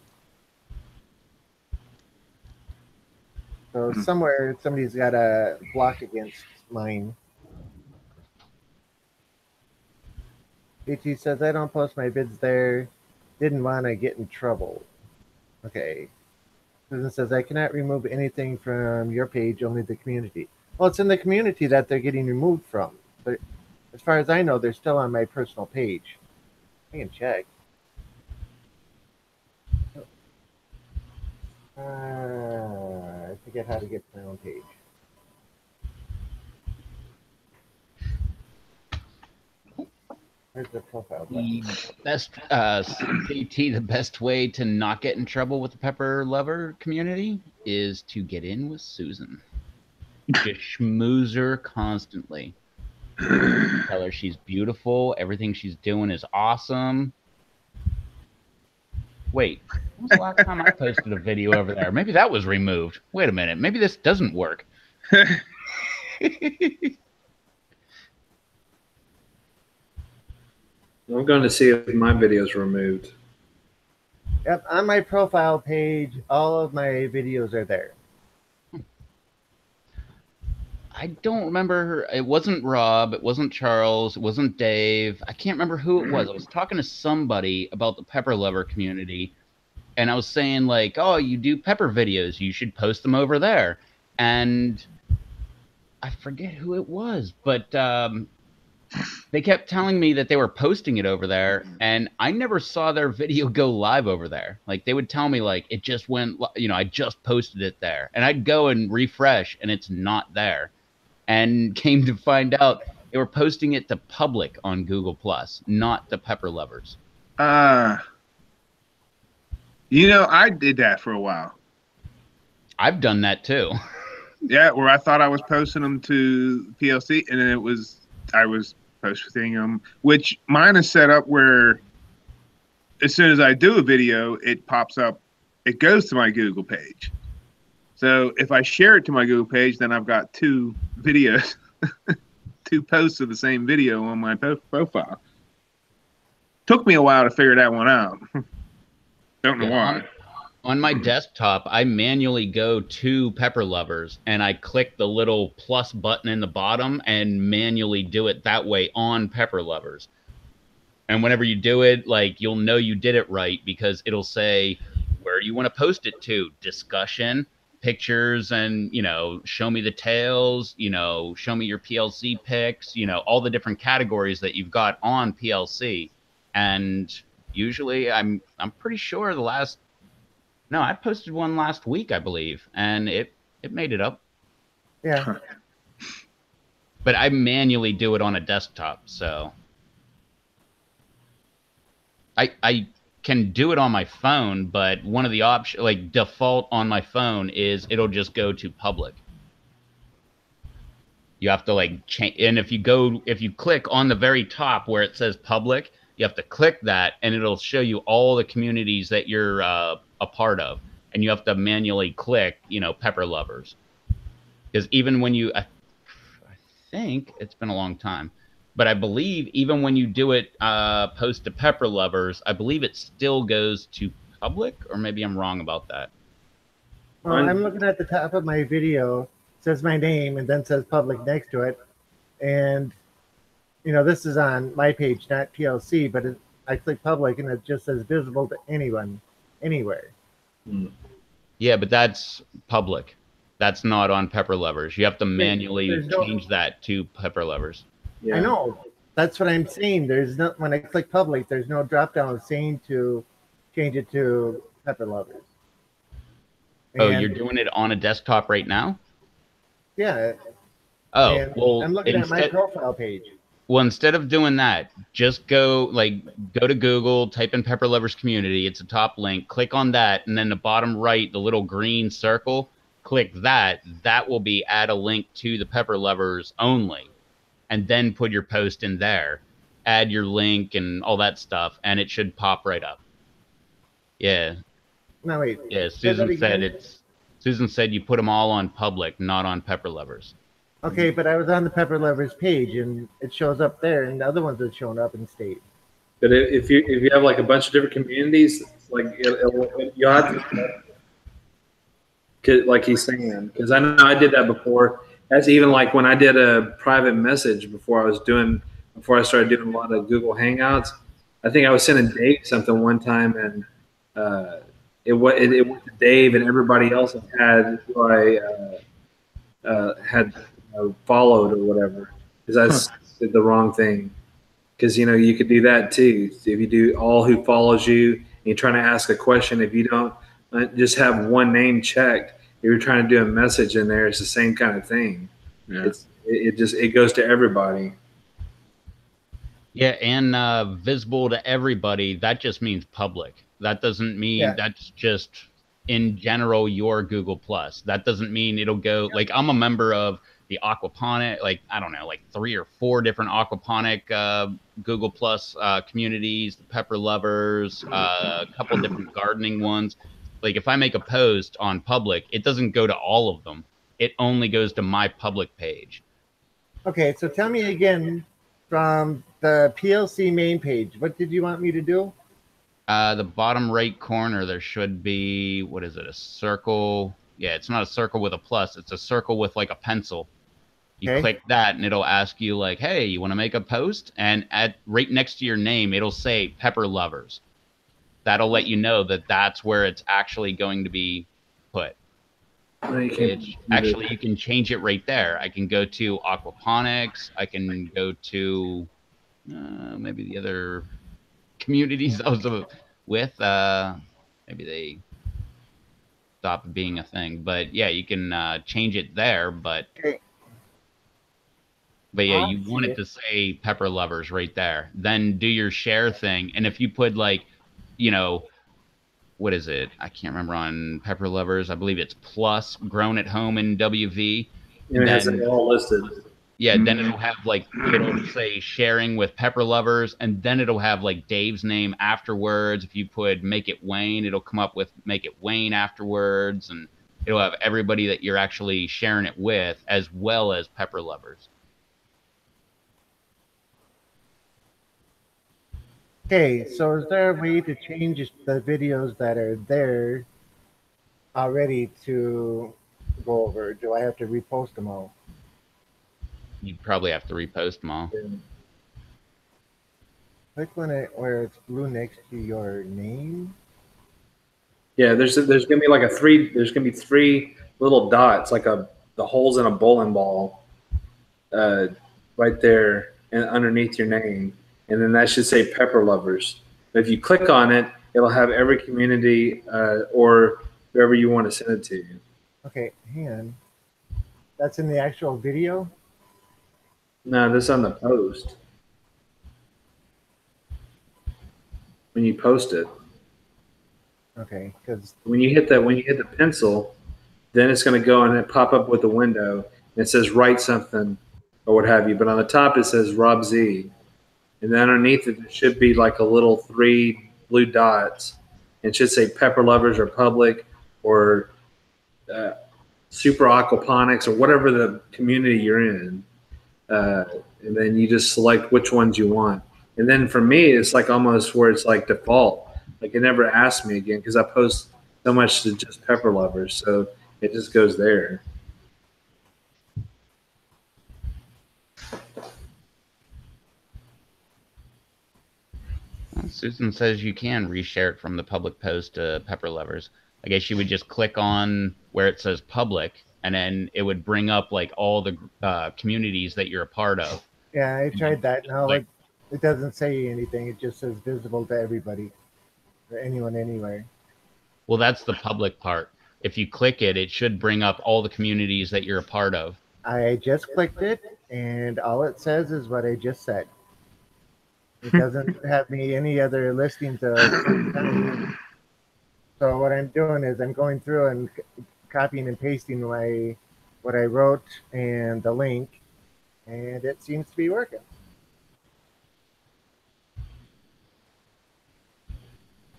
So somewhere somebody's got a block against mine. BT says, I don't post my vids there. Didn't want to get in trouble. Okay. Susan says, I cannot remove anything from your page, only the community. Well, it's in the community that they're getting removed from. But as far as I know, they're still on my personal page. I can check. I forget how to get to my own page. Where's the profile button? Best CT, the best way to not get in trouble with the pepper lover community is to get in with Susan. Just schmooze her constantly. Tell her she's beautiful. Everything she's doing is awesome. Wait, when was the last time I posted a video over there? Maybe that was removed. Wait a minute. Maybe this doesn't work. I'm going to see if my video's removed. Yep, on my profile page, all of my videos are there. I don't remember. It wasn't Rob. It wasn't Charles. It wasn't Dave. I can't remember who it was. I was talking to somebody about the pepper lover community, and I was saying like, oh, you do pepper videos, you should post them over there. And I forget who it was, but they kept telling me that they were posting it over there, and I never saw their video go live over there. Like they would tell me like it just went, I just posted it there, and I'd go and refresh, and it's not there. And came to find out they were posting it to public on Google Plus, not to pepper lovers. I did that for a while. I've done that too. Yeah, where I thought I was posting them to PLC, and then I was posting them, which mine is set up where as soon as I do a video, it pops up, it goes to my Google page. So if I share it to my Google page, then I've got two videos, two posts of the same video on my profile. Took me a while to figure that one out. Don't know why. On my desktop, I manually go to Pepper Lovers and I click the little plus button in the bottom and manually do it that way on Pepper Lovers. And whenever you do it, like you'll know you did it right because it'll say, where do you want to post it to? Discussion, pictures, and, show me the tails, show me your PLC pics, all the different categories that you've got on PLC. And usually I'm pretty sure I posted one last week, I believe, and it made it up. Yeah. But I manually do it on a desktop, so I can do it on my phone, but one of the options, like default on my phone, is it'll just go to public. You have to like change, and if you click on the very top where it says public, you have to click that, and it'll show you all the communities that you're a part of, and you have to manually click, Pepper Lovers, because even when I think it's been a long time, but I believe even when you do it, post to Pepper Lovers, I believe it still goes to public, or maybe I'm wrong about that. Well, I'm looking at the top of my video. It says my name and then says public next to it, and this is on my page, not PLC, but I click public and it just says visible to anyone, anywhere. Yeah, but that's public. That's not on Pepper Lovers. You have to manually change that to Pepper Lovers. Yeah. I know. That's what I'm saying. When I click public, there's no drop down saying to change it to Pepper Lovers. Oh, you're doing it on a desktop right now? Yeah. Oh, well, I'm looking at my profile page. Well, instead of doing that, just go to Google, type in Pepper Lovers Community. It's a top link. Click on that, and then the bottom right, the little green circle, click that. That will be add a link to the Pepper Lovers only, and then put your post in there. Add your link and all that stuff, and it should pop right up. Yeah. No, wait. Yeah, Susan said you put them all on public, not on Pepper Lovers. Okay, but I was on the Pepper Lovers page, and it shows up there, and the other ones have shown up in state. But if you have like a bunch of different communities, like you have to, like he's saying, because I know I did that before. That's even like when I did a private message before I started doing a lot of Google Hangouts. I think I was sending Dave something one time, and it went to Dave, and everybody else had who I had followed or whatever, because I did the wrong thing. Because you could do that too. If you do all who follows you, and you're trying to ask a question, if you don't just have one name checked, if you're trying to do a message in there, it's the same kind of thing. Yeah. It goes to everybody. Yeah, and visible to everybody, that just means public. That doesn't mean that's just in general your Google Plus. That doesn't mean it'll go like I'm a member of the aquaponic, like I don't know, like 3 or 4 different aquaponic Google Plus communities, the Pepper Lovers, a couple different gardening ones. Like if I make a post on public, it doesn't go to all of them. It only goes to my public page. Okay, so tell me again from the PLC main page, what did you want me to do? The bottom right corner, there should be, what is it, a circle? Yeah, it's not a circle with a plus. It's a circle with like a pencil. You click that and it'll ask you like, hey, you want to make a post? And right next to your name, it'll say Pepper Lovers. that'll let you know that that's where it's actually going to be put. Actually, you can change it right there. I can go to aquaponics. I can go to maybe the other communities I was with. Maybe they stopped being a thing, but yeah, you can change it there. But Okay. yeah, I'll you want see it to say Pepper Lovers right there. Then do your share thing, and if you put like, you know, what is it? I can't remember on Pepper Lovers. I believe it's plus grown at home in WV. And it has it Then all listed. yeah, then it'll have like it'll say sharing with Pepper Lovers, and then it'll have like Dave's name afterwards. If you put Make It Wayne, it'll come up with Make It Wayne afterwards, and it'll have everybody that you're actually sharing it with, as well as Pepper Lovers. Okay, so is there a way to change the videos that are there already to go over? Do I have to repost them all? You probably have to repost them all. Click when where it's blue next to your name. Yeah, there's gonna be like there's gonna be three little dots, like the holes in a bowling ball, right there and underneath your name, and then that should say Pepper Lovers. But if you click on it, it'll have every community or whoever you want to send it to. Okay, hang on. That's in the actual video? No, this on the post. When you post it, Okay, because when you hit the pencil, then it's going to go and it pop up with a window. And it says write something or what have you. But on the top it says Rob Z, and then underneath it, it should be like a little three blue dots. And it should say Pepper Lovers or Public or Super Aquaponics or whatever the community you're in. And then you just select which ones you want. And then for me, it's like almost where it's like default. Like it never asks me again because I post so much to just Pepper Lovers. So it just goes there. Well, Susan says you can reshare it from the public post to Pepper Lovers. I guess you would just click on where it says public, and then it would bring up like all the communities that you're a part of. yeah, I tried that. Now Like, it doesn't say anything. It just says visible to everybody or anyone anywhere. well, that's the public part. If you click it, it should bring up all the communities that you're a part of. I just clicked it, and all it says is what I just said. It doesn't have me any other listings of certain times. So what I'm doing is I'm going through and copying and pasting what I wrote and the link, and it seems to be working.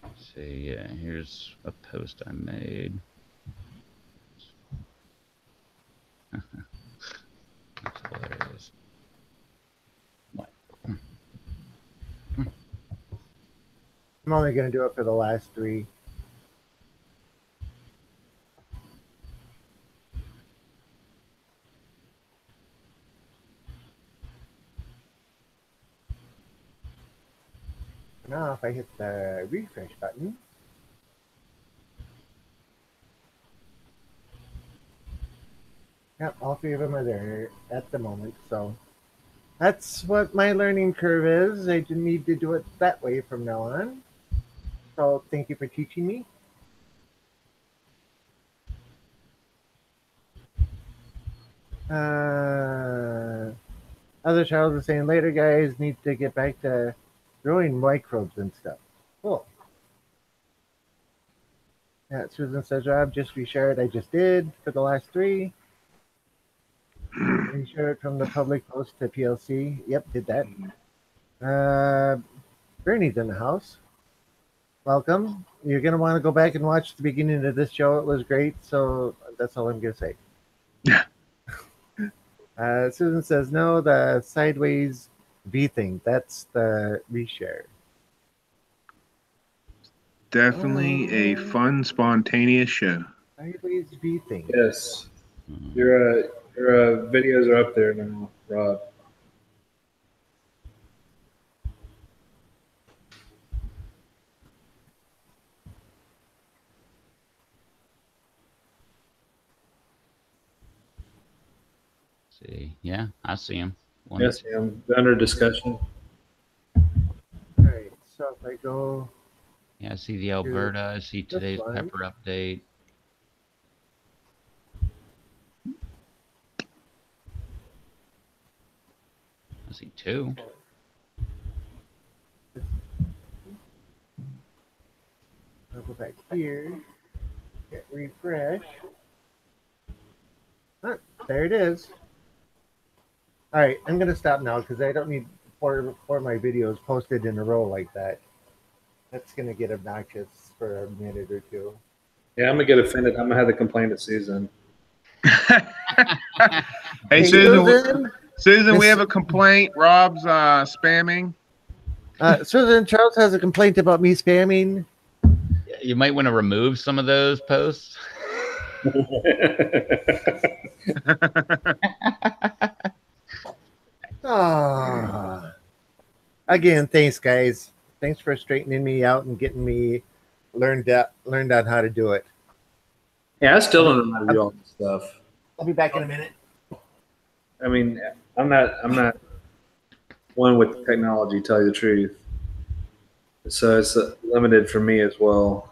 Let's see, yeah, here's a post I made. That's hilarious. What? I'm only going to do it for the last three. Now, if I hit the refresh button, yep, all three of them are there at the moment. So that's what my learning curve is. I just need to do it that way from now on. So thank you for teaching me. Other Charles is saying later, guys need to get back to growing microbes and stuff. Cool. Yeah, Susan says, Rob, just reshare it. I just did for the last three. Reshare it from the public post to PLC. Yep, did that. Bernie's in the house. Welcome. You're going to want to go back and watch the beginning of this show. It was great. So that's all I'm going to say. Yeah. Susan says, no, the sideways V thing. That's the reshare. Definitely a fun, spontaneous show. Sideways V thing. Yes. Your videos are up there now, Rob. See, yeah, I see him. Yes, under discussion. All right. So if I go, Yeah, I see the Alberta. I see today's one. pepper update. I see 2. I'll go back here. Hit refresh. Huh, there it is. All right, I'm gonna stop now because I don't need four my videos posted in a row like that. That's gonna get obnoxious for a minute or two. Yeah, I'm gonna get offended. I'm gonna have to complain to Susan. Hey, Susan, we have a complaint. Rob's spamming. Susan, Charles has a complaint about me spamming. You might want to remove some of those posts. Again, thanks, guys. Thanks for straightening me out and getting me learned on how to do it. Yeah, I still don't know how to do all this stuff. I'll be back in a minute. I mean, I'm not one with technology, to tell you the truth. So it's limited for me as well.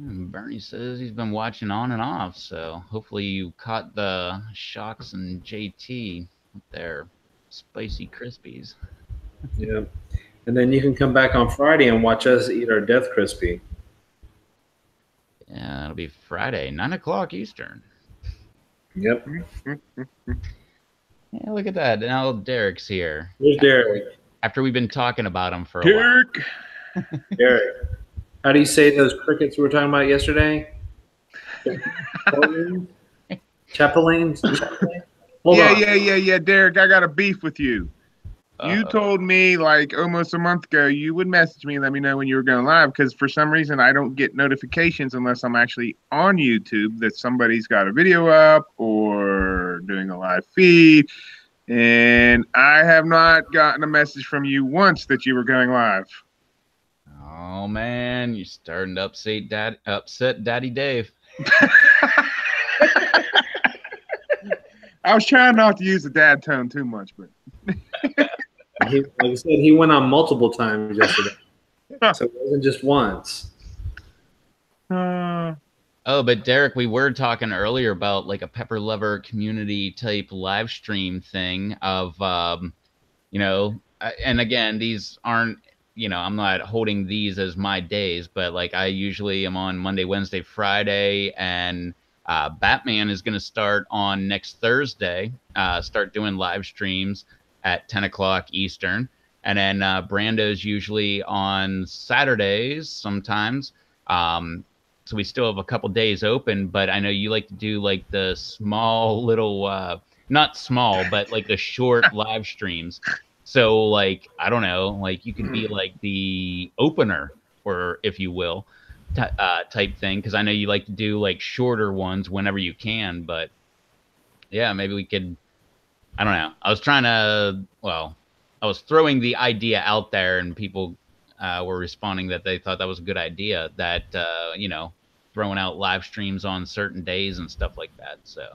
Bernie says he's been watching on and off, so hopefully you caught the Chox and JT with their spicy Krispies. Yeah. And then you can come back on Friday and watch us eat our Death Crispy. Yeah, it'll be Friday, 9 o'clock Eastern. Yep. Yeah, look at that. Now Derek's here. Where's Derek? After we've been talking about him for a Derek. while. Derek. How do you say those crickets we were talking about yesterday? Chapelaines? Yeah, Derek, I got a beef with you. You Uh-oh. told me like almost a month ago you would message me and let me know when you were going live because for some reason I don't get notifications unless I'm actually on YouTube that somebody's got a video up or doing a live feed. And I have not gotten a message from you once that you were going live. Oh man, you're starting to upset Daddy Dave. I was trying not to use the dad tone too much, but Like I said, he went on multiple times yesterday. So it wasn't just once. Oh, but Derek, we were talking earlier about like a Pepper Lover community type live stream thing of, and again, these aren't, I'm not holding these as my days, but like I usually am on Monday, Wednesday, Friday, and Batman is going to start on next Thursday, start doing live streams at 10 o'clock Eastern. And then Brando's usually on Saturdays sometimes. So we still have a couple days open, but I know you like to do like the small little, not small, but like the short live streams. So like, I don't know, like you could be like the opener, or if you will, type thing. Cause I know you like to do like shorter ones whenever you can, but yeah, maybe we could, I don't know. I was throwing the idea out there and people were responding that they thought that was a good idea, that, throwing out live streams on certain days and stuff like that. So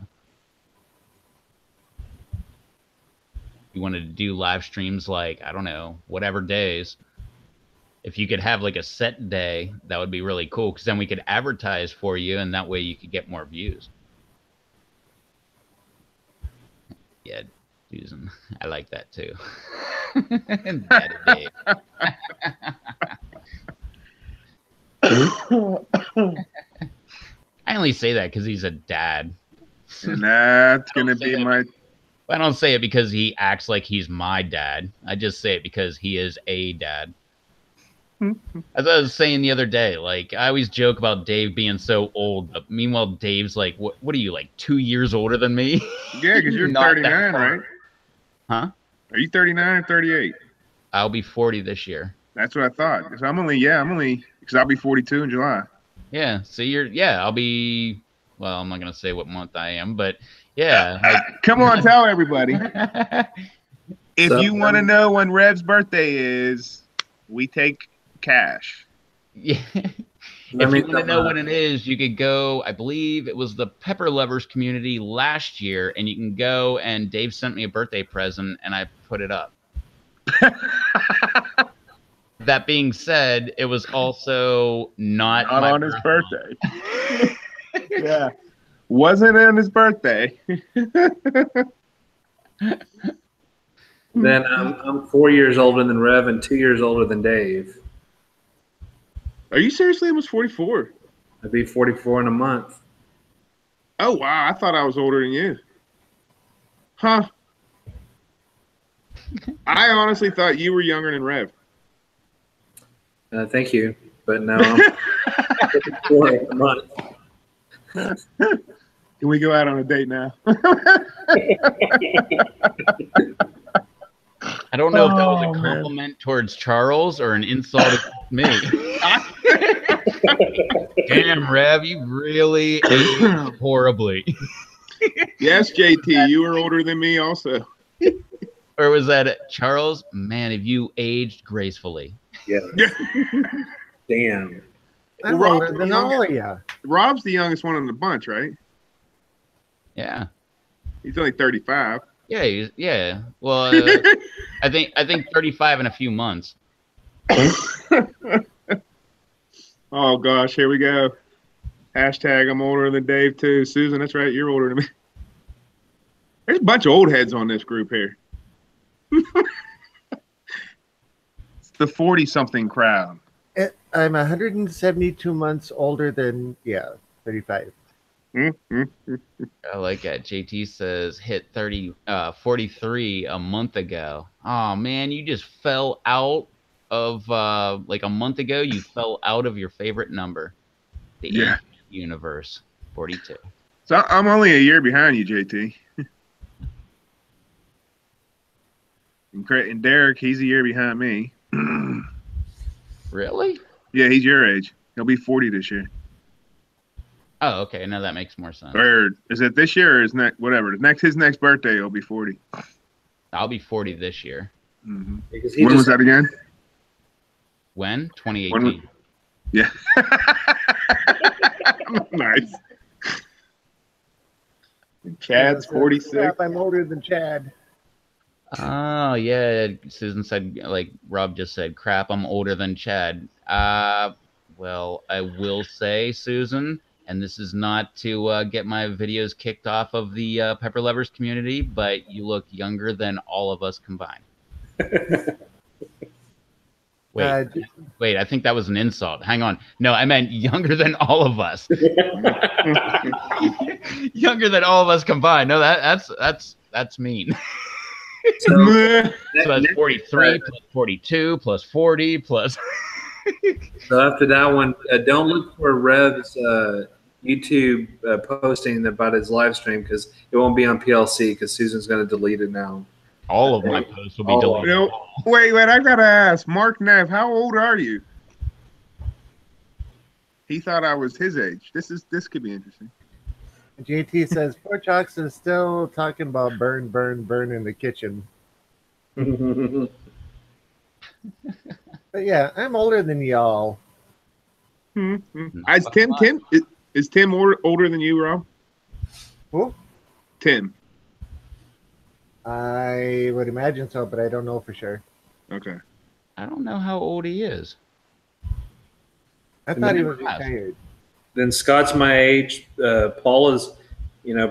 you wanted to do live streams like, I don't know, whatever days. If you could have like a set day, that would be really cool, because then we could advertise for you and that way you could get more views. Yeah, Susan, I like that too. Daddy Dave. I only say that because he's a dad. and that's going to be my... I don't say it because he acts like he's my dad. I just say it because he is a dad. As I was saying the other day, like I always joke about Dave being so old, but meanwhile Dave's like, what are you, like 2 years older than me? Yeah, because you're 39, right? Huh? Are you 39 or 38? I'll be 40 this year. That's what I thought. Because I'm only, because I'll be 42 in July. Yeah, so I'll be, well, I'm not going to say what month I am, but yeah. Come on, tell everybody. If you want to know when Rev's birthday is, we take cash. Yeah. Let If me you want to know what it is, you could go. I believe it was the Pepper Lovers community last year, and you can go. And Dave sent me a birthday present, and I put it up. That being said, it was also not my on his birthday. Yeah, wasn't on his birthday. Then I'm 4 years older than Rev and 2 years older than Dave. Are you seriously almost 44? I'd be 44 in a month. Oh wow, I thought I was older than you. Huh? I honestly thought you were younger than Rev. Thank you, but no, I'm 44 in a month. Can we go out on a date now? I don't know if that was a compliment towards Charles or an insult against me. Damn, Rev, you really aged horribly. Yes, JT, you were older than me also. Or was that Charles? Man, have you aged gracefully? Yeah. Damn. I'm Well, older than all of you. Rob's the youngest one in the bunch, right? Yeah. He's only 35. Yeah, yeah. Well, I think 35 in a few months. Oh gosh, here we go. Hashtag I'm older than Dave too. Susan, that's right, you're older than me. There's a bunch of old heads on this group here. It's the 40-something crowd. I'm 172 months older than 35. I like that. JT says hit 43 a month ago. Oh man, you just fell out of like a month ago. You fell out of your favorite number, the age universe, 42. So I'm only a year behind you, JT. And Derek, he's a year behind me. Really? Yeah, he's your age. He'll be 40 this year. Oh, okay. Now that makes more sense. Or is it this year or is next? Whatever. His next birthday, he'll be 40. I'll be 40 this year. Mm-hmm. When was that again? When? 2018. Yeah. Nice. Chad's 46. I'm older than Chad. Oh, yeah. Susan said, like Rob just said, crap, I'm older than Chad. Well, I will say, Susan, and this is not to get my videos kicked off of the Pepper Lovers community, but you look younger than all of us combined. Wait, I think that was an insult. Hang on. No, I meant younger than all of us. Younger than all of us combined. No, that's mean. So that's 43 plus 42 plus 40 plus. So after that one, don't look for Rev's YouTube posting about his live stream because it won't be on PLC because Susan's going to delete it now. All of my posts will be deleted. You know, wait, I gotta ask, Mark Neff, how old are you? He thought I was his age. This could be interesting. JT says poor Chox is still talking about burn in the kitchen. But yeah, I'm older than y'all. Is Tim older than you, Rob? Who? Tim. I would imagine so, but I don't know for sure. Okay. I don't know how old he is. I thought he was retired. Then Scott's my age. Paula's,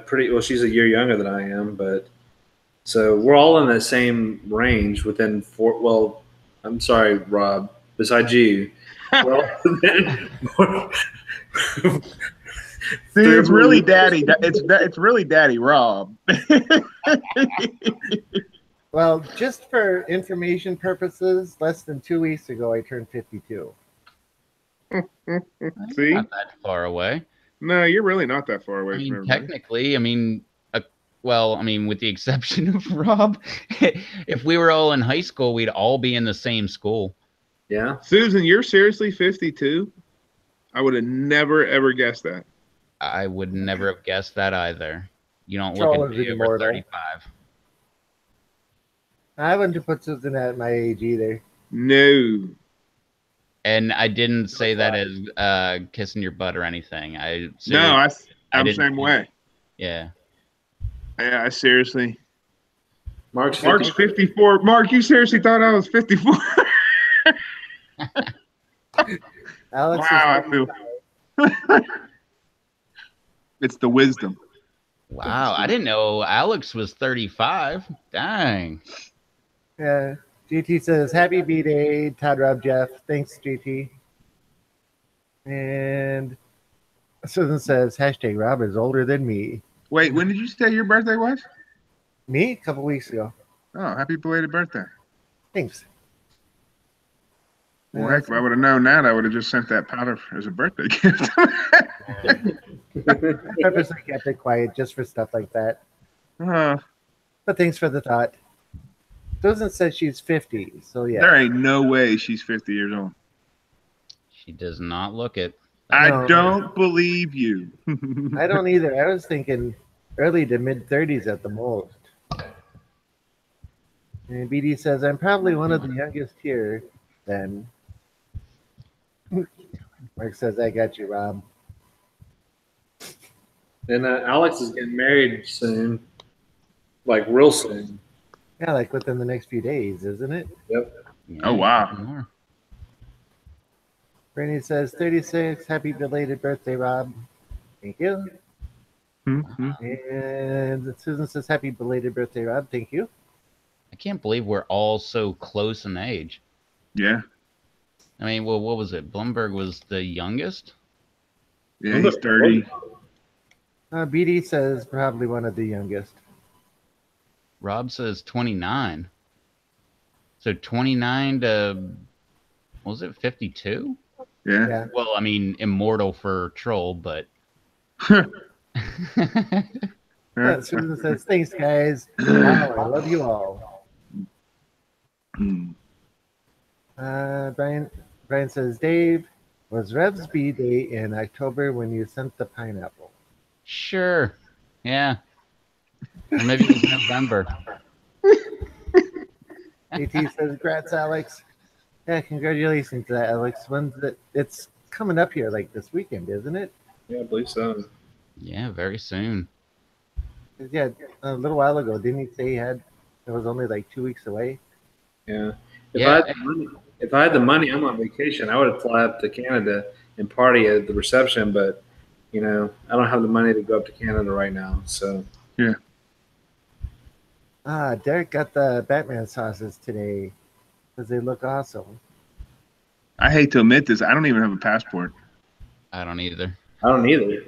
pretty well. She's a year younger than I am, but so we're all in the same range within four. Well, I'm sorry, Rob. Besides you, well, see, it's really daddy. It's really daddy Rob. Well, just for information purposes, less than 2 weeks ago, I turned 52. See, not that far away. No, you're really not that far away. I mean, from everybody. technically, with the exception of Rob, if we were all in high school, we'd all be in the same school. Yeah. Susan, you're seriously 52? I would have never ever guessed that. I would never have guessed that either. You don't look at me over 35. I wouldn't have put Susan at my age either. No. And I didn't say that as kissing your butt or anything. No, I I'm the didn't. same way. Yeah. Yeah, I seriously. Mark's Mark's 54. Mark, you seriously thought I was 54? Alex Wow, is I feel. It's the wisdom. Wow, I didn't know Alex was 35. Dang. Yeah. GT says, happy B-Day, Todd, Rob, Jeff. Thanks, GT. And Susan says, hashtag Rob is older than me. Wait, when did you say your birthday was? Me? A couple weeks ago. Oh, happy belated birthday. Thanks. Well, heck, if I would have known that, I would have just sent that powder as a birthday gift. I purposely kept it quiet just for stuff like that. But thanks for the thought. Susan says she's 50, so yeah. There ain't no way she's 50 years old. She does not look it. I No. don't believe you. I don't either. I was thinking early to mid 30s at the most. And BD says, I'm probably one of the youngest here then. Mark says, I got you, Rob. And Alex is getting married soon, like real soon. Yeah, like within the next few days, isn't it? Yep. Yeah, Oh, wow. Brittany says, 36. Happy belated birthday, Rob. Thank you. Mm-hmm. And Susan says, happy belated birthday, Rob. Thank you. I can't believe we're all so close in age. Yeah. I mean, well, what was it? Blumberg was the youngest? Yeah, he's 30. BD says probably one of the youngest. Rob says 29. So 29 to, what was it, 52? Yeah. Well, I mean, immortal for Troll, but. Susan says, thanks, guys. Wow, I love you all. Brian says, Dave, was Rev's B-Day in October when you sent the pineapple? Sure. Yeah. Or maybe it was November. AT says, congrats, Alex. Yeah, congratulations to that, Alex. When's it? It's coming up here like this weekend, isn't it? Yeah, I believe so. Yeah, very soon. Yeah, a little while ago, didn't he say it was only like 2 weeks away? Yeah. Yeah. If I had the money, I'm on vacation. I would fly up to Canada and party at the reception, but I don't have the money to go up to Canada right now. So yeah. Derek got the Batman sauces today because they look awesome. I hate to admit this. I don't even have a passport. I don't either. I don't either.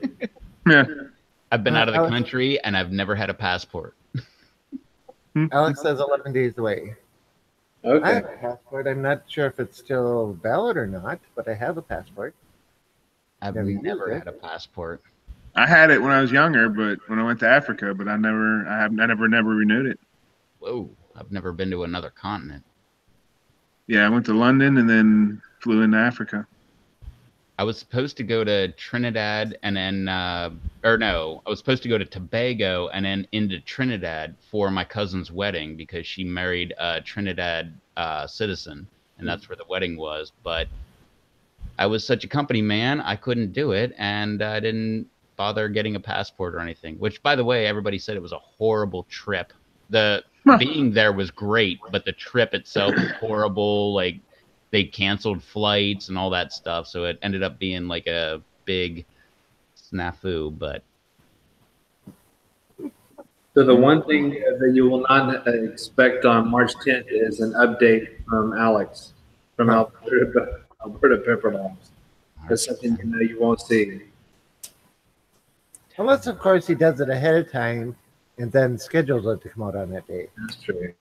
Yeah. I've been out of the country and I've never had a passport. Alex says 11 days away. Okay. I have a passport. I'm not sure if it's still valid or not, but I have a passport. I've never had a passport. I had it when I was younger, but when I went to Africa, but I never renewed it. Whoa, I've never been to another continent. Yeah, I went to London and then flew into Africa. I was supposed to go to Trinidad and then, I was supposed to go to Tobago and then into Trinidad for my cousin's wedding because she married a Trinidad citizen, and that's where the wedding was. But I was such a company man, I couldn't do it, and I didn't bother getting a passport or anything, which, by the way, everybody said it was a horrible trip. Being there was great, but the trip itself was horrible. Like, they canceled flights and all that stuff, so it ended up being like a big snafu. But so the one thing that you will not expect on March 10th is an update from Alex from Alberta Pepper Labs. That's something you won't see. Unless, of course, he does it ahead of time and then schedules it to come out on that day. That's true.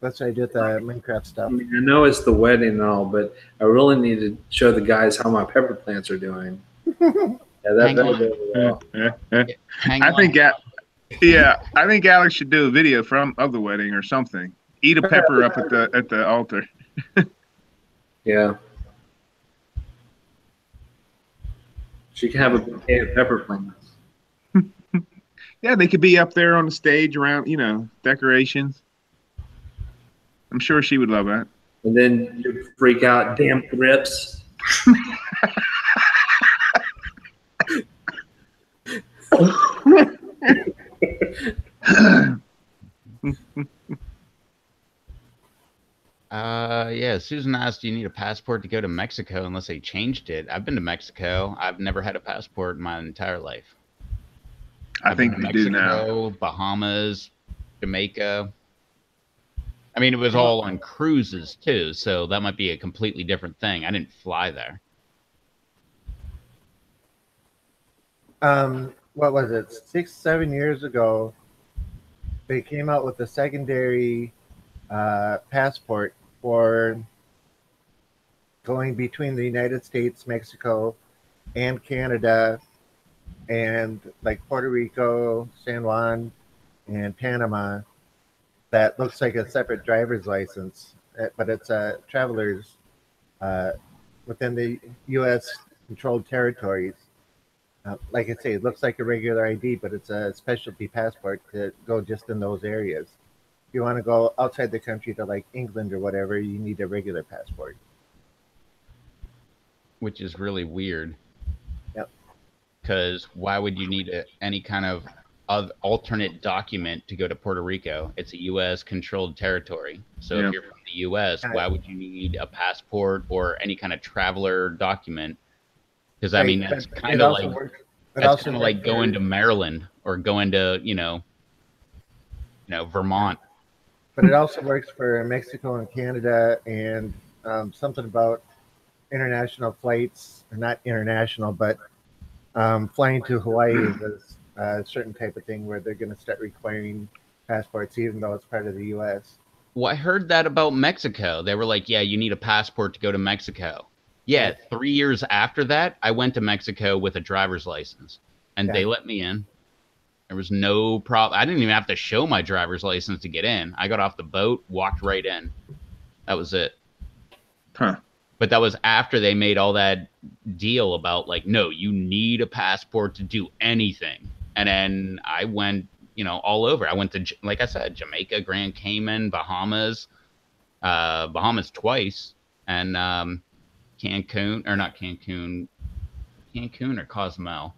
That's what I do with the Minecraft stuff. I mean, I know it's the wedding and all, but I really need to show the guys how my pepper plants are doing. That'll go well. I think Alex should do a video of the wedding or something. Eat a pepper up at the altar. Yeah. She can have a bouquet of pepper plants. Yeah, they could be up there on the stage around, decorations. I'm sure she would love that. and then you freak out, damn thrips. Yeah, Susan asked, do you need a passport to go to Mexico unless they changed it? I've been to Mexico. I've never had a passport in my entire life. I I've been think to they do now. Mexico, Bahamas, Jamaica. I mean, it was all on cruises too, so that might be a completely different thing. I didn't fly there. What was it? 6, 7 years ago, they came out with a secondary passport for going between the United States, Mexico, and Canada, and like Puerto Rico, San Juan, and Panama. That looks like a separate driver's license, but it's a traveler's uh, within the U.S. controlled territories. Like I say, it looks like a regular ID, but it's a specialty passport to go just in those areas. If you want to go outside the country to like England or whatever, you need a regular passport. Which is really weird. Yep. Because why would you need any kind of alternate document to go to Puerto Rico? It's a U.S. controlled territory. So Yeah. if you're from the U.S., why would you need a passport or any kind of traveler document? Because I mean, that's kind of like going to Maryland or going to Vermont. But it also works for Mexico and Canada, and something about international flights, or not international, but flying to Hawaii is a certain type of thing where they're going to start requiring passports, even though it's part of the U.S. Well, I heard that about Mexico. They were like, yeah, you need a passport to go to Mexico. Yeah, 3 years after that, I went to Mexico with a driver's license, and they let me in. There was no problem. I didn't even have to show my driver's license to get in. I got off the boat, walked right in. That was it. Huh. But that was after they made all that deal about like, no, you need a passport to do anything. And then I went, all over. I went to, like I said, Jamaica, Grand Cayman, Bahamas twice, and Cancun, or not Cancun or Cozumel,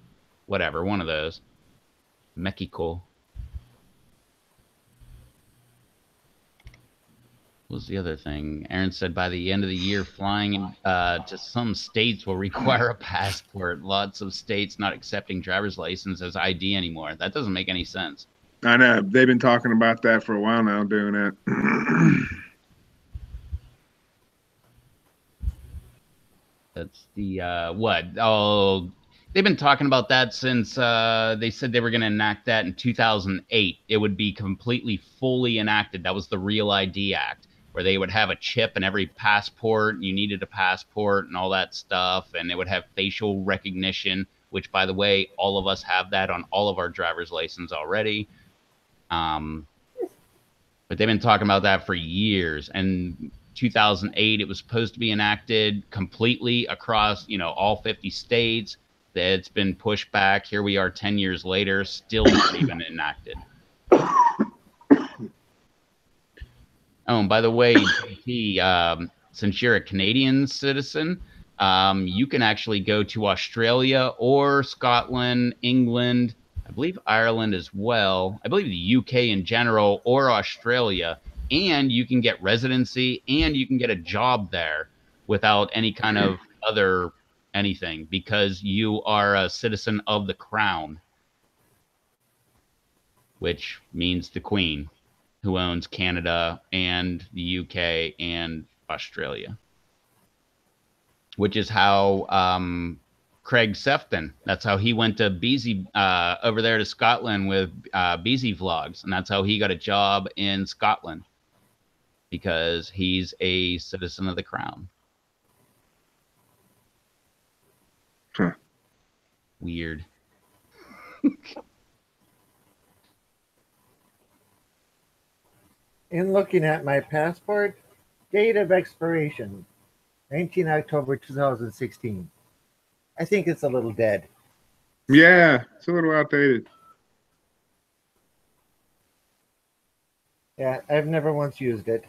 whatever, one of those. Mexico. What was the other thing? Aaron said by the end of the year, flying to some states will require a passport. Lots of states not accepting driver's license as ID anymore. That doesn't make any sense. I know. They've been talking about that for a while now, doing that. That's the what? Oh, they've been talking about that since they said they were going to enact that in 2008. It would be completely fully enacted. That was the Real ID Act, where they would have a chip in every passport. You needed a passport and all that stuff, and it would have facial recognition, which, by the way, all of us have that on all of our driver's license already. But they've been talking about that for years, and 2008 it was supposed to be enacted completely across all 50 states. It's been pushed back. Here we are 10 years later, still not even enacted. Oh, and by the way, JT, since you're a Canadian citizen, you can actually go to Australia or Scotland, England, I believe Ireland as well. I believe the UK in general, or Australia, and you can get residency and you can get a job there without any kind of other anything, because you are a citizen of the Crown, which means the Queen, who owns Canada and the UK and Australia, which is how Craig Sefton, that's how he went to BZ over there to Scotland with BZ Vlogs, and that's how he got a job in Scotland, because he's a citizen of the Crown. Huh. Weird. In looking at my passport, date of expiration, 19 October 2016. I think it's a little dead. Yeah, it's a little outdated. Yeah, I've never once used it.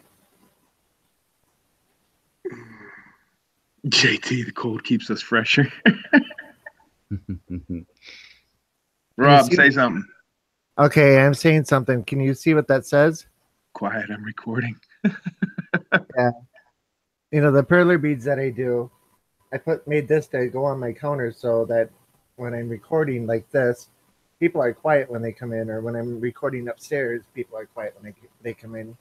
JT, the cold keeps us fresher. you Rob, see- say something. Okay, I'm saying something. Can you see what that says? Quiet, I'm recording. Yeah. You know, the perler beads that I do, made this to go on my counter so that when I'm recording like this, people are quiet when they come in, or when I'm recording upstairs, people are quiet when they come in.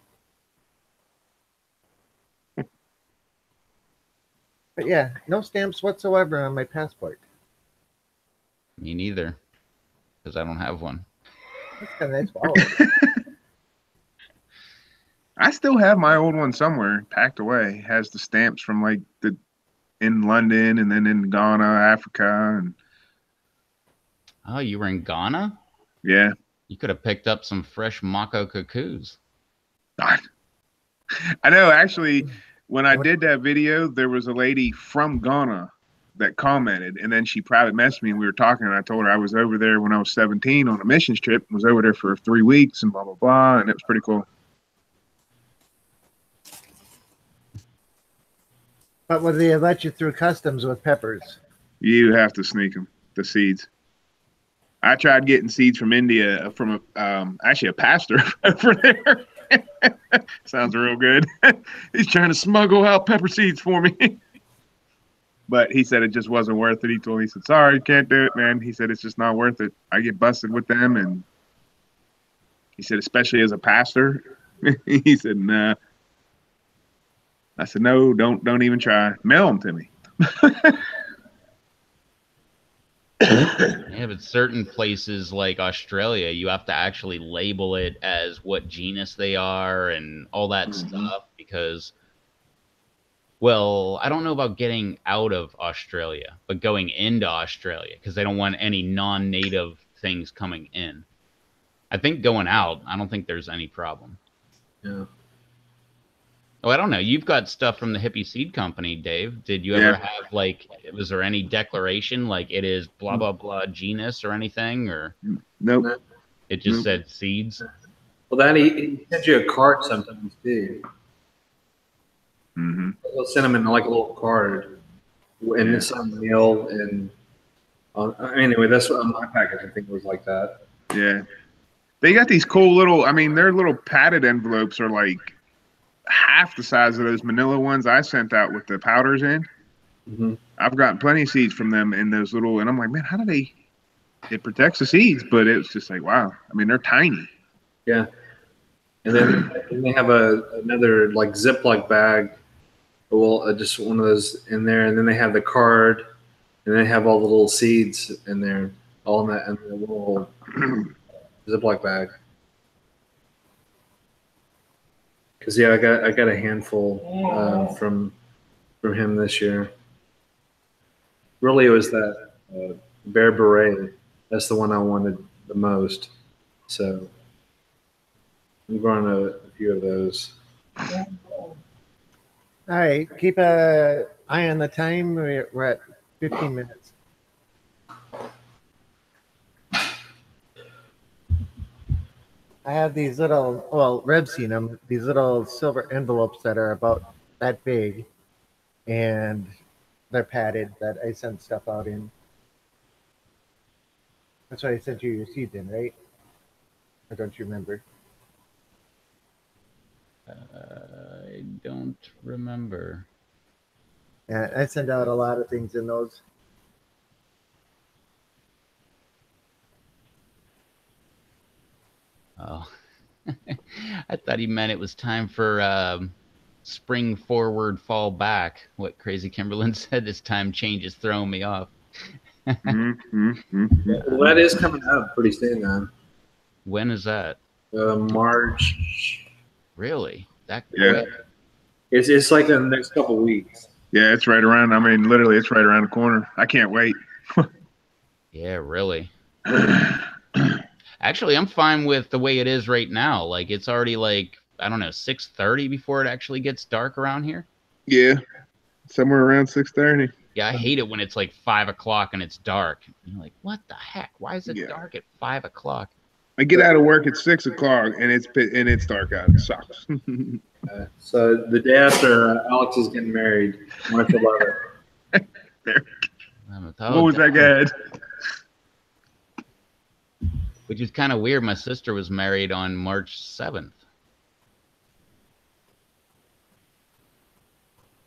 But yeah, no stamps whatsoever on my passport. Me neither, because I don't have one. That's kind of nice. Wow. I still have my old one somewhere packed away. It has the stamps from like in London and then in Ghana, Africa, and Oh, you were in Ghana? yeah. You could have picked up some fresh Mako cuckoos. I know. Actually, when I did that video, there was a lady from Ghana that commented, and then she private messaged me, and we were talking, and I told her I was over there when I was 17 on a missions trip, was over there for 3 weeks, and blah blah blah, and it was pretty cool. But would they let you through customs with peppers? You have to sneak them, the seeds. I tried getting seeds from India from actually a pastor over there. Sounds real good. He's trying to smuggle out pepper seeds for me. But he said it just wasn't worth it. He told me, he said, sorry, can't do it, man. He said, it's just not worth it. I get busted with them. And he said, especially as a pastor, he said, nah. I said, no, don't even try. Mail them to me. Yeah, but certain places like Australia, you have to actually label it as what genus they are and all that stuff because, well, I don't know about getting out of Australia, but going into Australia because they don't want any non-native things coming in. I think going out, I don't think there's any problem. Yeah. Oh, I don't know. You've got stuff from the Hippie Seed Company, Dave. Did you ever have, like, was there any declaration, like, it is blah, blah, blah genus or anything? Or Nope. it just said seeds? Well, then he sends you a card sometimes, too. Mm-hmm. He'll send them in like a little card. And it's on mail. And anyway, that's what on my package, I think, was like that. Yeah. They got these cool little, I mean, their little padded envelopes are like half the size of those manila ones I sent out with the powders in. Mm-hmm. I've gotten plenty of seeds from them in those little, and I'm like, man, how do it protects the seeds, but it's just like, wow. I mean, they're tiny. Yeah. And then they have another like Ziploc bag. Well, just one of those in there. And then they have the card, and they have all the little seeds in there, all in the little Ziploc bag. Because yeah, I got a handful from him this year. Really, it was that bear beret. That's the one I wanted the most. So I'm growing a few of those. All right, keep an eye on the time. We're at 15 minutes. I have these little, well, Rev's seen them, these little silver envelopes that are about that big, and they're padded that I sent stuff out in. That's why I sent you your seeds in, right? Or don't you remember? I don't remember. Yeah, I send out a lot of things in those. Oh, I thought he meant it was time for spring forward, fall back. What Crazy Kimberlin said, this time change is throwing me off. Well, that is coming up pretty soon, man. When is that? March. Really? That Yeah. quick? It's like in the next couple weeks. Yeah, it's right around. I mean, literally, it's right around the corner. I can't wait. Yeah, really. Actually, I'm fine with the way it is right now. Like, it's already like, I don't know, 6:30 before it actually gets dark around here. Yeah, somewhere around 6:30. Yeah, I hate it when it's like 5 o'clock and it's dark. You're like, what the heck? Why is it dark at 5 o'clock? I get out of work at 6 o'clock and it's dark out. It sucks. So the day after Alex is getting married, March 11th, What was that, guy? Which is kind of weird. My sister was married on March 7th.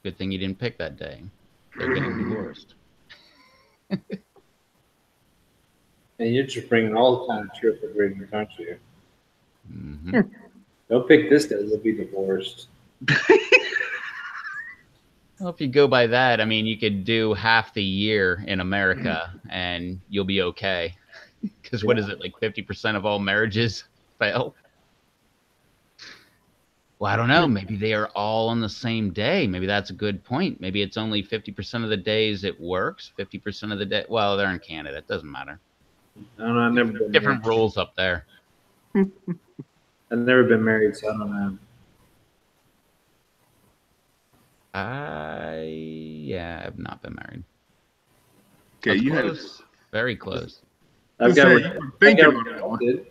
Good thing you didn't pick that day. They're getting divorced. And you're just bringing all the kind of trick or treating, aren't you? Mm-hmm. Don't pick this day; they'll be divorced. Well, if you go by that, I mean, you could do half the year in America and you'll be okay. Because what is it, like 50% of all marriages fail? Well, I don't know. Maybe they are all on the same day. Maybe that's a good point. Maybe it's only 50% of the days it works, 50% of the day. Well, they're in Canada. It doesn't matter. I don't know. I've never been Different married. rules up there. I've never been married, so I don't know. Yeah, I've not been married. Okay, That's you had close. Very close. I got rejected.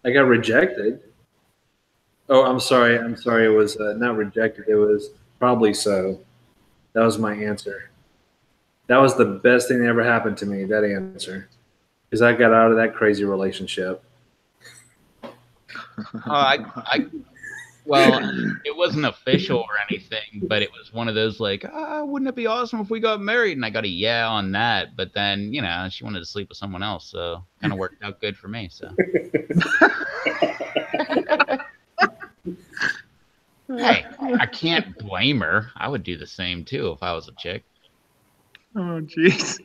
I got rejected. Oh, I'm sorry. I'm sorry. It was not rejected. It was probably so. That was my answer. That was the best thing that ever happened to me. That answer, because I got out of that crazy relationship. Well, it wasn't official or anything, but it was one of those like, wouldn't it be awesome if we got married? And I got a yeah on that. But then, she wanted to sleep with someone else, so kind of worked out good for me. So, hey, I can't blame her. I would do the same too if I was a chick. Oh, jeez.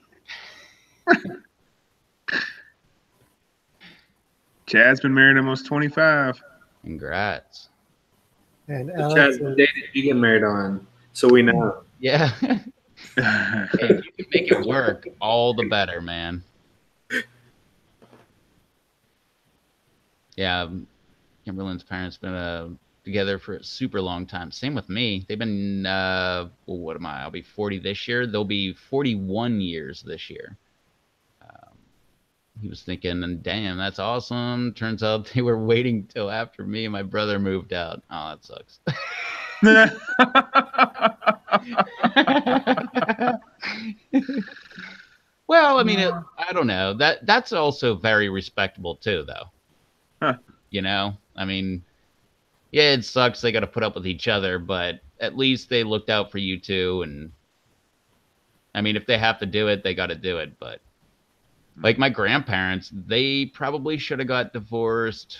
Chad's been married almost 25. Congrats. And Chad, Alex, what day did you get married on? So we know. Yeah. Hey, if you can make it work, all the better, man. Yeah, Kimberly's parents been together for a super long time. Same with me. They've been, what am I? I'll be 40 this year. They'll be 41 years this year. He was thinking, damn, that's awesome. Turns out they were waiting till after me and my brother moved out. Oh, that sucks. Well, I mean, I don't know. That's also very respectable too, though. Huh. I mean, yeah, it sucks they got to put up with each other, but at least they looked out for you too. And I mean, if they have to do it, they got to do it. But like my grandparents, they probably should have got divorced.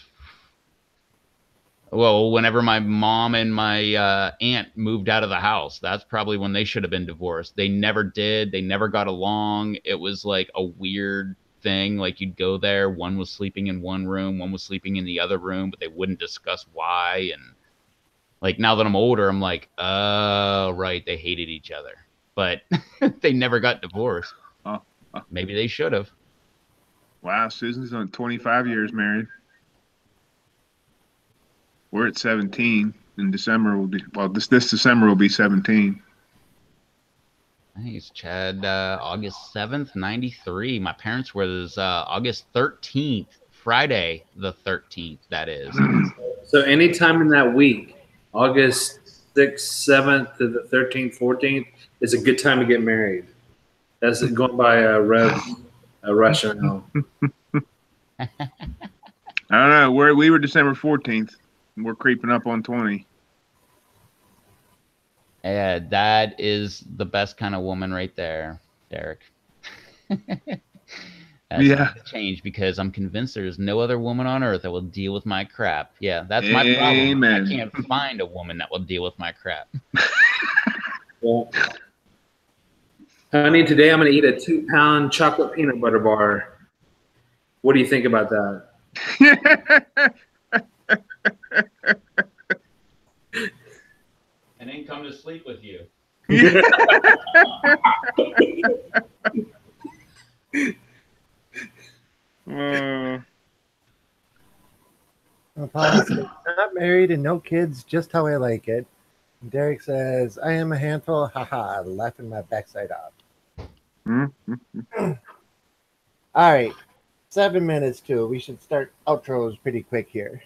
Well, whenever my mom and my aunt moved out of the house, that's probably when they should have been divorced. They never did. They never got along. It was like a weird thing. Like you'd go there, one was sleeping in one room, one was sleeping in the other room, but they wouldn't discuss why. And like now that I'm older, I'm like, oh, right, they hated each other. But they never got divorced. Maybe they should have. Wow, Susan's on 25 years married. We're at 17. In December will be this December will be 17. I think it's Chad, August 7th, 93. My parents was August 13th, Friday the 13th, that is. So anytime in that week, August 6th, 7th to the 13th, 14th, is a good time to get married. That's going by Rev's rationale. I don't know. We were December 14th. We're creeping up on 20. Yeah, that is the best kind of woman right there, Derek. That's Yeah. change because I'm convinced there's no other woman on earth that will deal with my crap. Yeah, that's my problem. I can't find a woman that will deal with my crap. Well, honey, today I'm going to eat a 2-pound chocolate peanut butter bar. What do you think about that? And then come to sleep with you. Paula says, not married and no kids, just how I like it. And Derek says, I am a handful, haha, laughing my backside off. All right, 7 minutes too. We should start outros pretty quick here.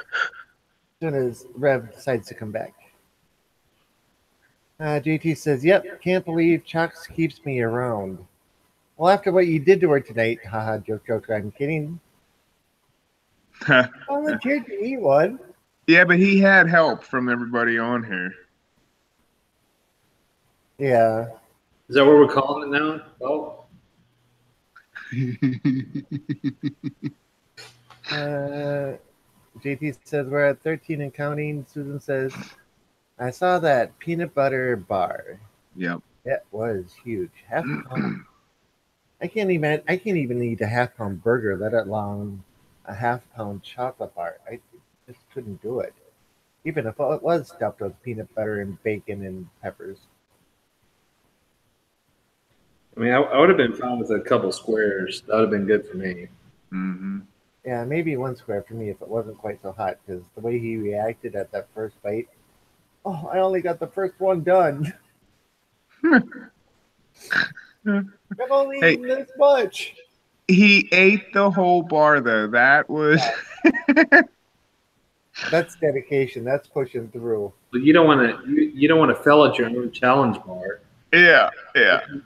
As soon as Rev decides to come back. JT says, "Yep, can't believe Chox keeps me around." Well, after what you did to her tonight, haha, joke. I'm kidding. Volunteered to eat one. Yeah, but he had help from everybody on here. Yeah. Is that what we're calling it now? Oh, JT says we're at 13 and counting. Susan says, "I saw that peanut butter bar. Yep. It was huge. Half a pound. I can't even eat a half pound burger, let alone a half pound chocolate bar. I just couldn't do it. Even if it was stuffed with peanut butter and bacon and peppers." I mean, I would have been fine with a couple squares. That would have been good for me. Mm-hmm. Yeah, maybe one square for me if it wasn't quite so hot, because the way he reacted at that first bite, oh, I only got the first one done. I've only Hey. eaten this much. He ate the whole bar though. That was That's dedication. That's pushing through. But you don't want to. You don't want to fill at your own challenge bar. yeah.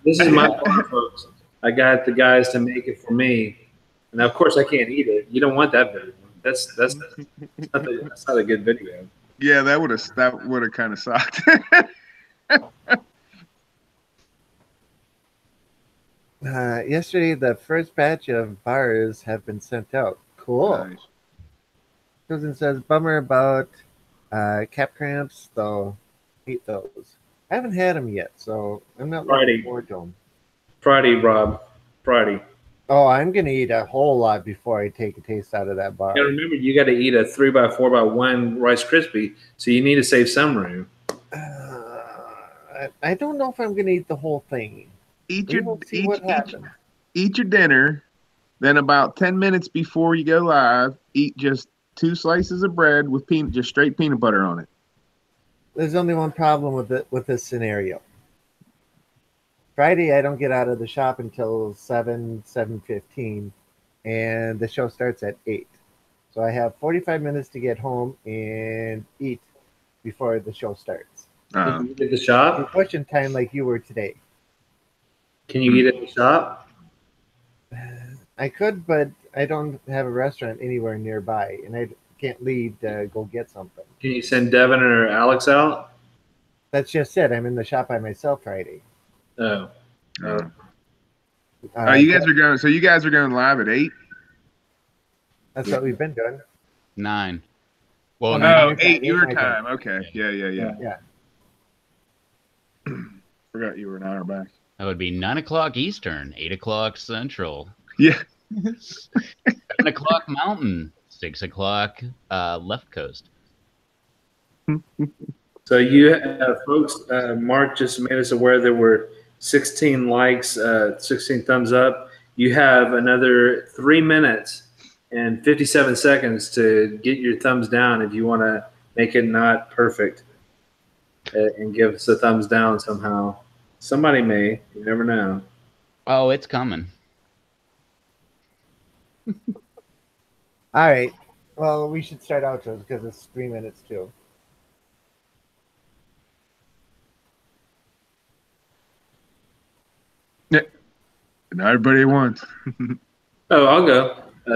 This is my bar, folks. I got the guys to make it for me, and of course I can't eat it. You don't want that video. That's not a good video. Yeah, that would have kind of sucked. Yesterday, the first batch of bars have been sent out. Cool. Nice. Susan says, bummer about cap cramps, though. Eat those. I haven't had them yet, so I'm not Friday. looking forward to them. Friday, Rob. Friday. Oh, I'm going to eat a whole lot before I take a taste out of that bar. Yeah, remember, you got to eat a 3x4x1 Rice Krispie, so you need to save some room. I don't know if I'm going to eat the whole thing. Eat what happens. Eat your dinner, then about 10 minutes before you go live, eat just 2 slices of bread with just straight peanut butter on it. There's only one problem with this scenario. Friday, I don't get out of the shop until 7:15, and the show starts at 8. So I have 45 minutes to get home and eat before the show starts. Can you eat at the shop? In question time like you were today. Can you eat at the shop? I could, but I don't have a restaurant anywhere nearby, and I can't leave to go get something. Can you send Devin or Alex out? That's just it. I'm in the shop by myself Friday. Oh. You guys are going. So you guys are going live at 8. That's what we've been doing. 9. Well, Oh, 9. 8 your time. Okay. Yeah. Yeah. Forgot you were an hour back. That would be 9 o'clock Eastern, 8 o'clock Central, Yeah. 7 o'clock Mountain, 6 o'clock left coast. So you folks, Mark just made us aware there were 16 likes, 16 thumbs up. You have another 3 minutes and 57 seconds to get your thumbs down if you want to make it not perfect and give us a thumbs down somehow. Somebody may. You never know. Oh, it's coming. All right. Well, we should start outros because it's 3 minutes too. Yeah. Not everybody at once. Oh, I'll go.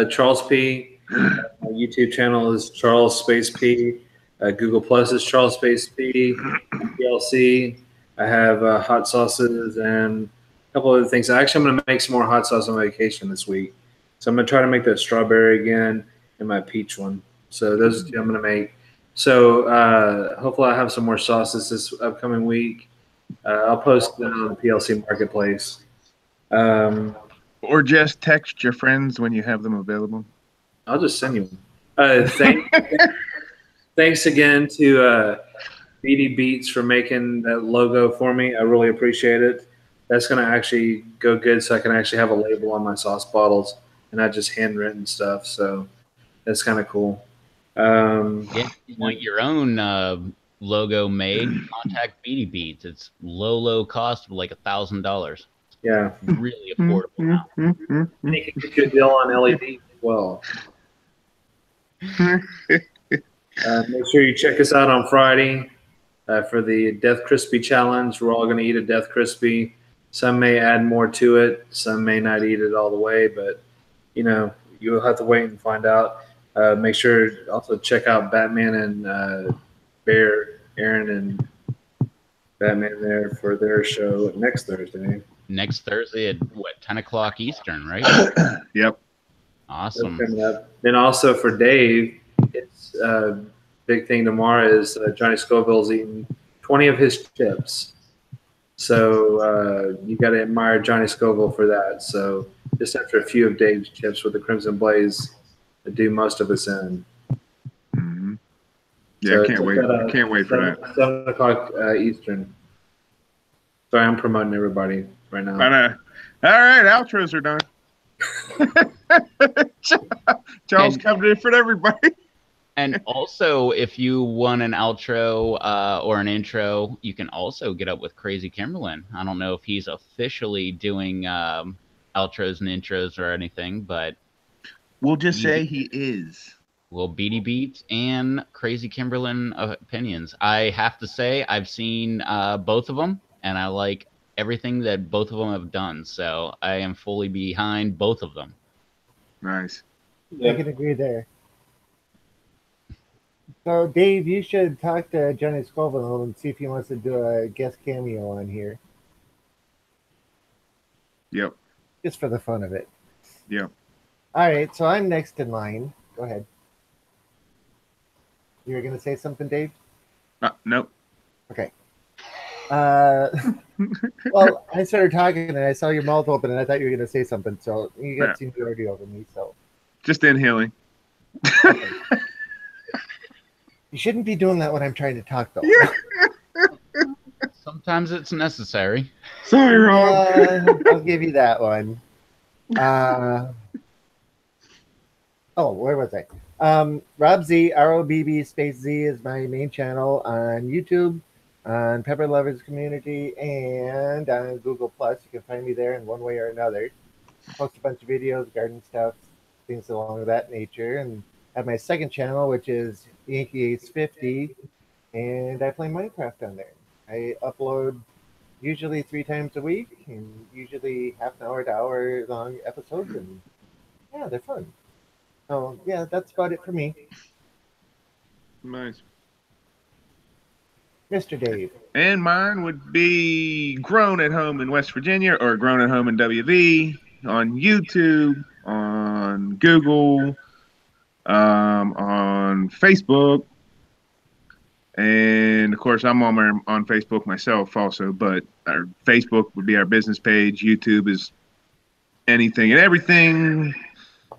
Charles P. My YouTube channel is Charles Space P. Google Plus is Charles Space P. PLC. I have hot sauces and a couple other things. Actually, I'm going to make some more hot sauce on vacation this week. So I'm going to try to make that strawberry again and my peach one. So those are 2 I'm going to make. So hopefully I'll have some more sauces this upcoming week. I'll post them on the PLC Marketplace. Or just text your friends when you have them available. I'll just send you one. Thanks again to BD Beats for making that logo for me. I really appreciate it. That's going to actually go good so I can actually have a label on my sauce bottles and not just handwritten stuff. So that's kind of cool. Yeah, if you want your own logo made, contact BD Beats. It's low cost of like $1,000. Yeah. Really affordable now. And you can get you a deal on LED as well. Make sure you check us out on Friday. for the Death Crispy Challenge. We're all going to eat a Death Crispy. Some may add more to it. Some may not eat it all the way, but you'll have to wait and find out. Make sure also check out Batman and Bear, Aaron and Batman there for their show next Thursday. Next Thursday at what, 10 o'clock Eastern, right? Yep. Awesome. Then also for Dave, it's big thing tomorrow is Johnny Scoville's eating 20 of his chips. So you got to admire Johnny Scoville for that. So just after a few of Dave's chips with the Crimson Blaze to do most of us in. Mm-hmm. Yeah, So I can't wait. I can't wait for that. 7 o'clock Eastern. Sorry, I'm promoting everybody right now. But, all right, outros are done. Charles covered it for everybody. And also, if you want an outro or an intro, you can also get up with Crazy Kimberlin. I don't know if he's officially doing outros and intros or anything, but we'll just say he is. Well, Beatty Beats and Crazy Kimberlin opinions. I have to say, I've seen both of them, and I like everything that both of them have done. So I am fully behind both of them. Nice. I can agree there. So, Dave, you should talk to Johnny Scoville and see if he wants to do a guest cameo on here. Yep. Just for the fun of it. Yep. All right, so I'm next in line. Go ahead. You were going to say something, Dave? Nope. Okay. Well, I started talking and I saw your mouth open and I thought you were going to say something. So you got seniority over me. So just inhaling. Okay. You shouldn't be doing that when I'm trying to talk, though. Yeah. Sometimes it's necessary. Sorry, Rob. I'll give you that one. Where was I? Rob Z, ROBB space Z is my main channel on YouTube, on Pepper Lovers Community, and on Google Plus. You can find me there in one way or another. I post a bunch of videos, garden stuff, things along that nature, and I have my second channel, which is Yankee Ace 50, and I play Minecraft on there. I upload usually 3 times a week, and usually half an hour to hour long episodes, and yeah, they're fun. So yeah, that's about it for me. Nice. Mr. Dave. And mine would be Grown at Home in West Virginia or Grown at Home in WV on YouTube, on Google, on Facebook, and of course I'm on Facebook myself also, but our Facebook would be our business page. YouTube is anything and everything.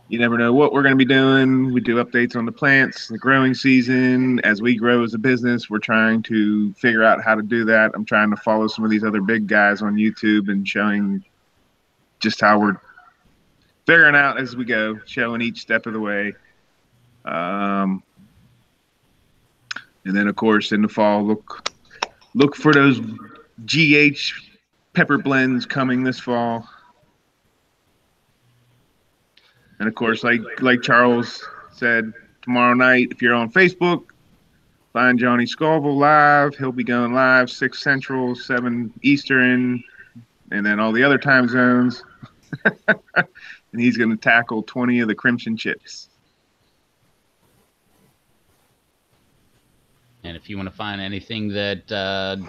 You never know what we're going to be doing. We do updates on the plants, the growing season. As we grow as a business, we're trying to figure out how to do that. I'm trying to follow some of these other big guys on YouTube and showing just how we're figuring out as we go, showing each step of the way. And then, of course, in the fall, look for those GH pepper blends coming this fall. And of course, like Charles said, tomorrow night, if you're on Facebook, find Johnny Scoville live. He'll be going live 6 Central, 7 Eastern, and then all the other time zones. And he's going to tackle 20 of the Crimson Chips. And if you want to find anything that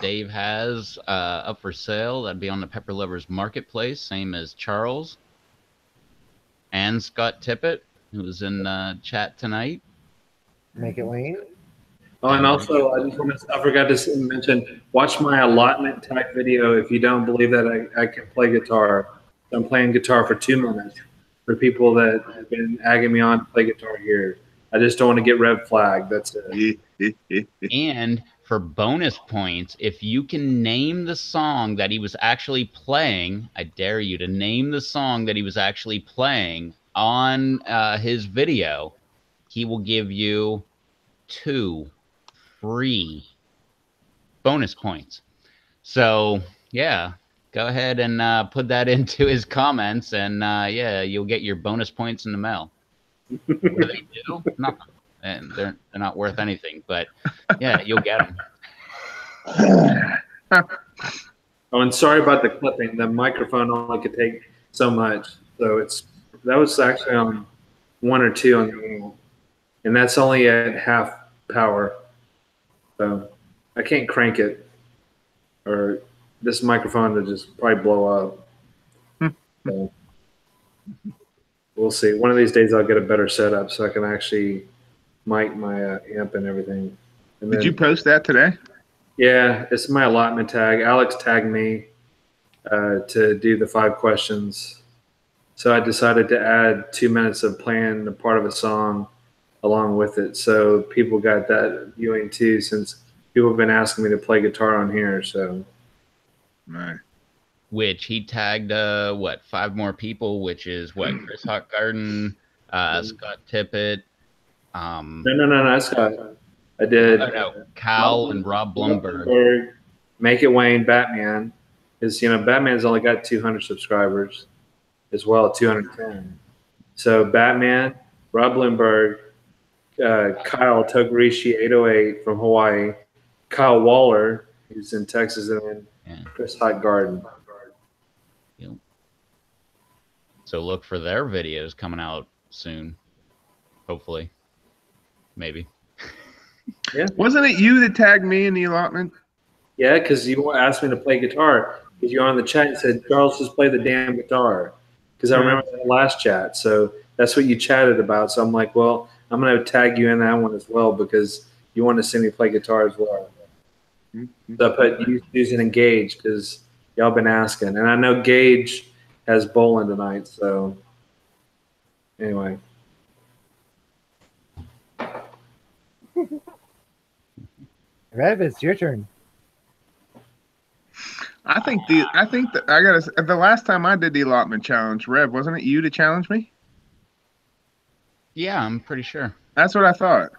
Dave has up for sale, that'd be on the Pepper Lovers Marketplace, same as Charles and Scott Tippett, who's in chat tonight. Make it Wayne. Oh, and also, I forgot to mention, watch my allotment type video if you don't believe that I can play guitar. I'm playing guitar for 2 minutes for people that have been egging me on to play guitar here. I just don't want to get red flagged. That's it. And for bonus points, if you can name the song that he was actually playing, I dare you to name the song that he was actually playing on his video, he will give you 2 free bonus points. So, yeah, go ahead and put that into his comments, and yeah, you'll get your bonus points in the mail. What do they do? Nothing. And they're not worth anything, but yeah, you'll get them. Oh, and sorry about the clipping. The microphone only could take so much, so that was actually on 1 or 2 on the angle, and that's only at half power. So I can't crank it, or this microphone will just probably blow up. So we'll see. One of these days I'll get a better setup so I can actually mic my amp and everything. And Did you then, post that today? yeah, it's my allotment tag. Alex tagged me to do the 5 questions. So I decided to add 2 minutes of playing a part of a song along with it. So people got that viewing too, since people have been asking me to play guitar on here. So Right. Which he tagged, 5 more people, which is what? Chris Hotgarden, Scott Tippett, no, Scott. I did no, Cal and Rob Blumberg. Make It Wayne, Batman. Because Batman's only got 200 subscribers as well, 210. So Batman, Rob Bloomberg, Kyle Togarishi 808 from Hawaii, Kyle Waller, who's in Texas, and then Chris Hot Garden. Yep. So look for their videos coming out soon. Hopefully. Maybe. Yeah. Wasn't it you that tagged me in the allotment? Yeah, because you asked me to play guitar. Because you're on the chat and said, Charles, just play the damn guitar. Because I remember the last chat. So that's what you chatted about. So I'm like, well, I'm going to tag you in that one as well because you want to see me play guitar as well. So I put use and engage because y'all been asking. And I know Gage has bowling tonight. So anyway. Rev, it's your turn. I think the last time I did the allotment challenge, Rev, wasn't it you to challenge me? Yeah, I'm pretty sure. That's what I thought.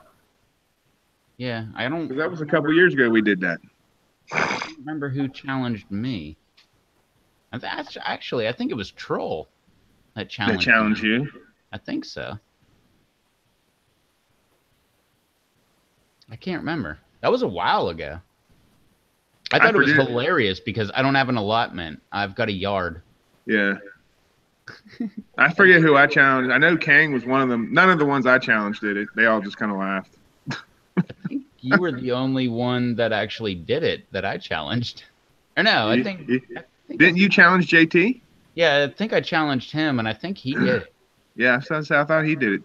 Yeah, I don't. 'Cause that was a couple years ago we did that. I don't remember who challenged me. Actually, I think it was Troll that challenged me. You. I think so. I can't remember. That was a while ago. I thought it was hilarious because I don't have an allotment. I've got a yard. Yeah. I forget who I challenged. I know Kang was one of them. None of the ones I challenged did it. They all just kind of laughed. I think you were the only one that actually did it that I challenged. Or no, I think didn't you challenge JT? Yeah, I think I challenged him, and I think he did it. Yeah, so I thought he did it.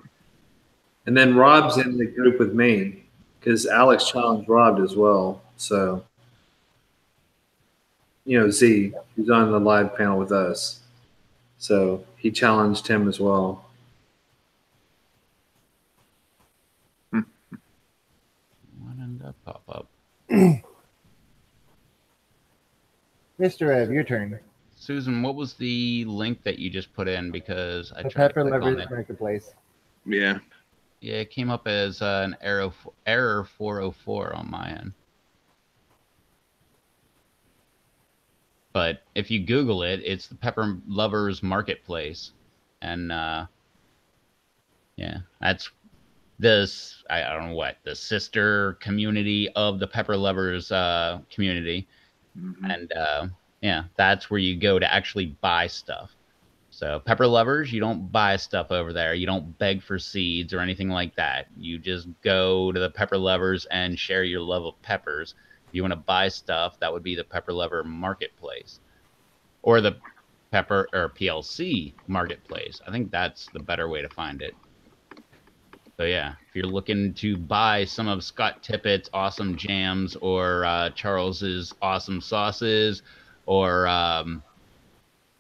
And then Rob's in the group with me because Alex challenged Rob as well. So, Z, who's on the live panel with us. So he challenged him as well. Why didn't that pop up? Mr. Rev, your turn. Susan, what was the link that you just put in? Because I The tried Pepper to click on Lovers it. Marketplace. Yeah. Yeah, it came up as an error 404 on my end. But if you Google it, it's the Pepper Lovers Marketplace. And yeah, that's this, I don't know what, the sister community of the Pepper Lovers community. Mm-hmm. And yeah, that's where you go to actually buy stuff. So Pepper Lovers, you don't buy stuff over there. You don't beg for seeds or anything like that. You just go to the Pepper Lovers and share your love of peppers. If you want to buy stuff, that would be the Pepper Lover Marketplace or the Pepper or PLC Marketplace. I think that's the better way to find it. So yeah, if you're looking to buy some of Scott Tippett's awesome jams or Charles's awesome sauces or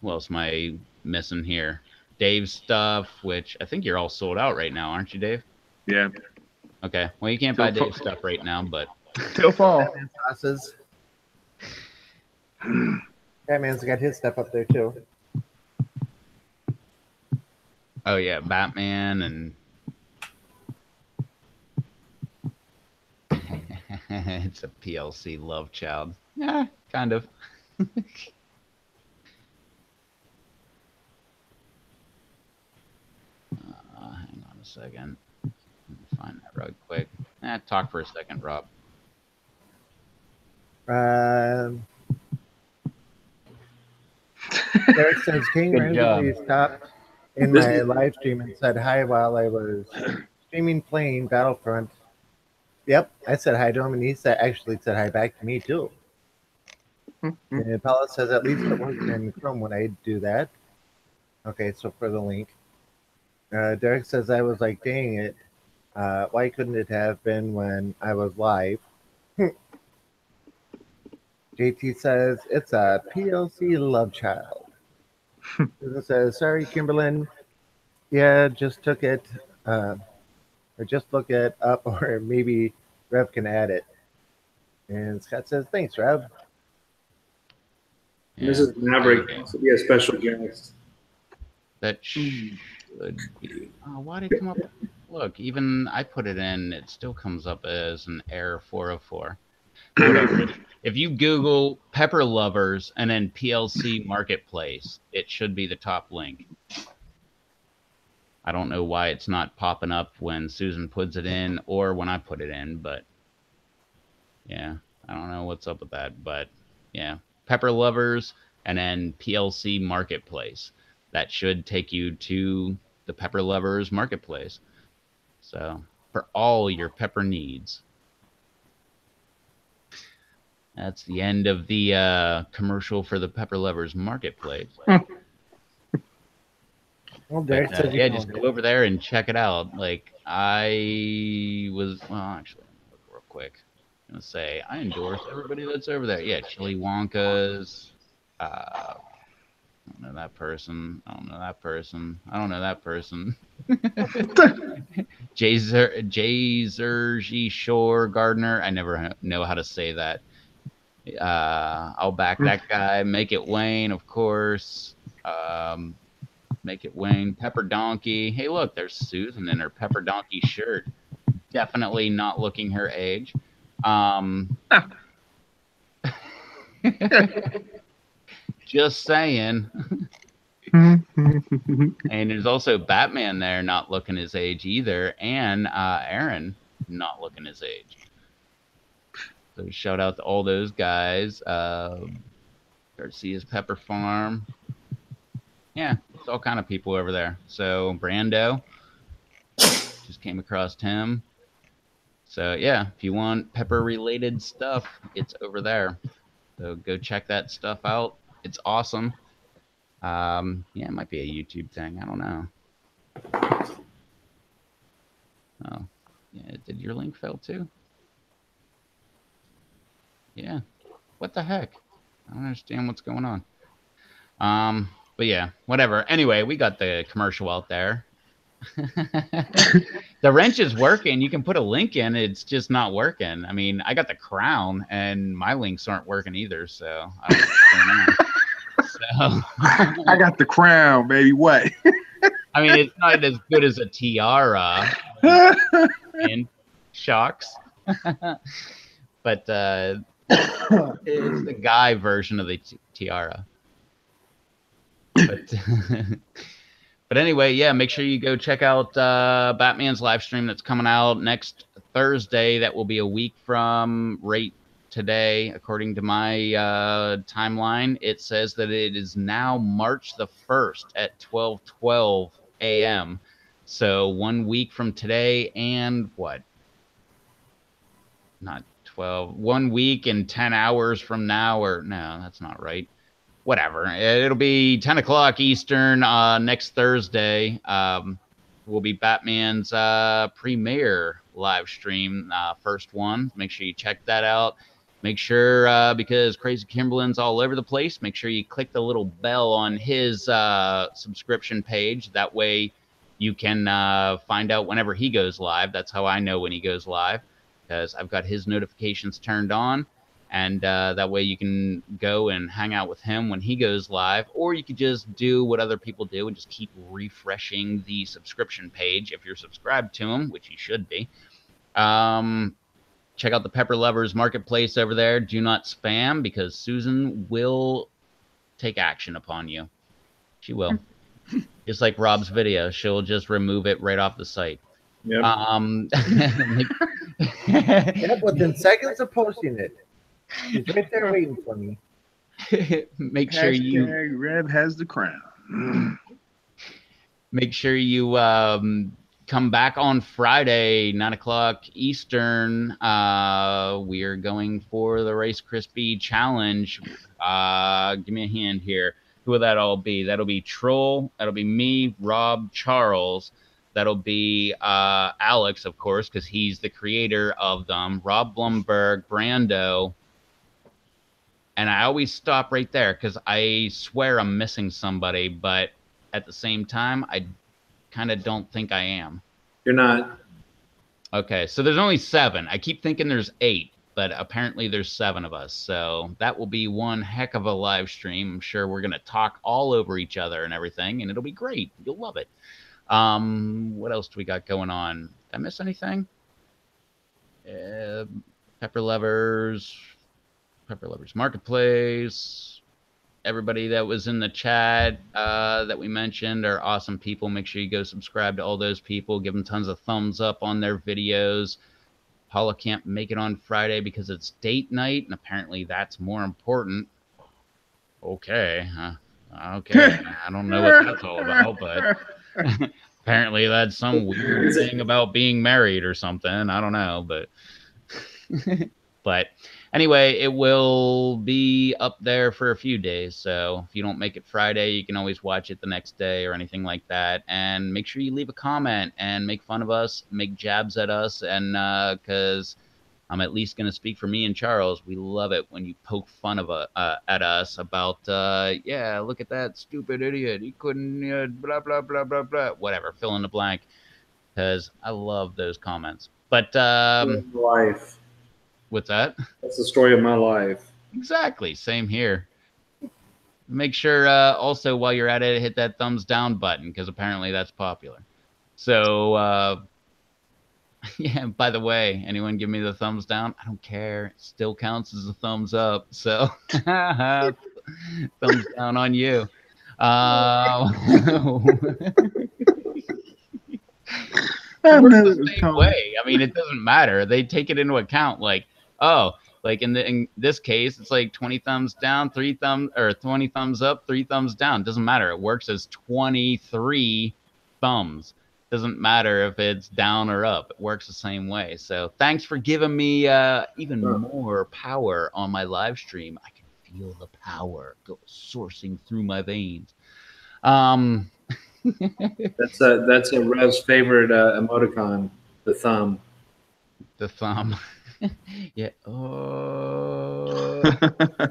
what else am I missing here? Dave's stuff, which I think you're all sold out right now, aren't you, Dave? Yeah. Okay. Well, you can't buy Dave's stuff right now, but till fall. Batman sauces. Batman's got his stuff up there too. Oh yeah, Batman and it's a PLC love child. Yeah, kind of. Hang on a second. Let me find that real quick. Talk for a second, Rob. Derek says King Good job. randomly stopped in my live stream and said hi while I was streaming playing Battlefront. Yep, I said hi to him, and he actually said hi back to me too. And Paula says at least it works in Chrome when I do that. Okay, so for the link, Derek says I was like, dang it, why couldn't it have been when I was live? JT says it's a PLC love child. Susan says sorry, Kimberlyn. Yeah, just took it, or just look it up, or maybe Rev can add it. And Scott says thanks, Rev. Yeah, Mrs. Maverick wants to be a special guest. that should be. Oh, why did it come up? Look, even I put it in, it still comes up as an error 404. Whatever. If you Google Pepper Lovers and then PLC Marketplace, it should be the top link. I don't know why it's not popping up when Susan puts it in or when I put it in, but yeah, I don't know what's up with that. But yeah, Pepper Lovers and then PLC Marketplace. That should take you to the Pepper Lovers Marketplace. So for all your pepper needs. That's the end of the commercial for the Pepper Lovers Marketplace. Well, Derek says Yeah, just go over there and check it out. Like I was, well, actually, look real quick. I'm gonna say I endorse everybody that's over there. Yeah, Chili Wonkas. I don't know that person. I don't know that person. I don't know that person. Jay-Zergy Shore Gardner. I never know how to say that. I'll back that guy. Make It Wayne, of course. Make It Wayne. Pepper Donkey. Hey, look, there's Susan in her Pepper Donkey shirt. Definitely not looking her age. Just saying. And there's also Batman there not looking his age either. And Aaron not looking his age. So shout out to all those guys. Garcia's Pepper Farm. Yeah, it's all kind of people over there. So Brando, just came across him. So yeah, if you want pepper related stuff, it's over there. So go check that stuff out. It's awesome. Yeah, it might be a YouTube thing. I don't know. Oh, yeah. Did your link fail too? Yeah. What the heck? I don't understand what's going on. But yeah, whatever. Anyway, we got the commercial out there. The wrench is working. You can put a link in. It's just not working. I mean, I got the crown, and my links aren't working either. So I don't know what's going on. So I got the crown, baby. What? I mean, it's not as good as a tiara in Chox, but it's the guy version of the tiara. But anyway, yeah, make sure you go check out Batman's live stream that's coming out next Thursday. That will be a week from right today, according to my timeline. It says that it is now March the 1st at 12:12 a.m. So 1 week from today and what? Not 12. 1 week and 10 hours from now, or no, that's not right. Whatever. It'll be 10 o'clock Eastern next Thursday. Will be Batman's premiere live stream, first one. Make sure you check that out. Make sure, because Crazy Kimberlin's all over the place, make sure you click the little bell on his subscription page. That way you can find out whenever he goes live. That's how I know when he goes live, because I've got his notifications turned on. And that way you can go and hang out with him when he goes live, or you could just do what other people do and just keep refreshing the subscription page if you're subscribed to him, which you should be. Check out the Pepper Lovers Marketplace over there. Do not spam, because Susan will take action upon you. She will. Just like Rob's video. She'll just remove it right off the site. Yep. Yep, within seconds of posting it. He's right there waiting for me. Make sure you Hashtag Rev has the crown. make sure you come back on Friday, 9 o'clock Eastern. We are going for the Rice Krispie Challenge. Give me a hand here. Who will that all be? That'll be Troll. That'll be me, Rob, Charles. That'll be Alex, of course, because he's the creator of them. Rob Blumberg, Brando. And I always stop right there because I swear I'm missing somebody, but at the same time, I kind of don't think I am. You're not. Okay, so there's only 7. I keep thinking there's 8, but apparently there's 7 of us. So that will be one heck of a live stream. I'm sure we're going to talk all over each other and everything, and it'll be great. You'll love it. What else do we got going on? Did I miss anything? Pepper Lovers Marketplace. Everybody that was in the chat that we mentioned are awesome people. Make sure you go subscribe to all those people. Give them tons of thumbs up on their videos. Paula can't make it on Friday because it's date night, and apparently that's more important. Okay. Okay. I don't know what that's all about, but apparently that's some weird thing about being married or something. I don't know, but... But anyway, it will be up there for a few days. So if you don't make it Friday, you can always watch it the next day or anything like that. And make sure you leave a comment and make fun of us, make jabs at us. And because I'm at least going to speak for me and Charles, we love it when you poke fun of at us about, yeah, look at that stupid idiot. He couldn't, blah, blah, blah, blah, blah, whatever, fill in the blank. Because I love those comments. But Life. What's that? That's the story of my life. Exactly. Same here. Make sure also while you're at it, hit that thumbs down button because apparently that's popular. So, yeah, by the way, anyone give me the thumbs down? I don't care. It still counts as a thumbs up. So, thumbs down on you. I Works knew it the was same coming. way. I mean, it doesn't matter. They take it into account. Like, oh, like in this case, it's like 20 thumbs down, 3 thumbs, or 20 thumbs up, 3 thumbs down. Doesn't matter. It works as 23 thumbs. Doesn't matter if it's down or up. It works the same way. So thanks for giving me even more power on my live stream. I can feel the power go sourcing through my veins. That's a Rev's favorite emoticon, the thumb. The thumb. Yeah. Oh.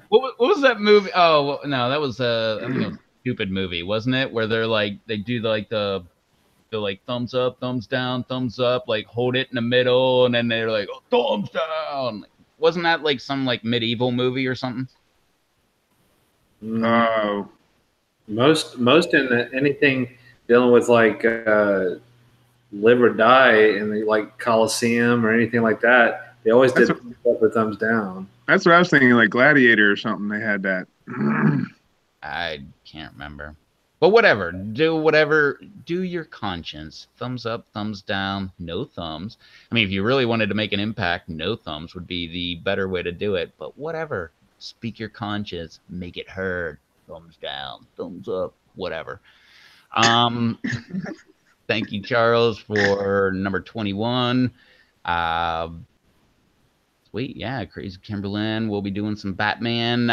what was that movie? Oh no, that was I think it was a stupid movie, wasn't it? Where they're like they do like the like thumbs up, thumbs down, thumbs up, like hold it in the middle, and then they're like oh, thumbs down. Wasn't that like some like medieval movie or something? Oh, most in anything dealing with like live or die in the like Coliseum or anything like that, they always did thumbs up or thumbs down. that's what I was thinking, like Gladiator or something. They had that. I can't remember. But whatever. Do your conscience. Thumbs up, thumbs down, no thumbs. I mean, if you really wanted to make an impact, no thumbs would be the better way to do it. But whatever. Speak your conscience. Make it heard. Thumbs down, thumbs up, whatever. Thank you, Charles, for number 21. Sweet, yeah, Crazy Kimberlyn. We'll be doing some Batman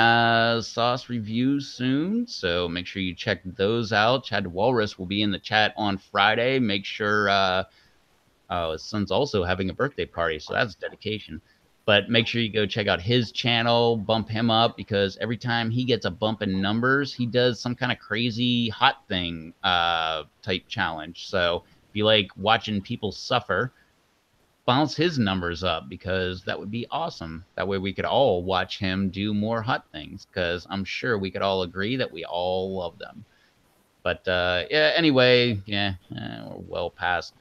sauce reviews soon, so make sure you check those out. Chad Walrus will be in the chat on Friday. Make sure, his son's also having a birthday party, so that's dedication. But make sure you go check out his channel, bump him up, because every time he gets a bump in numbers, he does some kind of crazy hot thing type challenge. So if you like watching people suffer, bounce his numbers up, because that would be awesome. That way we could all watch him do more hot things, because I'm sure we could all agree that we all love them. But yeah, anyway, yeah, we're well past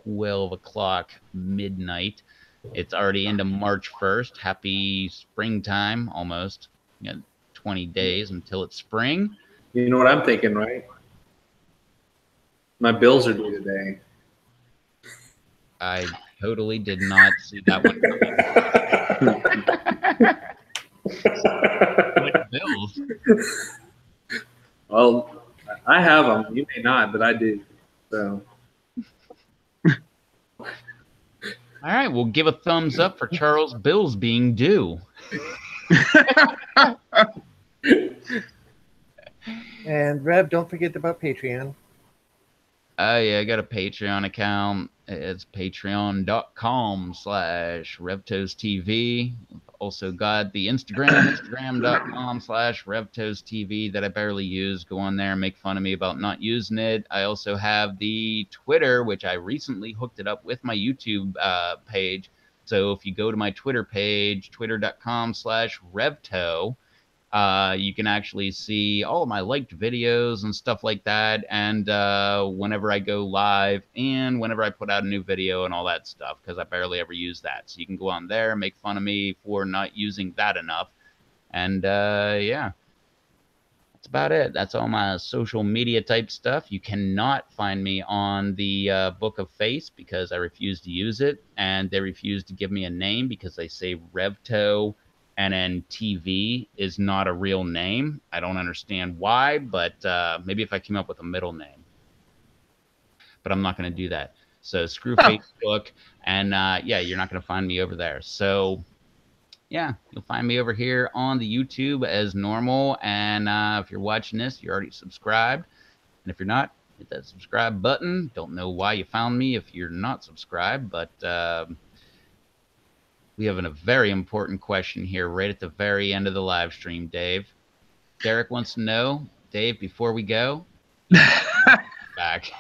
12 o'clock midnight. It's already into March 1st. Happy springtime, almost. You got 20 days until it's spring. You know what I'm thinking, right? My bills are due today. I totally did not see that one coming. Well, I have them. You may not, but I do. So All right, we'll give a thumbs up for Charles' bills being due. And Rev, don't forget about Patreon. Yeah, I got a Patreon account. It's patreon.com/RevToesTV. Also got the Instagram.com/RevToesTV that I barely use. Go on there and make fun of me about not using it. I also have the Twitter, which I recently hooked it up with my YouTube page. So if you go to my Twitter page, twitter.com/RevToe, you can actually see all of my liked videos and stuff like that. And whenever I go live and whenever I put out a new video and all that stuff, because I barely ever use that. So you can go on there, make fun of me for not using that enough. And yeah, that's about it. That's all my social media type stuff. You cannot find me on the Book of Face because I refuse to use it. And they refuse to give me a name because they say Revto and then TV is not a real name. I don't understand why, but maybe if I came up with a middle name. But I'm not going to do that. So screw Facebook. And yeah, you're not going to find me over there. So yeah, you'll find me over here on the YouTube as normal. And if you're watching this, you're already subscribed. And if you're not, hit that subscribe button. Don't know why you found me if you're not subscribed, but we have a very important question here right at the very end of the live stream, Dave. Derek wants to know, Dave, before we go, back.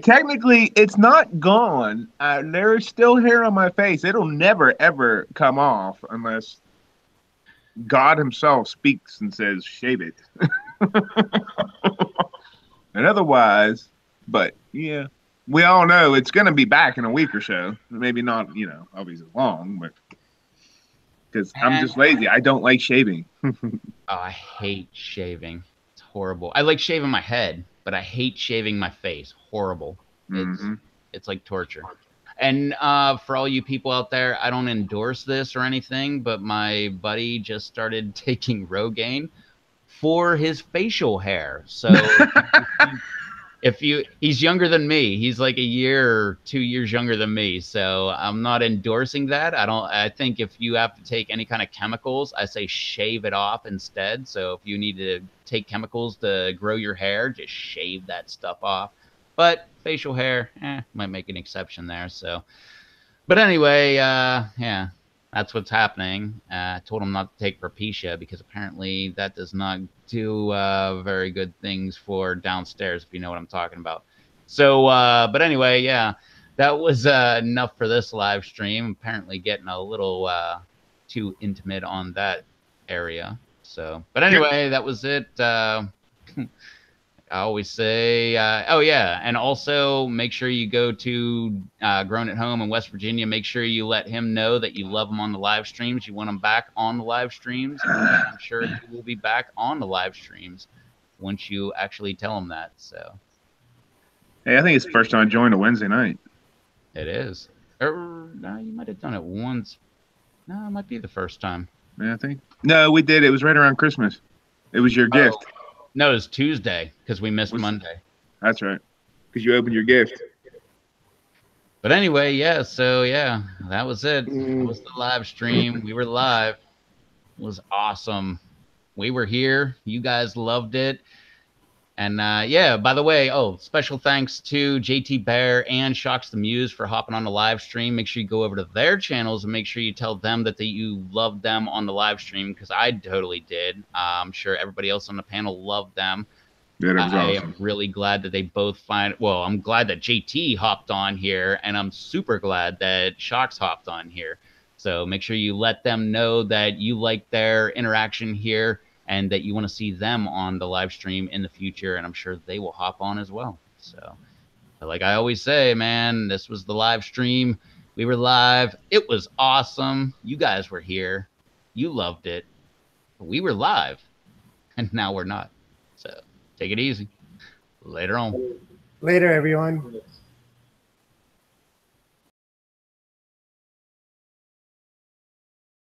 Technically, it's not gone. There's still hair on my face. It'll never, ever come off unless God himself speaks and says, shave it. And otherwise, but yeah, we all know it's going to be back in a week or so. Maybe not, obviously long, but because I'm just lazy. I don't like shaving. Oh, I hate shaving. It's horrible. I like shaving my head, but I hate shaving my face. Horrible. It's like torture. And for all you people out there, I don't endorse this or anything, but my buddy just started taking Rogaine for his facial hair. So he's younger than me. He's like a year or 2 years younger than me. So I'm not endorsing that. I think if you have to take any kind of chemicals, I say shave it off instead. So if you need to take chemicals to grow your hair, just shave that stuff off. But facial hair, might make an exception there. So, but anyway, yeah, that's what's happening. I told him not to take Propecia because apparently that does not do very good things for downstairs, if you know what I'm talking about. So, but anyway, yeah, that was enough for this live stream. Apparently getting a little too intimate on that area. So, but anyway, that was it. I always say, oh yeah, and also make sure you go to Grown at Home in West Virginia. Make sure you let him know that you love him on the live streams. You want him back on the live streams. And I'm sure he will be back on the live streams once you actually tell him that. So, hey, I think it's the first time I joined a Wednesday night. It is. Or no, you might have done it once. No, it might be the first time. Yeah, I think. No, we did. It was right around Christmas. It was your gift. No, it was Tuesday because we missed Monday. That's right. Because you opened your gift. But anyway, yeah, so yeah, that was it. It was the live stream. We were live. It was awesome. We were here. You guys loved it. And yeah, by the way, special thanks to JT Bear and Chox TheMuse for hopping on the live stream. Make sure you go over to their channels and make sure you tell them that you loved them on the live stream because I totally did. I'm sure everybody else on the panel loved them. Yeah, that was awesome. I am really glad that they both I'm glad that JT hopped on here, and I'm super glad that Chox hopped on here. So make sure you let them know that you like their interaction here and that you want to see them on the live stream in the future, and I'm sure they will hop on as well. So like I always say, man, this was the live stream. We were live. It was awesome. You guys were here. You loved it. We were live, and now we're not. So take it easy. Later on. Later, everyone.